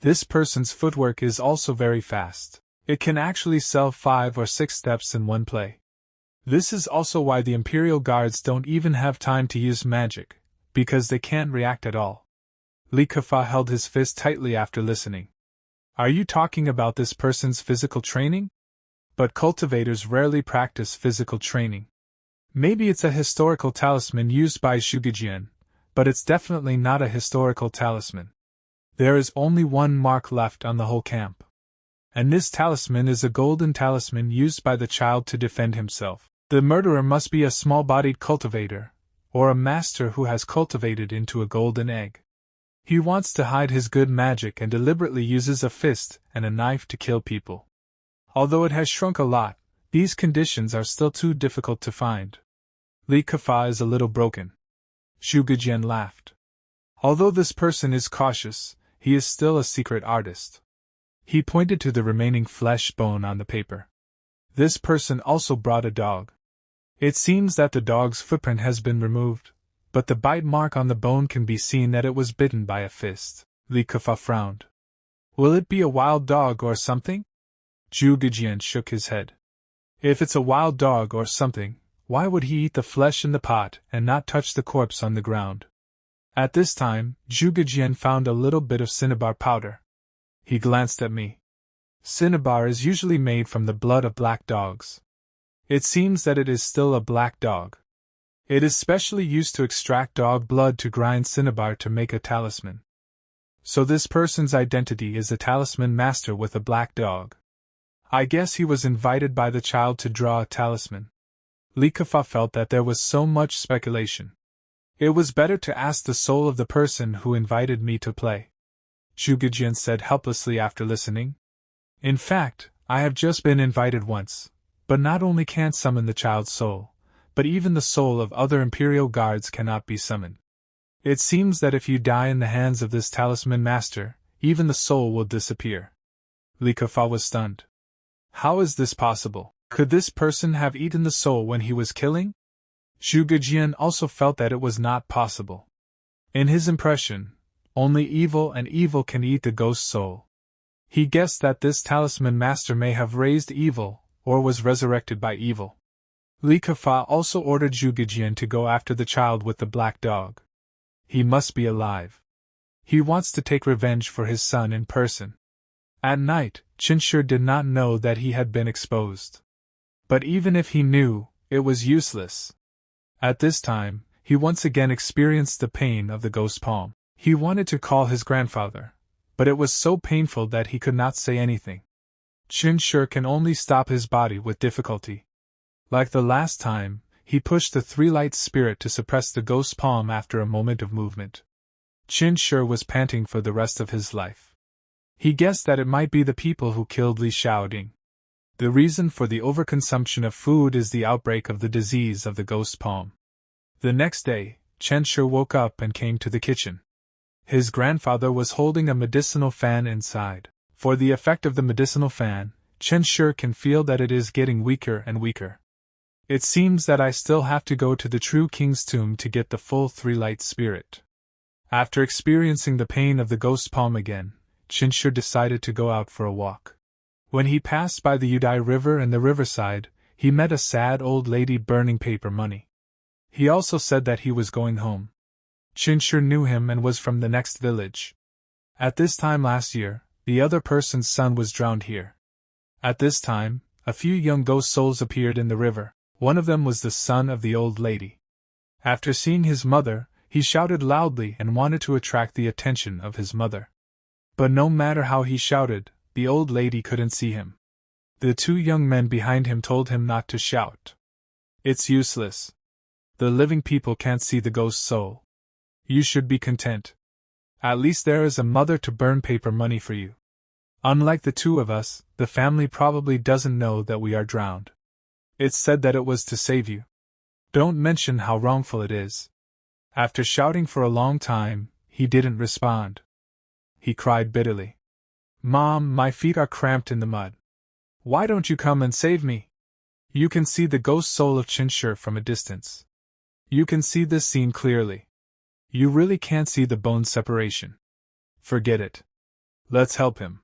This person's footwork is also very fast. It can actually sell 5 or 6 steps in one play. This is also why the Imperial Guards don't even have time to use magic, because they can't react at all. Li Kefa held his fist tightly after listening. Are you talking about this person's physical training? But cultivators rarely practice physical training. Maybe it's a historical talisman used by Zhu Gujian, but it's definitely not a historical talisman. There is only one mark left on the whole camp. And this talisman is a golden talisman used by the child to defend himself. The murderer must be a small-bodied cultivator, or a master who has cultivated into a golden egg. He wants to hide his good magic and deliberately uses a fist and a knife to kill people. Although it has shrunk a lot, these conditions are still too difficult to find. Li Kefa is a little broken. Zhu Gujian laughed. Although this person is cautious, he is still a secret artist. He pointed to the remaining flesh bone on the paper. This person also brought a dog. It seems that the dog's footprint has been removed, but the bite mark on the bone can be seen that it was bitten by a fist. Li Kefa frowned. Will it be a wild dog or something? Zhu Gujian shook his head. If it's a wild dog or something, why would he eat the flesh in the pot and not touch the corpse on the ground? At this time, Zhu Gujian found a little bit of cinnabar powder. He glanced at me. Cinnabar is usually made from the blood of black dogs. It seems that it is still a black dog. It is specially used to extract dog blood to grind cinnabar to make a talisman. So this person's identity is a talisman master with a black dog. I guess he was invited by the child to draw a talisman. Li Kefa felt that there was so much speculation. It was better to ask the soul of the person who invited me to play. Zhu Gujian said helplessly after listening. In fact, I have just been invited once, but not only can't summon the child's soul, but even the soul of other Imperial Guards cannot be summoned. It seems that if you die in the hands of this talisman master, even the soul will disappear. Li Kefa was stunned. How is this possible? Could this person have eaten the soul when he was killing? Zhu Gujian also felt that it was not possible. In his impression, only evil and evil can eat the ghost soul. He guessed that this talisman master may have raised evil, or was resurrected by evil. Li Kefa also ordered Zhu Gujian to go after the child with the black dog. He must be alive. He wants to take revenge for his son in person. At night, Chen Shi did not know that he had been exposed. But even if he knew, it was useless. At this time, he once again experienced the pain of the ghost palm. He wanted to call his grandfather, but it was so painful that he could not say anything. Chen Shi can only stop his body with difficulty. Like the last time, he pushed the three-light spirit to suppress the ghost's palm after a moment of movement. Chen Shi was panting for the rest of his life. He guessed that it might be the people who killed Li Xiaoding. The reason for the overconsumption of food is the outbreak of the disease of the ghost's palm. The next day, Chen Shi woke up and came to the kitchen. His grandfather was holding a medicinal fan inside. For the effect of the medicinal fan, Chen Shi can feel that it is getting weaker and weaker. It seems that I still have to go to the true king's tomb to get the full three-light spirit. After experiencing the pain of the ghost's palm again, Chen Shi decided to go out for a walk. When he passed by the Yudai River and the riverside, he met a sad old lady burning paper money. He also said that he was going home. Chen Shi knew him and was from the next village. At this time last year, the other person's son was drowned here. At this time, a few young ghost souls appeared in the river. One of them was the son of the old lady. After seeing his mother, he shouted loudly and wanted to attract the attention of his mother. But no matter how he shouted, the old lady couldn't see him. The two young men behind him told him not to shout. It's useless. The living people can't see the ghost soul. You should be content. At least there is a mother to burn paper money for you. Unlike the two of us, the family probably doesn't know that we are drowned. It's said that it was to save you. Don't mention how wrongful it is. After shouting for a long time, he didn't respond. He cried bitterly. Mom, my feet are cramped in the mud. Why don't you come and save me? You can see the ghost soul of Chen Shi from a distance. You can see this scene clearly. You really can't see the bone separation. Forget it. Let's help him.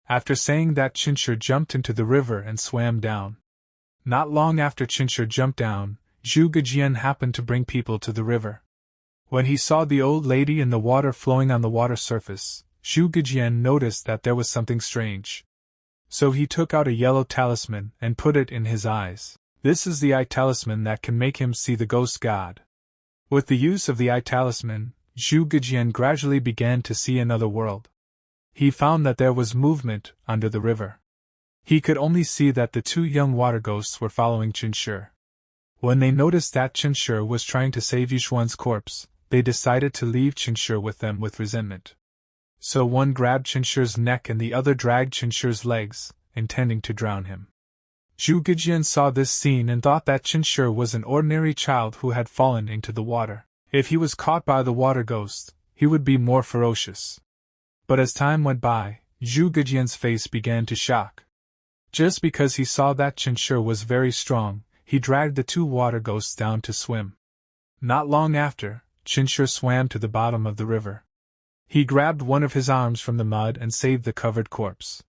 After saying that, Chen Shi jumped into the river and swam down. Not long after Chen Shi jumped down, Zhu Gejian happened to bring people to the river. When he saw the old lady in the water flowing on the water surface, Zhu Gejian noticed that there was something strange. So he took out a yellow talisman and put it in his eyes. This is the eye talisman that can make him see the ghost god. With the use of the eye talisman, Zhu Gejian gradually began to see another world. He found that there was movement under the river. He could only see that the two young water ghosts were following Chen Shi. When they noticed that Chen Shi was trying to save Yushuan's corpse, they decided to leave Chen Shi with them with resentment. So one grabbed Chen Shi's neck and the other dragged Chen Shi's legs, intending to drown him. Zhu Gejian saw this scene and thought that Chen Shi was an ordinary child who had fallen into the water. If he was caught by the water ghost, he would be more ferocious. But as time went by, Zhu Gejian's face began to shock. Just because he saw that Chen Shi was very strong, he dragged the two water ghosts down to swim. Not long after, Chen Shi swam to the bottom of the river. He grabbed one of his arms from the mud and saved the covered corpse.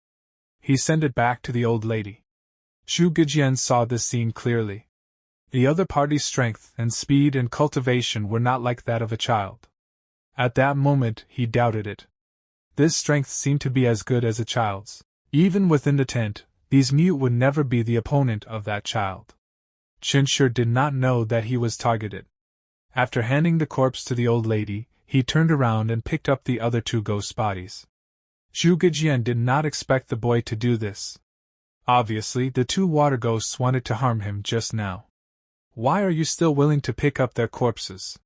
He sent it back to the old lady. Zhu Gejian saw this scene clearly. The other party's strength and speed and cultivation were not like that of a child. At that moment, he doubted it. This strength seemed to be as good as a child's. Even within the tent, these mute would never be the opponent of that child. Chen Shi did not know that he was targeted. After handing the corpse to the old lady, he turned around and picked up the other two ghost bodies. Zhu Gejian did not expect the boy to do this. Obviously, the two water ghosts wanted to harm him just now. Why are you still willing to pick up their corpses?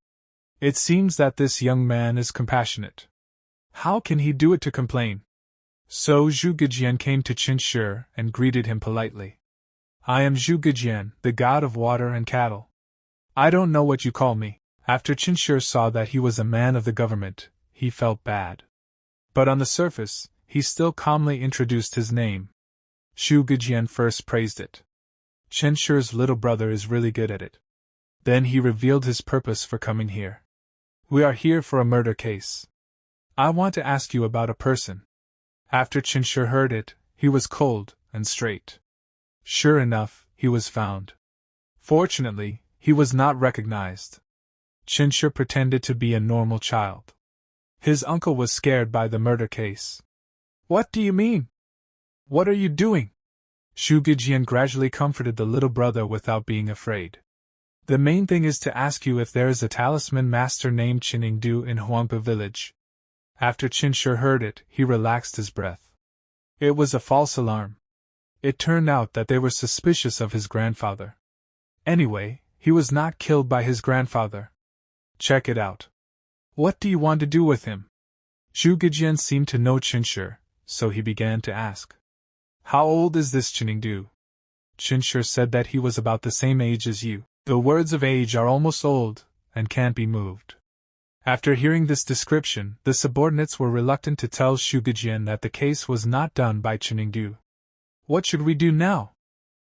It seems that this young man is compassionate. How can he do it to complain? So Zhu Gejian came to Chen Shi and greeted him politely. I am Zhu Gejian, the god of water and cattle. I don't know what you call me. After Chen Shi saw that he was a man of the government, he felt bad. But on the surface, he still calmly introduced his name. Zhu Gejian first praised it. Chen Shi's little brother is really good at it. Then he revealed his purpose for coming here. We are here for a murder case. I want to ask you about a person. After Chen Shi heard it, he was cold and straight. Sure enough, he was found. Fortunately, he was not recognized. Chen Shi pretended to be a normal child. His uncle was scared by the murder case. What do you mean? What are you doing? Zhu Gejian gradually comforted the little brother without being afraid. The main thing is to ask you if there is a talisman master named Chen Yingdu in Huangpa village. After Chen Shi heard it, he relaxed his breath. It was a false alarm. It turned out that they were suspicious of his grandfather. Anyway, he was not killed by his grandfather. Check it out. What do you want to do with him? Zhu Gejian seemed to know Chen Shi, so he began to ask. How old is this Chen? Chen Shi said that he was about the same age as you. The words of age are almost old, and can't be moved. After hearing this description, the subordinates were reluctant to tell Zhu Gejian that the case was not done by Chen Yin. What should we do now?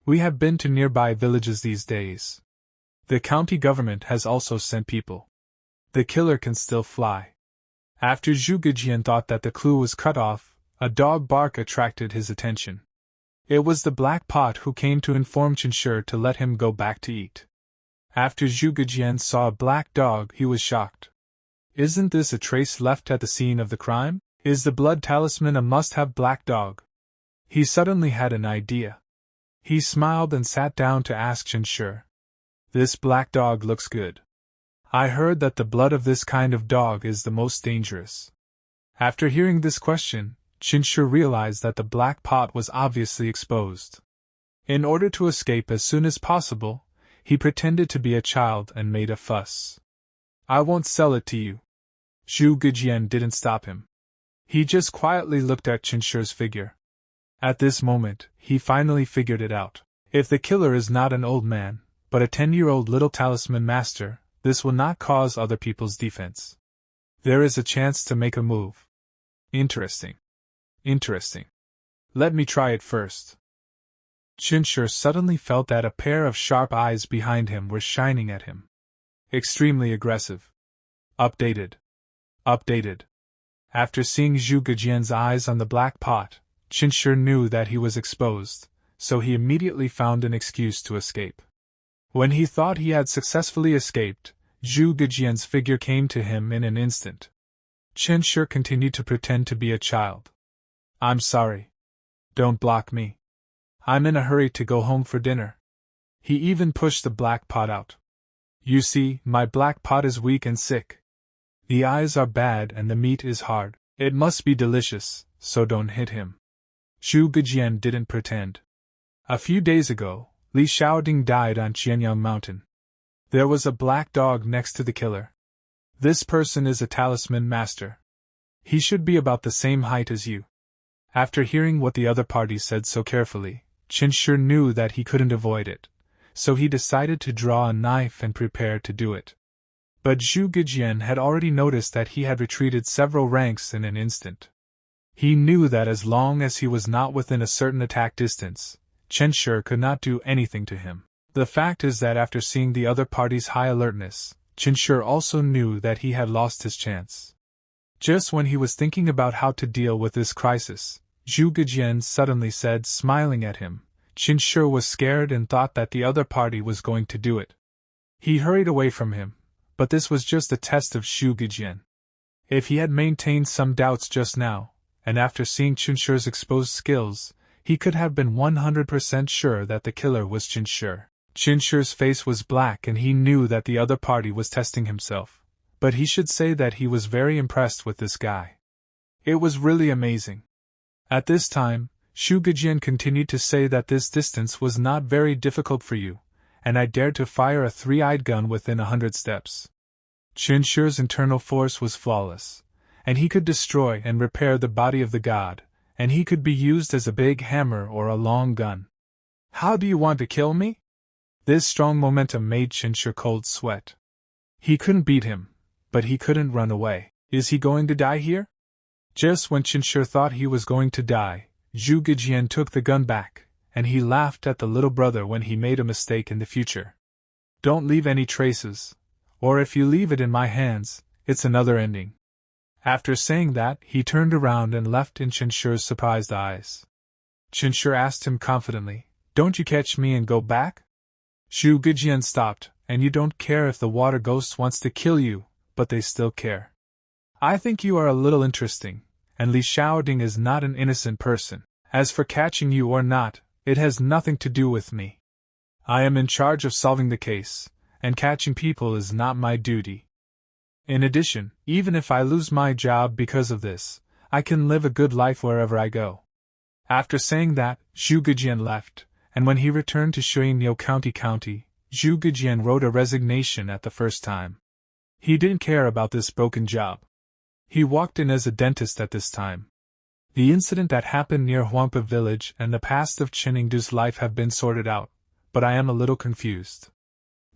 We have been to nearby villages these days. The county government has also sent people. The killer can still fly. After Zhu Gejian thought that the clue was cut off, a dog bark attracted his attention. It was the black pot who came to inform Chen Shi to let him go back to eat. After Zhu Gejian saw a black dog, he was shocked. Isn't this a trace left at the scene of the crime? Is the blood talisman a must-have black dog? He suddenly had an idea. He smiled and sat down to ask Chen Shi. This black dog looks good. I heard that the blood of this kind of dog is the most dangerous. After hearing this question, Chen Shi realized that the black pot was obviously exposed. In order to escape as soon as possible, he pretended to be a child and made a fuss. I won't sell it to you. Zhu Gejian didn't stop him. He just quietly looked at Chen Shi's figure. At this moment, he finally figured it out. If the killer is not an old man, but a 10-year-old little talisman master, this will not cause other people's defense. There is a chance to make a move. Interesting. Let me try it first. Chen Shi suddenly felt that a pair of sharp eyes behind him were shining at him. Extremely aggressive. Updated. After seeing Zhu Gejian's eyes on the black pot, Chen Shi knew that he was exposed, so he immediately found an excuse to escape. When he thought he had successfully escaped, Zhu Gejian's figure came to him in an instant. Chen Shi continued to pretend to be a child. I'm sorry. Don't block me. I'm in a hurry to go home for dinner. He even pushed the black pot out. You see, my black pot is weak and sick. The eyes are bad and the meat is hard. It must be delicious, so don't hit him. Zhu Gejian didn't pretend. A few days ago, Li Xiaoding died on Qianyang Mountain. There was a black dog next to the killer. This person is a talisman master. He should be about the same height as you. After hearing what the other party said so carefully, Chen Shi knew that he couldn't avoid it, so he decided to draw a knife and prepare to do it. But Zhu Gejian had already noticed that he had retreated several ranks in an instant. He knew that as long as he was not within a certain attack distance, Chen Shi could not do anything to him. The fact is that after seeing the other party's high alertness, Chen Shi also knew that he had lost his chance. Just when he was thinking about how to deal with this crisis, Zhu Gejian suddenly said, smiling at him. Chen Shi was scared and thought that the other party was going to do it. He hurried away from him, but this was just a test of Zhu Gejian. If he had maintained some doubts just now, and after seeing Chen Shi's exposed skills, he could have been 100% sure that the killer was Chen Shi. Chen Shi's face was black and he knew that the other party was testing himself, but he should say that he was very impressed with this guy. It was really amazing. At this time, Zhu Gejian continued to say that this distance was not very difficult for you, and I dared to fire a three-eyed gun within 100 steps. Chen Shi's internal force was flawless, and he could destroy and repair the body of the god, and he could be used as a big hammer or a long gun. How do you want to kill me? This strong momentum made Chen Shi cold sweat. He couldn't beat him, but he couldn't run away. Is he going to die here? Just when Chen Shi thought he was going to die, Zhu Gejian took the gun back, and he laughed at the little brother when he made a mistake in the future. Don't leave any traces, or if you leave it in my hands, it's another ending. After saying that, he turned around and left in Chen Shi's surprised eyes. Chen Shi asked him confidently, Don't you catch me and go back? Zhu Gejian stopped, and you don't care if the water ghost wants to kill you, but they still care. I think you are a little interesting, and Li Xiaoding is not an innocent person. As for catching you or not, it has nothing to do with me. I am in charge of solving the case, and catching people is not my duty. In addition, even if I lose my job because of this, I can live a good life wherever I go. After saying that, Zhu Gejian left, and when he returned to Shuinyo County, Zhu Gejian wrote a resignation at the first time. He didn't care about this broken job. He walked in as a dentist at this time. The incident that happened near Huampa village and the past of Chen Yingdu's life have been sorted out, but I am a little confused.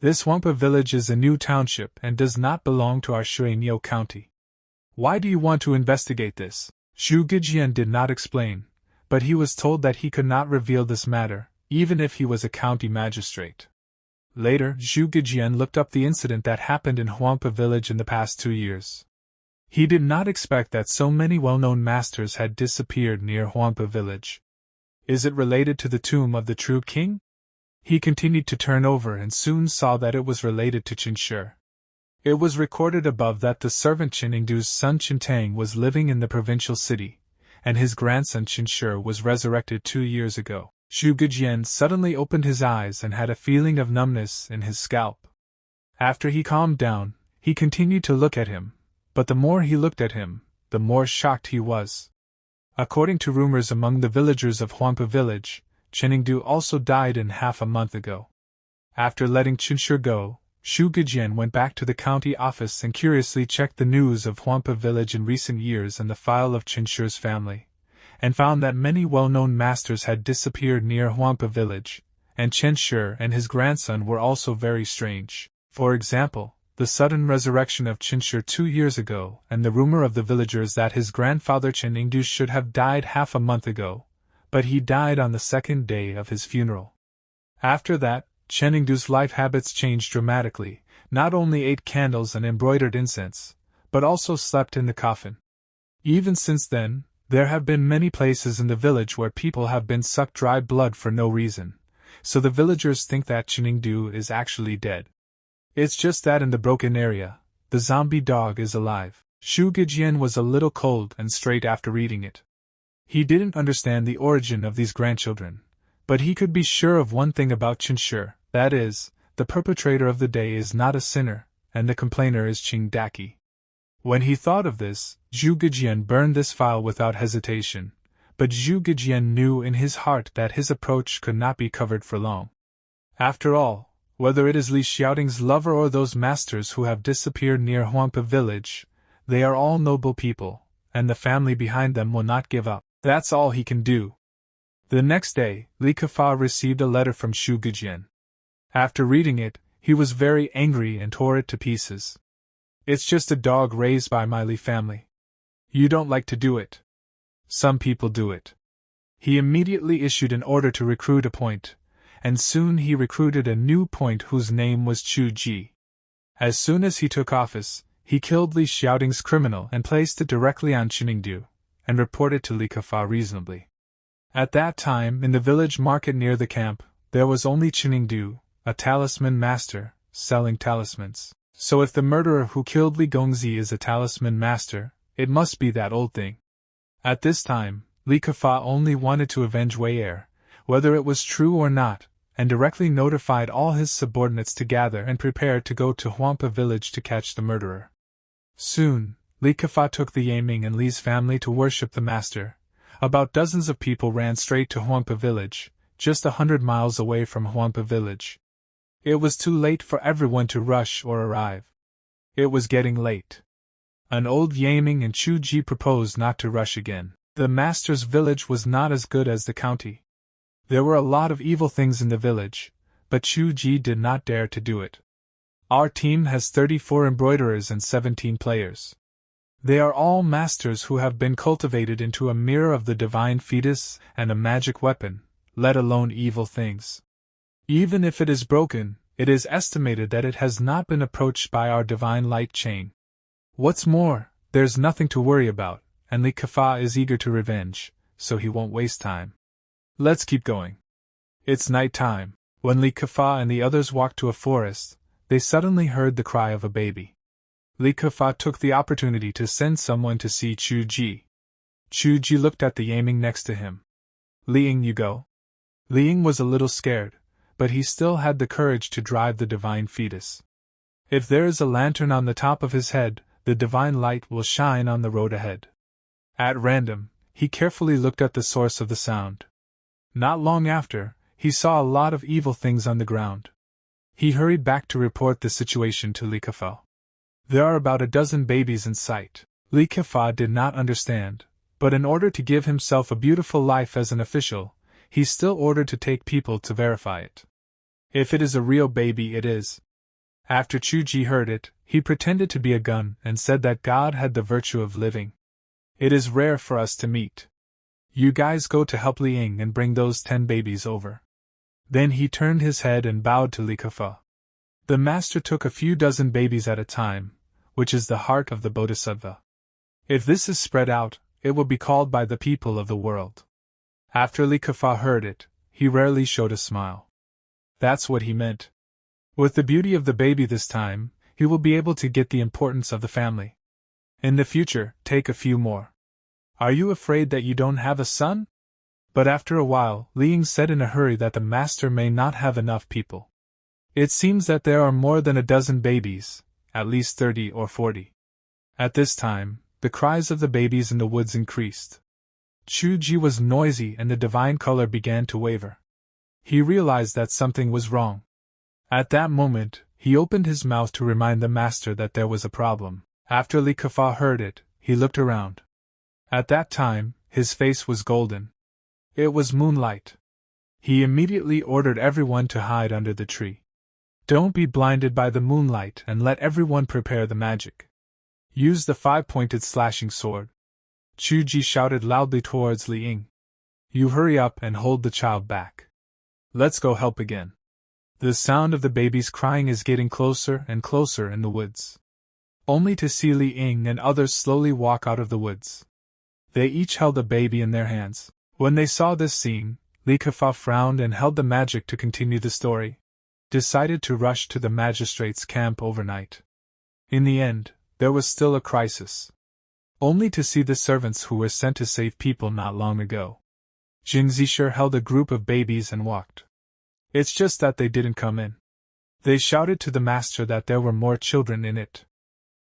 This Huampa village is a new township and does not belong to our Shuinyo County. Why do you want to investigate this? Zhu Gejian did not explain, but he was told that he could not reveal this matter, even if he was a county magistrate. Later, Zhu Gejian looked up the incident that happened in Huampa village in the past 2 years. He did not expect that so many well-known masters had disappeared near Huampa village. Is it related to the tomb of the true king? He continued to turn over and soon saw that it was related to Chen Shi. It was recorded above that the servant Chen Yingdu's son Chen Tang was living in the provincial city, and his grandson Chen Shi was resurrected 2 years ago. Zhu Gejian suddenly opened his eyes and had a feeling of numbness in his scalp. After he calmed down, he continued to look at him, but the more he looked at him, the more shocked he was. According to rumors among the villagers of Huampa village, Chen Yingdu also died in half a month ago. After letting Chen Shi go, Zhu Gejian went back to the county office and curiously checked the news of Huampa village in recent years and the file of Chen Shi's family, and found that many well-known masters had disappeared near Huampa village, and Chen Shi and his grandson were also very strange. For example, the sudden resurrection of Chen Shi 2 years ago and the rumor of the villagers that his grandfather Chen Yingdu should have died half a month ago, but he died on the second day of his funeral. After that, Chen Yingdu's life habits changed dramatically, not only ate candles and embroidered incense, but also slept in the coffin. Even since then, there have been many places in the village where people have been sucked dry blood for no reason, so the villagers think that Chen Yingdu is actually dead. It's just that in the broken area, the zombie dog is alive. Zhu Gejian was a little cold and straight after reading it. He didn't understand the origin of these grandchildren, but he could be sure of one thing about Chen Shi, that is, the perpetrator of the day is not a sinner, and the complainer is Qing Daqi. When he thought of this, Zhu Gejian burned this file without hesitation, but Zhu Gejian knew in his heart that his approach could not be covered for long. After all, whether it is Li Xiaoting's lover or those masters who have disappeared near Huampa village, they are all noble people, and the family behind them will not give up. That's all he can do. The next day, Li Kefa received a letter from Zhu Gejian. After reading it, he was very angry and tore it to pieces. It's just a dog raised by my Li family. You don't like to do it. Some people do it. He immediately issued an order to recruit a point, and soon he recruited a new point whose name was Chu Ji. As soon as he took office, he killed Li Xiaoting's criminal and placed it directly on Chen Yingdu, and reported to Li Kefa reasonably. At that time, in the village market near the camp, there was only Chen Yingdu, a talisman master, selling talismans. So if the murderer who killed Li Gongzi is a talisman master, it must be that old thing. At this time, Li Kefa only wanted to avenge Wei Er, whether it was true or not, and directly notified all his subordinates to gather and prepare to go to Huampa village to catch the murderer. Soon, Li Kefa took the Yaming and Li's family to worship the master. About dozens of people ran straight to Huampa village, just 100 miles away from Huampa village. It was too late for everyone to rush or arrive. It was getting late. An old Yaming and Chu Ji proposed not to rush again. The master's village was not as good as the county. There were a lot of evil things in the village, but Chu Ji did not dare to do it. Our team has 34 embroiderers and 17 players. They are all masters who have been cultivated into a mirror of the divine fetus and a magic weapon, let alone evil things. Even if it is broken, it is estimated that it has not been approached by our divine light chain. What's more, there's nothing to worry about, and Li Kefa is eager to revenge, so he won't waste time. Let's keep going. It's night time. When Li Kefa and the others walked to a forest, they suddenly heard the cry of a baby. Li Kefa took the opportunity to send someone to see Chu Ji. Chu Ji looked at the Yaming next to him. Li Ying, you go? Li Ying was a little scared, but he still had the courage to drive the divine fetus. If there is a lantern on the top of his head, the divine light will shine on the road ahead. At random, he carefully looked at the source of the sound. Not long after, he saw a lot of evil things on the ground. He hurried back to report the situation to Li Kefa. There are about a dozen babies in sight. Li Kefa did not understand, but in order to give himself a beautiful life as an official, he still ordered to take people to verify it. If it is a real baby, it is. After Chuji heard it, he pretended to be a gun and said that God had the virtue of living. It is rare for us to meet. You guys go to help Li Ying and bring those 10 babies over. Then he turned his head and bowed to Li Kefa. The master took a few dozen babies at a time, which is the heart of the bodhisattva. If this is spread out, it will be called by the people of the world. After Li Kefa heard it, he rarely showed a smile. That's what he meant. With the beauty of the baby this time, he will be able to get the importance of the family. In the future, take a few more. Are you afraid that you don't have a son? But after a while, Li Ying said in a hurry that the master may not have enough people. It seems that there are more than a dozen babies, at least 30 or 40. At this time, the cries of the babies in the woods increased. Chuji was noisy and the divine color began to waver. He realized that something was wrong. At that moment, he opened his mouth to remind the master that there was a problem. After Li Kefa heard it, he looked around. At that time, his face was golden. It was moonlight. He immediately ordered everyone to hide under the tree. Don't be blinded by the moonlight and let everyone prepare the magic. Use the 5-pointed slashing sword. Chuji shouted loudly towards Li Ying. You hurry up and hold the child back. Let's go help again. The sound of the babies crying is getting closer and closer in the woods. Only to see Li Ying and others slowly walk out of the woods. They each held a baby in their hands. When they saw this scene, Li Kefa frowned and held the magic to continue the story. Decided to rush to the magistrate's camp overnight. In the end, there was still a crisis. Only to see the servants who were sent to save people not long ago. Zheng He held a group of babies and walked. It's just that they didn't come in. They shouted to the master that there were more children in it.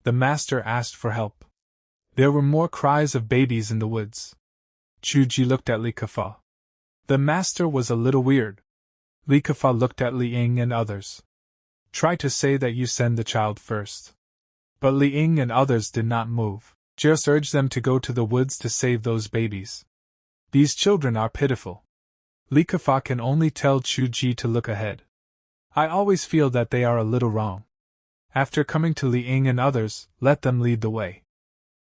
The master asked for help. There were more cries of babies in the woods. Chuji looked at Li Kefa. The master was a little weird. Li Kefa looked at Li Ying and others. Try to say that you send the child first. But Li Ying and others did not move. Just urged them to go to the woods to save those babies. These children are pitiful. Li Kefa can only tell Chuji to look ahead. I always feel that they are a little wrong. After coming to Li Ying and others, let them lead the way.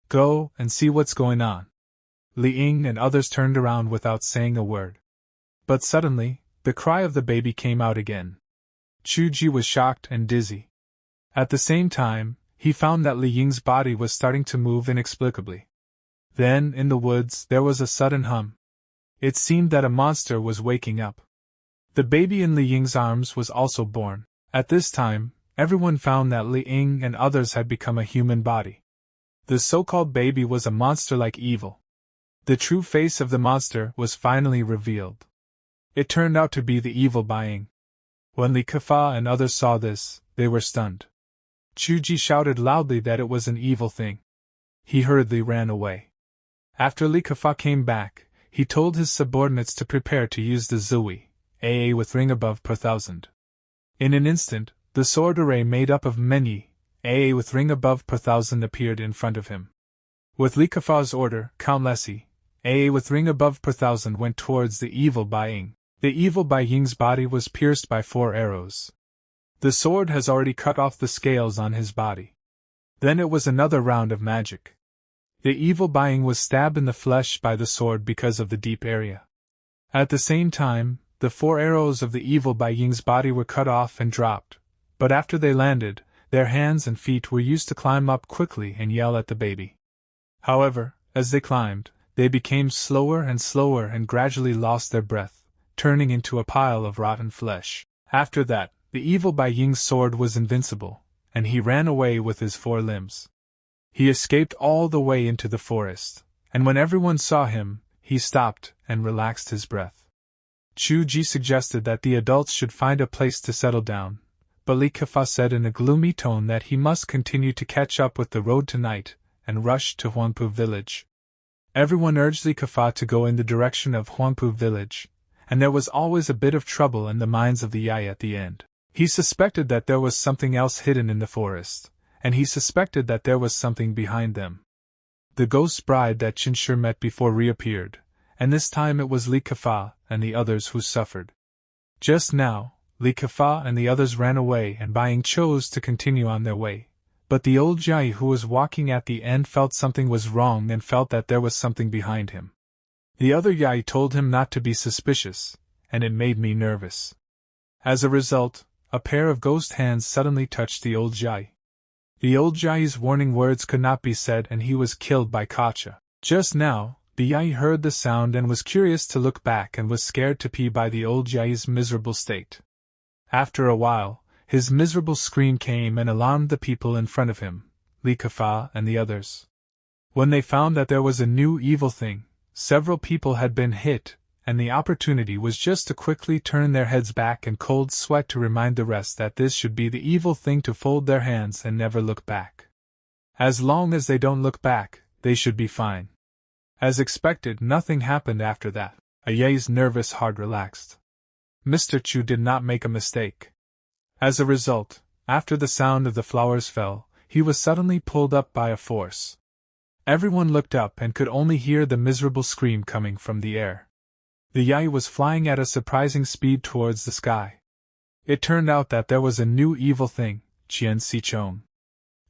Go and see what's going on. Li Ying and others turned around without saying a word. But suddenly, the cry of the baby came out again. Chuji was shocked and dizzy. At the same time, he found that Li Ying's body was starting to move inexplicably. Then, in the woods, there was a sudden hum. It seemed that a monster was waking up. The baby in Li Ying's arms was also born. At this time, everyone found that Li Ying and others had become a human body. The so-called baby was a monster like evil. The true face of the monster was finally revealed. It turned out to be the evil Ying. When Li Kefa and others saw this, they were stunned. Chuji shouted loudly that it was an evil thing. He hurriedly ran away. After Li Kefa came back, he told his subordinates to prepare to use the zui, AA with ring above per thousand. In an instant, the sword array made up of many, AA with ring above per thousand appeared in front of him. With Li Kefa's order, Count Lessie, AA with ring above per thousand went towards the evil Ying. The evil Ying's body was pierced by 4 arrows. The sword has already cut off the scales on his body. Then it was another round of magic. The evil Ying was stabbed in the flesh by the sword because of the deep area. At the same time, the 4 arrows of the evil Ying's body were cut off and dropped, but after they landed, their hands and feet were used to climb up quickly and yell at the baby. However, as they climbed, they became slower and gradually lost their breath, turning into a pile of rotten flesh. After that, the evil Ying's sword was invincible, and he ran away with his 4 limbs. He escaped all the way into the forest, and when everyone saw him, he stopped and relaxed his breath. Chuji suggested that the adults should find a place to settle down, but Li Kefa said in a gloomy tone that he must continue to catch up with the road tonight, and rushed to Huangpu village. Everyone urged Li Kefa to go in the direction of Huangpu village, and there was always a bit of trouble in the minds of the Yai at the end. He suspected that there was something else hidden in the forest, and he suspected that there was something behind them. The ghost bride that Chen Shi met before reappeared, and this time it was Li Kefa and the others who suffered. Just now, Li Kefa and the others ran away and Buying chose to continue on their way, but the old Yai who was walking at the end felt something was wrong and felt that there was something behind him. The other Yai told him not to be suspicious, and it made me nervous. As a result, a pair of ghost hands suddenly touched the old Yai. The old Yai's warning words could not be said and he was killed by Kacha. Just now, the Yai heard the sound and was curious to look back and was scared to pee by the old Yai's miserable state. After a while, his miserable scream came and alarmed the people in front of him, Li Kefa and the others. When they found that there was a new evil thing, several people had been hit, and the opportunity was just to quickly turn their heads back in cold sweat to remind the rest that this should be the evil thing to fold their hands and never look back. As long as they don't look back, they should be fine. As expected, nothing happened after that. Yai's nervous heart relaxed. Mr. Chu did not make a mistake. As a result, after the sound of the flowers fell, he was suddenly pulled up by a force. Everyone looked up and could only hear the miserable scream coming from the air. The Yai was flying at a surprising speed towards the sky. It turned out that there was a new evil thing, Chen Shi.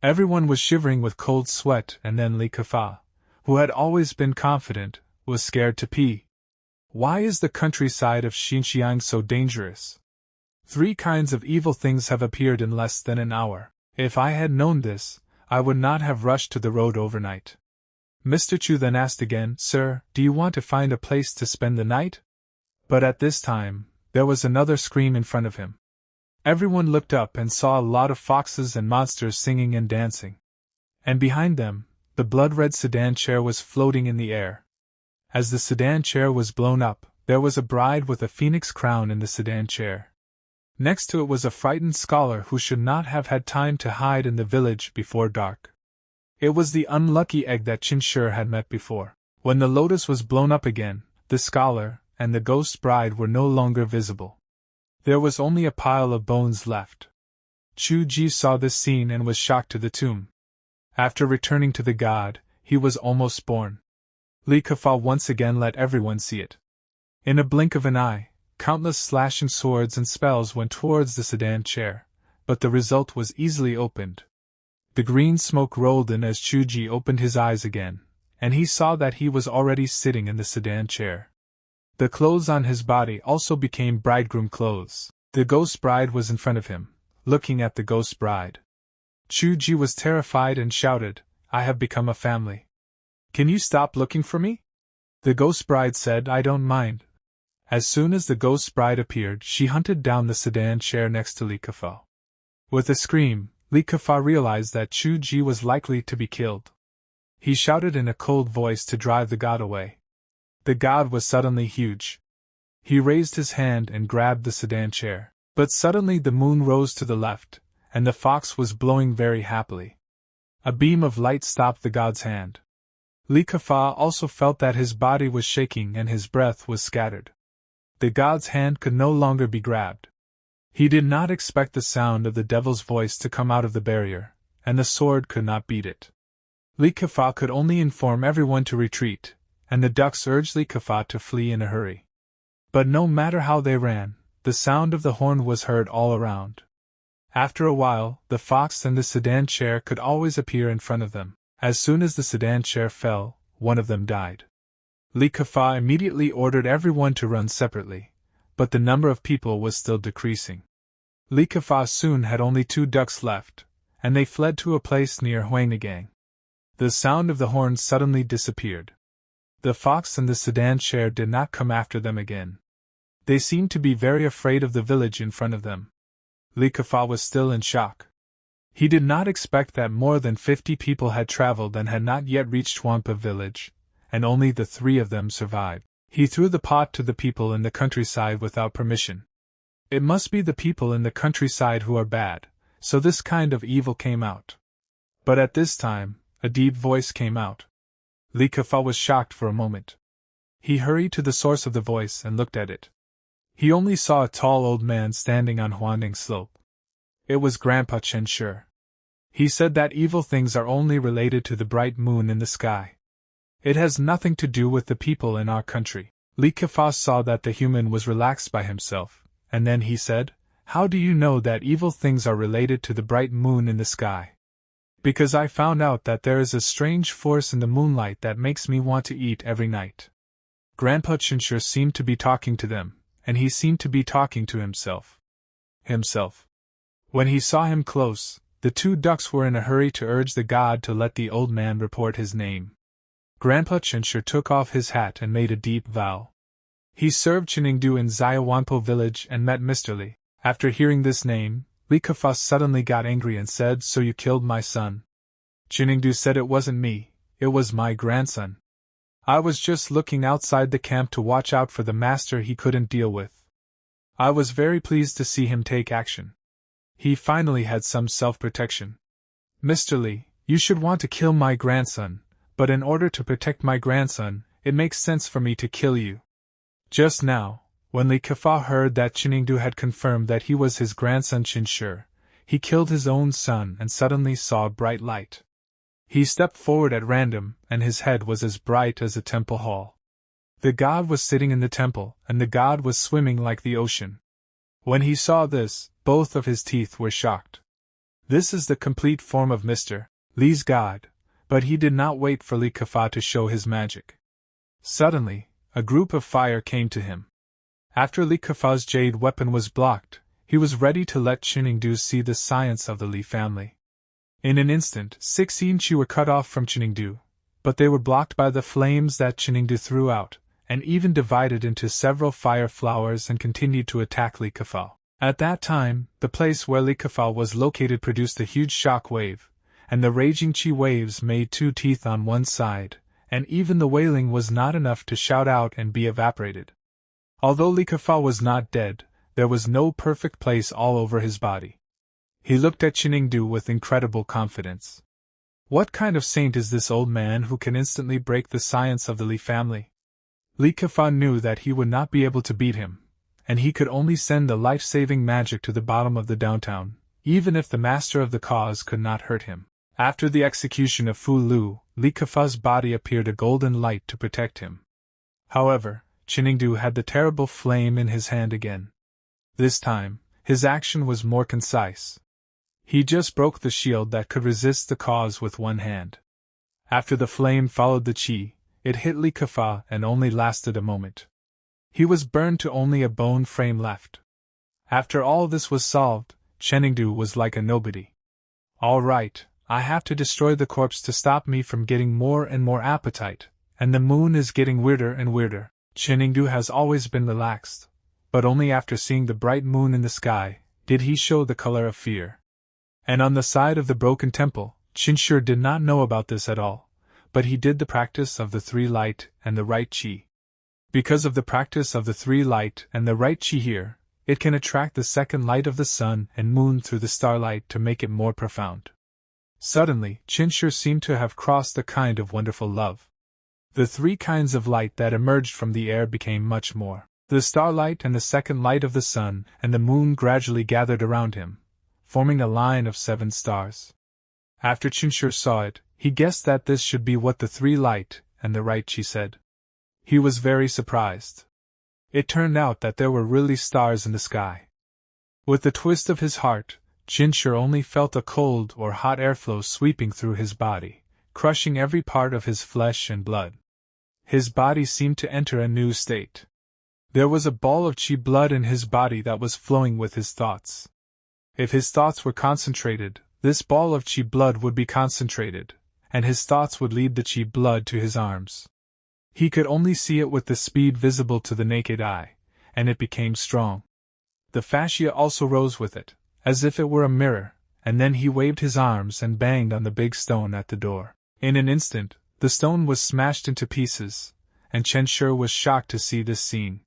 Everyone was shivering with cold sweat, and then Li Kefa, who had always been confident, was scared to pee. Why is the countryside of Xinjiang so dangerous? 3 kinds of evil things have appeared in less than an hour. If I had known this, I would not have rushed to the road overnight. Mr. Chu then asked again, Sir, do you want to find a place to spend the night? But at this time, there was another scream in front of him. Everyone looked up and saw a lot of foxes and monsters singing and dancing. And behind them, the blood-red sedan chair was floating in the air. As the sedan chair was blown up, there was a bride with a phoenix crown in the sedan chair. Next to it was a frightened scholar who should not have had time to hide in the village before dark. It was the unlucky egg that Chen Shi had met before. When the lotus was blown up again, the scholar and the ghost bride were no longer visible. There was only a pile of bones left. Chu Ji saw this scene and was shocked to the tomb. After returning to the god, he was almost born. Li Kefa once again let everyone see it. In a blink of an eye, countless slashing swords and spells went towards the sedan chair, but the result was easily opened. The green smoke rolled in as Chu Ji opened his eyes again, and he saw that he was already sitting in the sedan chair. The clothes on his body also became bridegroom clothes. The ghost bride was in front of him, looking at the ghost bride. Chu Ji was terrified and shouted, I have become a family. Can you stop looking for me? The ghost bride said, I don't mind. As soon as the ghost bride appeared, she hunted down the sedan chair next to Li Kefa. With a scream, Li Kefa realized that Chu Ji was likely to be killed. He shouted in a cold voice to drive the god away. The god was suddenly huge. He raised his hand and grabbed the sedan chair, but suddenly the moon rose to the left, and the fox was blowing very happily. A beam of light stopped the god's hand. Li Kefa also felt that his body was shaking and his breath was scattered. The god's hand could no longer be grabbed. He did not expect the sound of the devil's voice to come out of the barrier, and the sword could not beat it. Li Kefa could only inform everyone to retreat, and the ducks urged Li Kefa to flee in a hurry. But no matter how they ran, the sound of the horn was heard all around. After a while, the fox and the sedan chair could always appear in front of them. As soon as the sedan chair fell, one of them died. Li Kefa immediately ordered everyone to run separately, but the number of people was still decreasing. Li Kefa soon had only 2 ducks left, and they fled to a place near Huangnagang. The sound of the horn suddenly disappeared. The fox and the sedan chair did not come after them again. They seemed to be very afraid of the village in front of them. Li Kefa was still in shock. He did not expect that more than 50 people had traveled and had not yet reached Huangpa village, and only the 3 of them survived. He threw the pot to the people in the countryside without permission. It must be the people in the countryside who are bad, so this kind of evil came out. But at this time, a deep voice came out. Li Kefa was shocked for a moment. He hurried to the source of the voice and looked at it. He only saw a tall old man standing on Huangding Slope. It was Grandpa Chen Shi. He said that evil things are only related to the bright moon in the sky. It has nothing to do with the people in our country. Li Kefa saw that the human was relaxed by himself, and then he said, "How do you know that evil things are related to the bright moon in the sky?" "Because I found out that there is a strange force in the moonlight that makes me want to eat every night." Grandpa Chen Shi seemed to be talking to them, and he seemed to be talking to himself. When he saw him close, the two ducks were in a hurry to urge the god to let the old man report his name. Grandpa Chen Shi took off his hat and made a deep vow. He served Cheningdu in Xiawanpo village and met Mr. Li. After hearing this name, Li Kefa suddenly got angry and said, "So you killed my son?" Cheningdu said, "It wasn't me, it was my grandson. I was just looking outside the camp to watch out for the master he couldn't deal with. I was very pleased to see him take action. He finally had some self-protection. Mr. Li, you should want to kill my grandson, but in order to protect my grandson, it makes sense for me to kill you." Just now, when Li Kefa heard that Cheningdu had confirmed that he was his grandson Chen Shi, he killed his own son and suddenly saw a bright light. He stepped forward at random, and his head was as bright as a temple hall. The god was sitting in the temple, and the god was swimming like the ocean. When he saw this, both of his teeth were shocked. This is the complete form of Mr. Li's god, but he did not wait for Li Kefa to show his magic. Suddenly, a group of fire came to him. After Li Kefa's jade weapon was blocked, he was ready to let Cheningdu see the science of the Li family. In an instant, 6 inchi were cut off from Cheningdu, but they were blocked by the flames that Cheningdu threw out, and even divided into several fire flowers and continued to attack Li Kefa. At that time, the place where Li Kefa was located produced a huge shock wave, and the raging chi waves made 2 teeth on one side, and even the wailing was not enough to shout out and be evaporated. Although Li Kefa was not dead, there was no perfect place all over his body. He looked at Cheningdu with incredible confidence. What kind of saint is this old man who can instantly break the science of the Li family? Li Kefa knew that he would not be able to beat him, and he could only send the life-saving magic to the bottom of the downtown, even if the master of the cause could not hurt him. After the execution of Fu Lu, Li Kefa's body appeared a golden light to protect him. However, Cheningdu had the terrible flame in his hand again. This time, his action was more concise. He just broke the shield that could resist the cause with one hand. After the flame followed the chi, it hit Li Kefa and only lasted a moment. He was burned to only a bone frame left. After all this was solved, Cheningdu was like a nobody. "All right, I have to destroy the corpse to stop me from getting more and more appetite, and the moon is getting weirder and weirder." Cheningdu has always been relaxed, but only after seeing the bright moon in the sky did he show the color of fear. And on the side of the broken temple, Chen Shi did not know about this at all, but he did the practice of the 3 light and the right chi. Because of the practice of the 3 light and the right chi here, it can attract the second light of the sun and moon through the starlight to make it more profound. Suddenly, Chen Shi seemed to have crossed a kind of wonderful love. The 3 kinds of light that emerged from the air became much more. The starlight and the second light of the sun and the moon gradually gathered around him, forming a line of 7 stars. After Chen Shi saw it, he guessed that this should be what the 3 light and the right chi said. He was very surprised. It turned out that there were really stars in the sky. With the twist of his heart, Chen Shi only felt a cold or hot airflow sweeping through his body, crushing every part of his flesh and blood. His body seemed to enter a new state. There was a ball of chi blood in his body that was flowing with his thoughts. If his thoughts were concentrated, this ball of chi blood would be concentrated, and his thoughts would lead the chi blood to his arms. He could only see it with the speed visible to the naked eye, and it became strong. The fascia also rose with it, as if it were a mirror, and then he waved his arms and banged on the big stone at the door. In an instant, the stone was smashed into pieces, and Chen Shi was shocked to see this scene.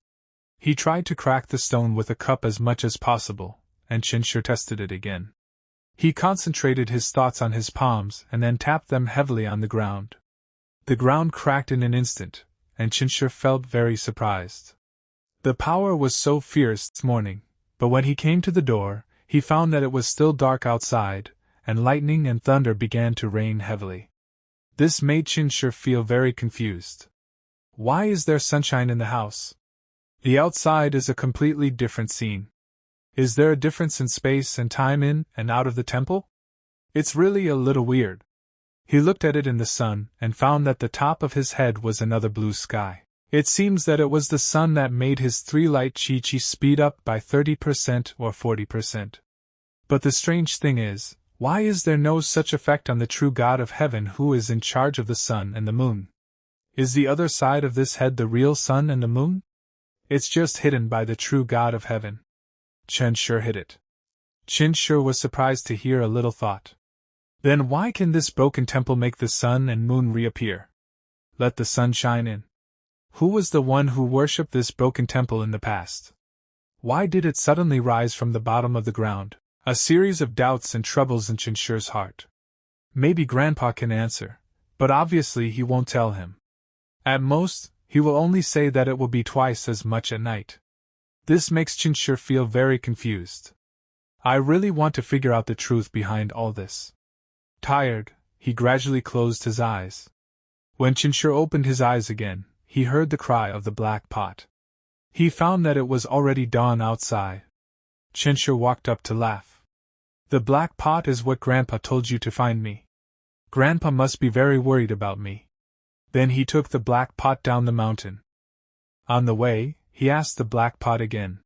He tried to crack the stone with a cup as much as possible, and Chen Shi tested it again. He concentrated his thoughts on his palms and then tapped them heavily on the ground. The ground cracked in an instant, and Chen Shi felt very surprised. The power was so fierce this morning, but when he came to the door, he found that it was still dark outside, and lightning and thunder began to rain heavily. This made Chen Shi feel very confused. Why is there sunshine in the house? The outside is a completely different scene. Is there a difference in space and time in and out of the temple? It's really a little weird. He looked at it in the sun and found that the top of his head was another blue sky. It seems that it was the sun that made his 3-light chi speed up by 30% or 40%. But the strange thing is, why is there no such effect on the true God of heaven who is in charge of the sun and the moon? Is the other side of this head the real sun and the moon? It's just hidden by the true God of heaven. Chen Shi hid it. Chen Shi was surprised to hear a little thought. Then why can this broken temple make the sun and moon reappear? Let the sun shine in. Who was the one who worshipped this broken temple in the past? Why did it suddenly rise from the bottom of the ground? A series of doubts and troubles in Chen Shi's heart. Maybe Grandpa can answer, but obviously he won't tell him. At most, he will only say that it will be twice as much at night. This makes Chen Shi feel very confused. I really want to figure out the truth behind all this. Tired, he gradually closed his eyes. When Chen Shi opened his eyes again, he heard the cry of the black pot. He found that it was already dawn outside. Chen Shi walked up to laugh. The black pot is what Grandpa told you to find me. Grandpa must be very worried about me. Then he took the black pot down the mountain. On the way, he asked the black pot again.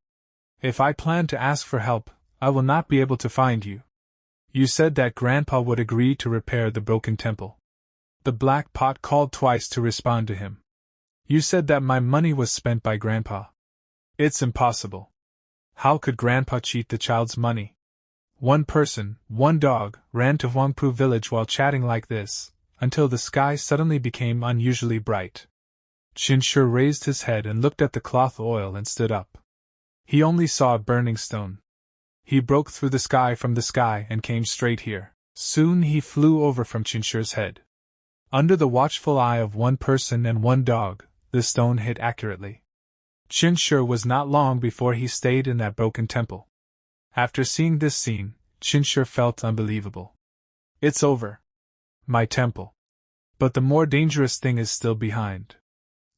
If I plan to ask for help, I will not be able to find you. You said that Grandpa would agree to repair the broken temple. The black pot called twice to respond to him. You said that my money was spent by Grandpa. It's impossible. How could Grandpa cheat the child's money? One person, one dog, ran to Huangpu village while chatting like this, until the sky suddenly became unusually bright. Chen Shi raised his head and looked at the cloth oil and stood up. He only saw a burning stone. He broke through the sky from the sky and came straight here. Soon he flew over from Chen Shi's head. Under the watchful eye of one person and one dog, the stone hit accurately. Chen Shi was not long before he stayed in that broken temple. After seeing this scene, Chen Shi felt unbelievable. It's over. My temple. But the more dangerous thing is still behind.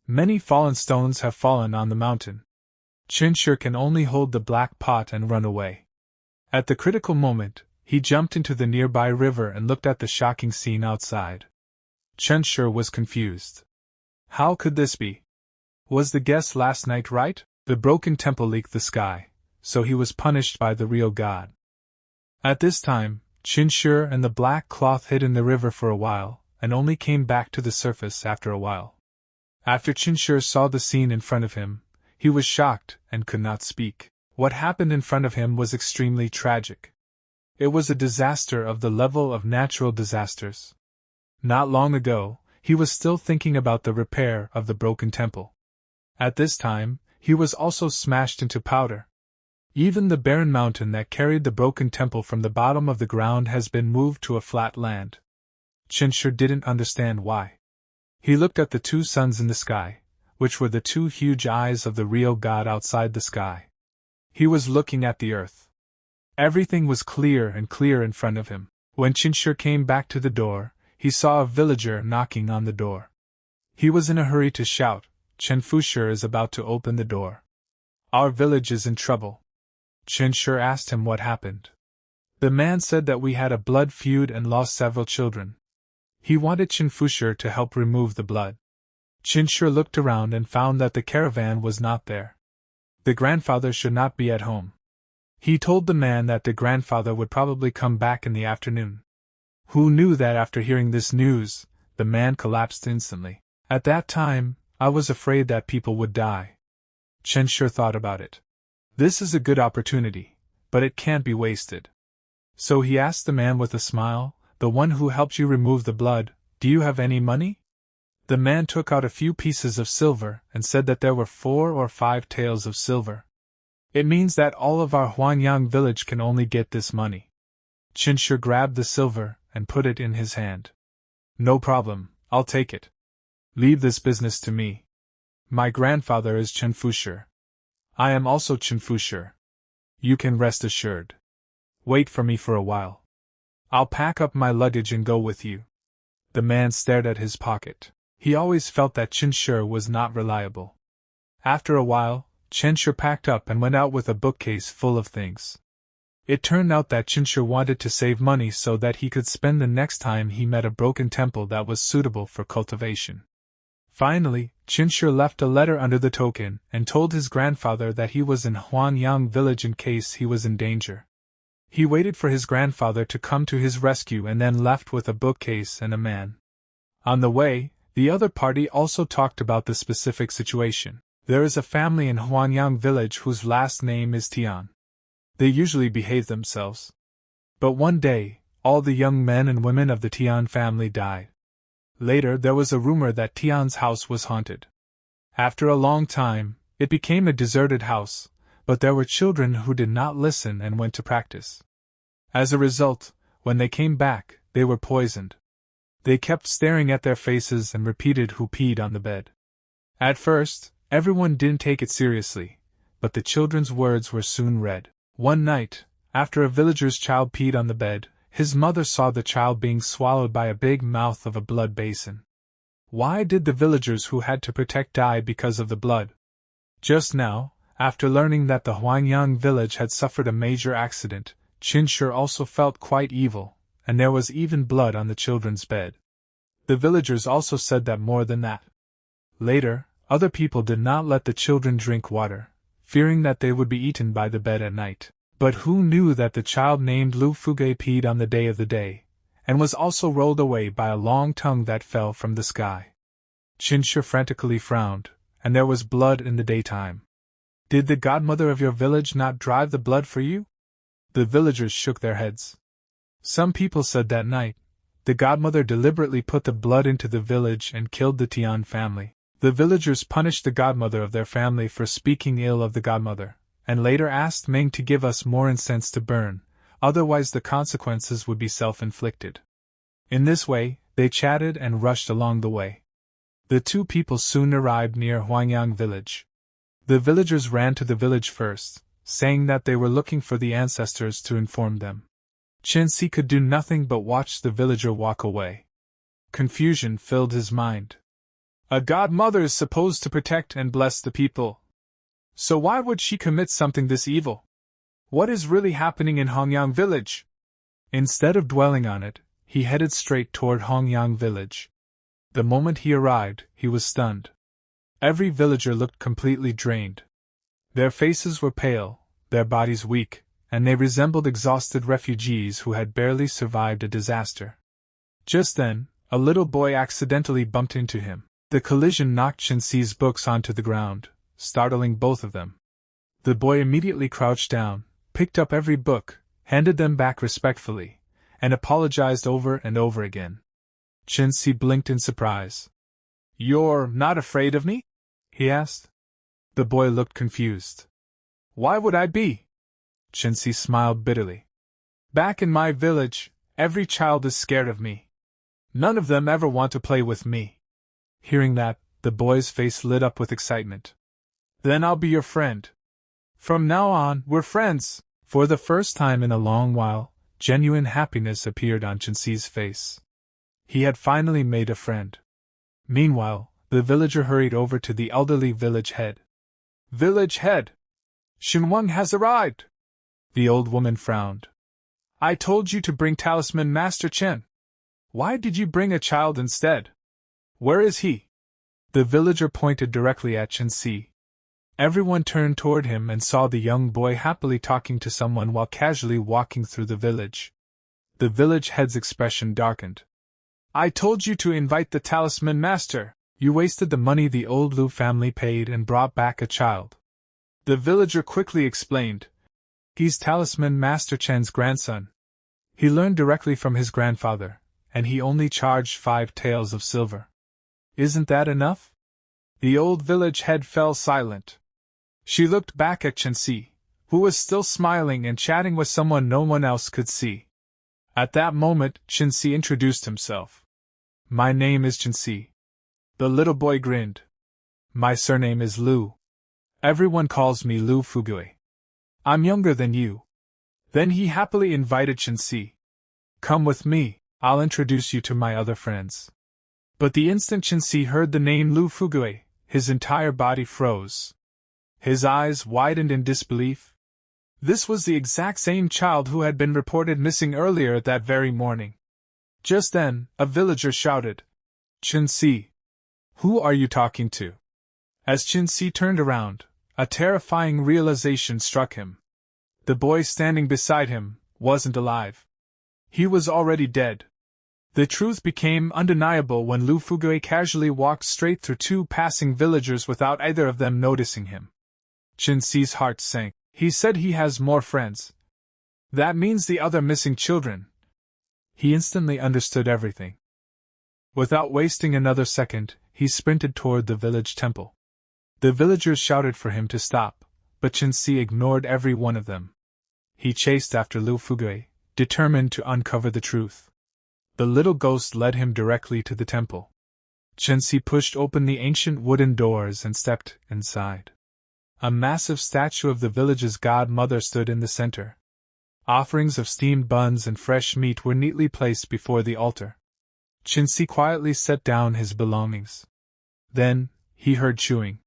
Many fallen stones have fallen on the mountain. Chen Shi can only hold the black pot and run away. At the critical moment, he jumped into the nearby river and looked at the shocking scene outside. Chen Shi was confused. How could this be? Was the guess last night right? The broken temple leaked the sky, so he was punished by the real God. At this time, Chen Shi and the black cloth hid in the river for a while, and only came back to the surface after a while. After Chen Shi saw the scene in front of him, he was shocked and could not speak. What happened in front of him was extremely tragic. It was a disaster of the level of natural disasters. Not long ago, he was still thinking about the repair of the broken temple. At this time, he was also smashed into powder. Even the barren mountain that carried the broken temple from the bottom of the ground has been moved to a flat land. Chen Shi didn't understand why. He looked at the two suns in the sky, which were the two huge eyes of the real God outside the sky. He was looking at the earth. Everything was clear and clear in front of him. When Chen Shi came back to the door, he saw a villager knocking on the door. He was in a hurry to shout, Chen Shi is about to open the door. Our village is in trouble. Chen Shi asked him what happened. The man said that we had a blood feud and lost several children. He wanted Chen Shi to help remove the blood. Chen Shi looked around and found that the caravan was not there. The grandfather should not be at home. He told the man that the grandfather would probably come back in the afternoon. Who knew that after hearing this news, the man collapsed instantly. At that time, I was afraid that people would die. Chen Shi thought about it. This is a good opportunity, but it can't be wasted. So he asked the man with a smile, the one who helped you remove the blood, do you have any money? The man took out a few pieces of silver and said that there were 4 or 5 taels of silver. It means that all of our Huanyang village can only get this money. Chen Shi grabbed the silver and put it in his hand. No problem, I'll take it. Leave this business to me. My grandfather is Chen Shi. I am also Chen Shi. You can rest assured. Wait for me for a while. I'll pack up my luggage and go with you. The man stared at his pocket. He always felt that Chen Shi was not reliable. After a while, Chen Shi packed up and went out with a bookcase full of things. It turned out that Chen Shi wanted to save money so that he could spend the next time he met a broken temple that was suitable for cultivation. Finally, Chen Shi left a letter under the token and told his grandfather that he was in Huanyang village in case he was in danger. He waited for his grandfather to come to his rescue and then left with a bookcase and a man. On the way, the other party also talked about the specific situation. There is a family in Huanyang village whose last name is Tian. They usually behave themselves. But one day, all the young men and women of the Tian family died. Later there was a rumor that Tian's house was haunted. After a long time, it became a deserted house, but there were children who did not listen and went to practice. As a result, when they came back, they were poisoned. They kept staring at their faces and repeated who peed on the bed. At first, everyone didn't take it seriously, but the children's words were soon read. One night, after a villager's child peed on the bed, his mother saw the child being swallowed by a big mouth of a blood basin. Why did the villagers who had to protect die because of the blood? Just now, after learning that the Huanyang village had suffered a major accident, Chen Shi also felt quite evil, and there was even blood on the children's bed. The villagers also said that more than that. Later, other people did not let the children drink water, fearing that they would be eaten by the bed at night. But who knew that the child named Lu Fuge peed on the day of the day, and was also rolled away by a long tongue that fell from the sky? Chen Shi frantically frowned, and there was blood in the daytime. Did the godmother of your village not drive the blood for you? The villagers shook their heads. Some people said that night, the godmother deliberately put the blood into the village and killed the Tian family. The villagers punished the godmother of their family for speaking ill of the godmother, and later asked Ming to give us more incense to burn, otherwise the consequences would be self-inflicted. In this way, they chatted and rushed along the way. The two people soon arrived near Huanyang village. The villagers ran to the village first, saying that they were looking for the ancestors to inform them. Chen Shi could do nothing but watch the villager walk away. Confusion filled his mind. A godmother is supposed to protect and bless the people. So why would she commit something this evil? What is really happening in Hongyang village? Instead of dwelling on it, he headed straight toward Hongyang village. The moment he arrived, he was stunned. Every villager looked completely drained. Their faces were pale, their bodies weak, and they resembled exhausted refugees who had barely survived a disaster. Just then, a little boy accidentally bumped into him. The collision knocked Chen Shi's books onto the ground, startling both of them. The boy immediately crouched down, picked up every book, handed them back respectfully, and apologized over and over again. Chen Shi blinked in surprise. "You're not afraid of me?" he asked. The boy looked confused. "Why would I be?" Chen Shi smiled bitterly. "Back in my village, every child is scared of me. None of them ever want to play with me." Hearing that, the boy's face lit up with excitement. "Then I'll be your friend. From now on, we're friends." For the first time in a long while, genuine happiness appeared on Chen Shi's face. He had finally made a friend. Meanwhile, the villager hurried over to the elderly village head. "Village head! Shenwang has arrived!" The old woman frowned. "I told you to bring Talisman Master Chen. Why did you bring a child instead? Where is he?" The villager pointed directly at Chen Shi. Everyone turned toward him and saw the young boy happily talking to someone while casually walking through the village. The village head's expression darkened. "I told you to invite the Talisman Master. You wasted the money the old Lu family paid and brought back a child." The villager quickly explained. "He's Talisman Master Chen's grandson. He learned directly from his grandfather, and he only charged 5 taels of silver." Isn't that enough? The old village head fell silent. She looked back at Chen Shi, who was still smiling and chatting with someone no one else could see. At that moment, Chen Shi introduced himself. My name is Chen Shi. The little boy grinned. My surname is Lu. Everyone calls me Lu Fugui. I'm younger than you. Then he happily invited Chen Shi. Come with me, I'll introduce you to my other friends. But the instant Chen Shi heard the name Lu Fugui, his entire body froze. His eyes widened in disbelief. This was the exact same child who had been reported missing earlier that very morning. Just then, a villager shouted, Chen Shi, who are you talking to? As Chen Shi turned around, a terrifying realization struck him. The boy standing beside him wasn't alive. He was already dead. The truth became undeniable when Lu Fugui casually walked straight through two passing villagers without either of them noticing him. Chen Shi's heart sank. He said he has more friends. That means the other missing children. He instantly understood everything. Without wasting another second, he sprinted toward the village temple. The villagers shouted for him to stop, but Chen Shi ignored every one of them. He chased after Lu Fugui, determined to uncover the truth. The little ghost led him directly to the temple. Chen Shi pushed open the ancient wooden doors and stepped inside. A massive statue of the village's godmother stood in the center. Offerings of steamed buns and fresh meat were neatly placed before the altar. Chen Shi quietly set down his belongings. Then, he heard chewing.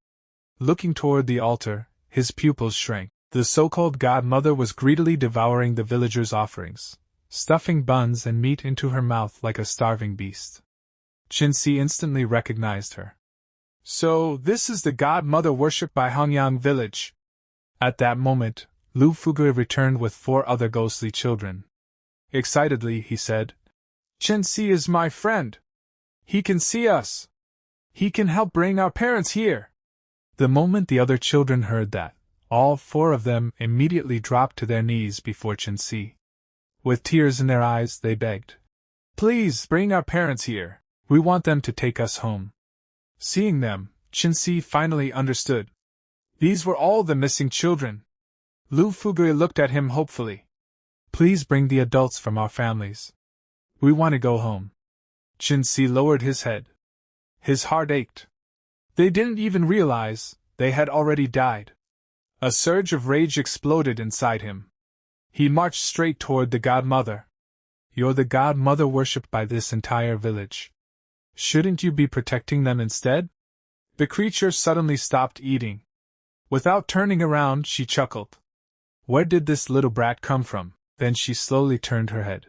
Looking toward the altar, his pupils shrank. The so-called godmother was greedily devouring the villagers' offerings, stuffing buns and meat into her mouth like a starving beast. Chen Shi instantly recognized her. So, this is the godmother worshipped by Hongyang village. At that moment, Lu Fugui returned with 4 other ghostly children. Excitedly, he said, Chen Shi is my friend. He can see us. He can help bring our parents here. The moment the other children heard that, all 4 of them immediately dropped to their knees before Chen Shi. With tears in their eyes, they begged, Please bring our parents here. We want them to take us home. Seeing them, Chen Shi finally understood. These were all the missing children. Lu Fugui looked at him hopefully. Please bring the adults from our families. We want to go home. Chen Shi lowered his head. His heart ached. They didn't even realize they had already died. A surge of rage exploded inside him. He marched straight toward the godmother. You're the godmother worshipped by this entire village. Shouldn't you be protecting them instead? The creature suddenly stopped eating. Without turning around, she chuckled. Where did this little brat come from? Then she slowly turned her head.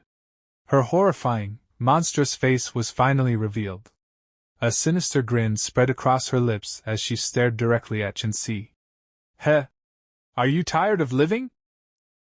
Her horrifying, monstrous face was finally revealed. A sinister grin spread across her lips as she stared directly at Chen Shi. Heh! Are you tired of living?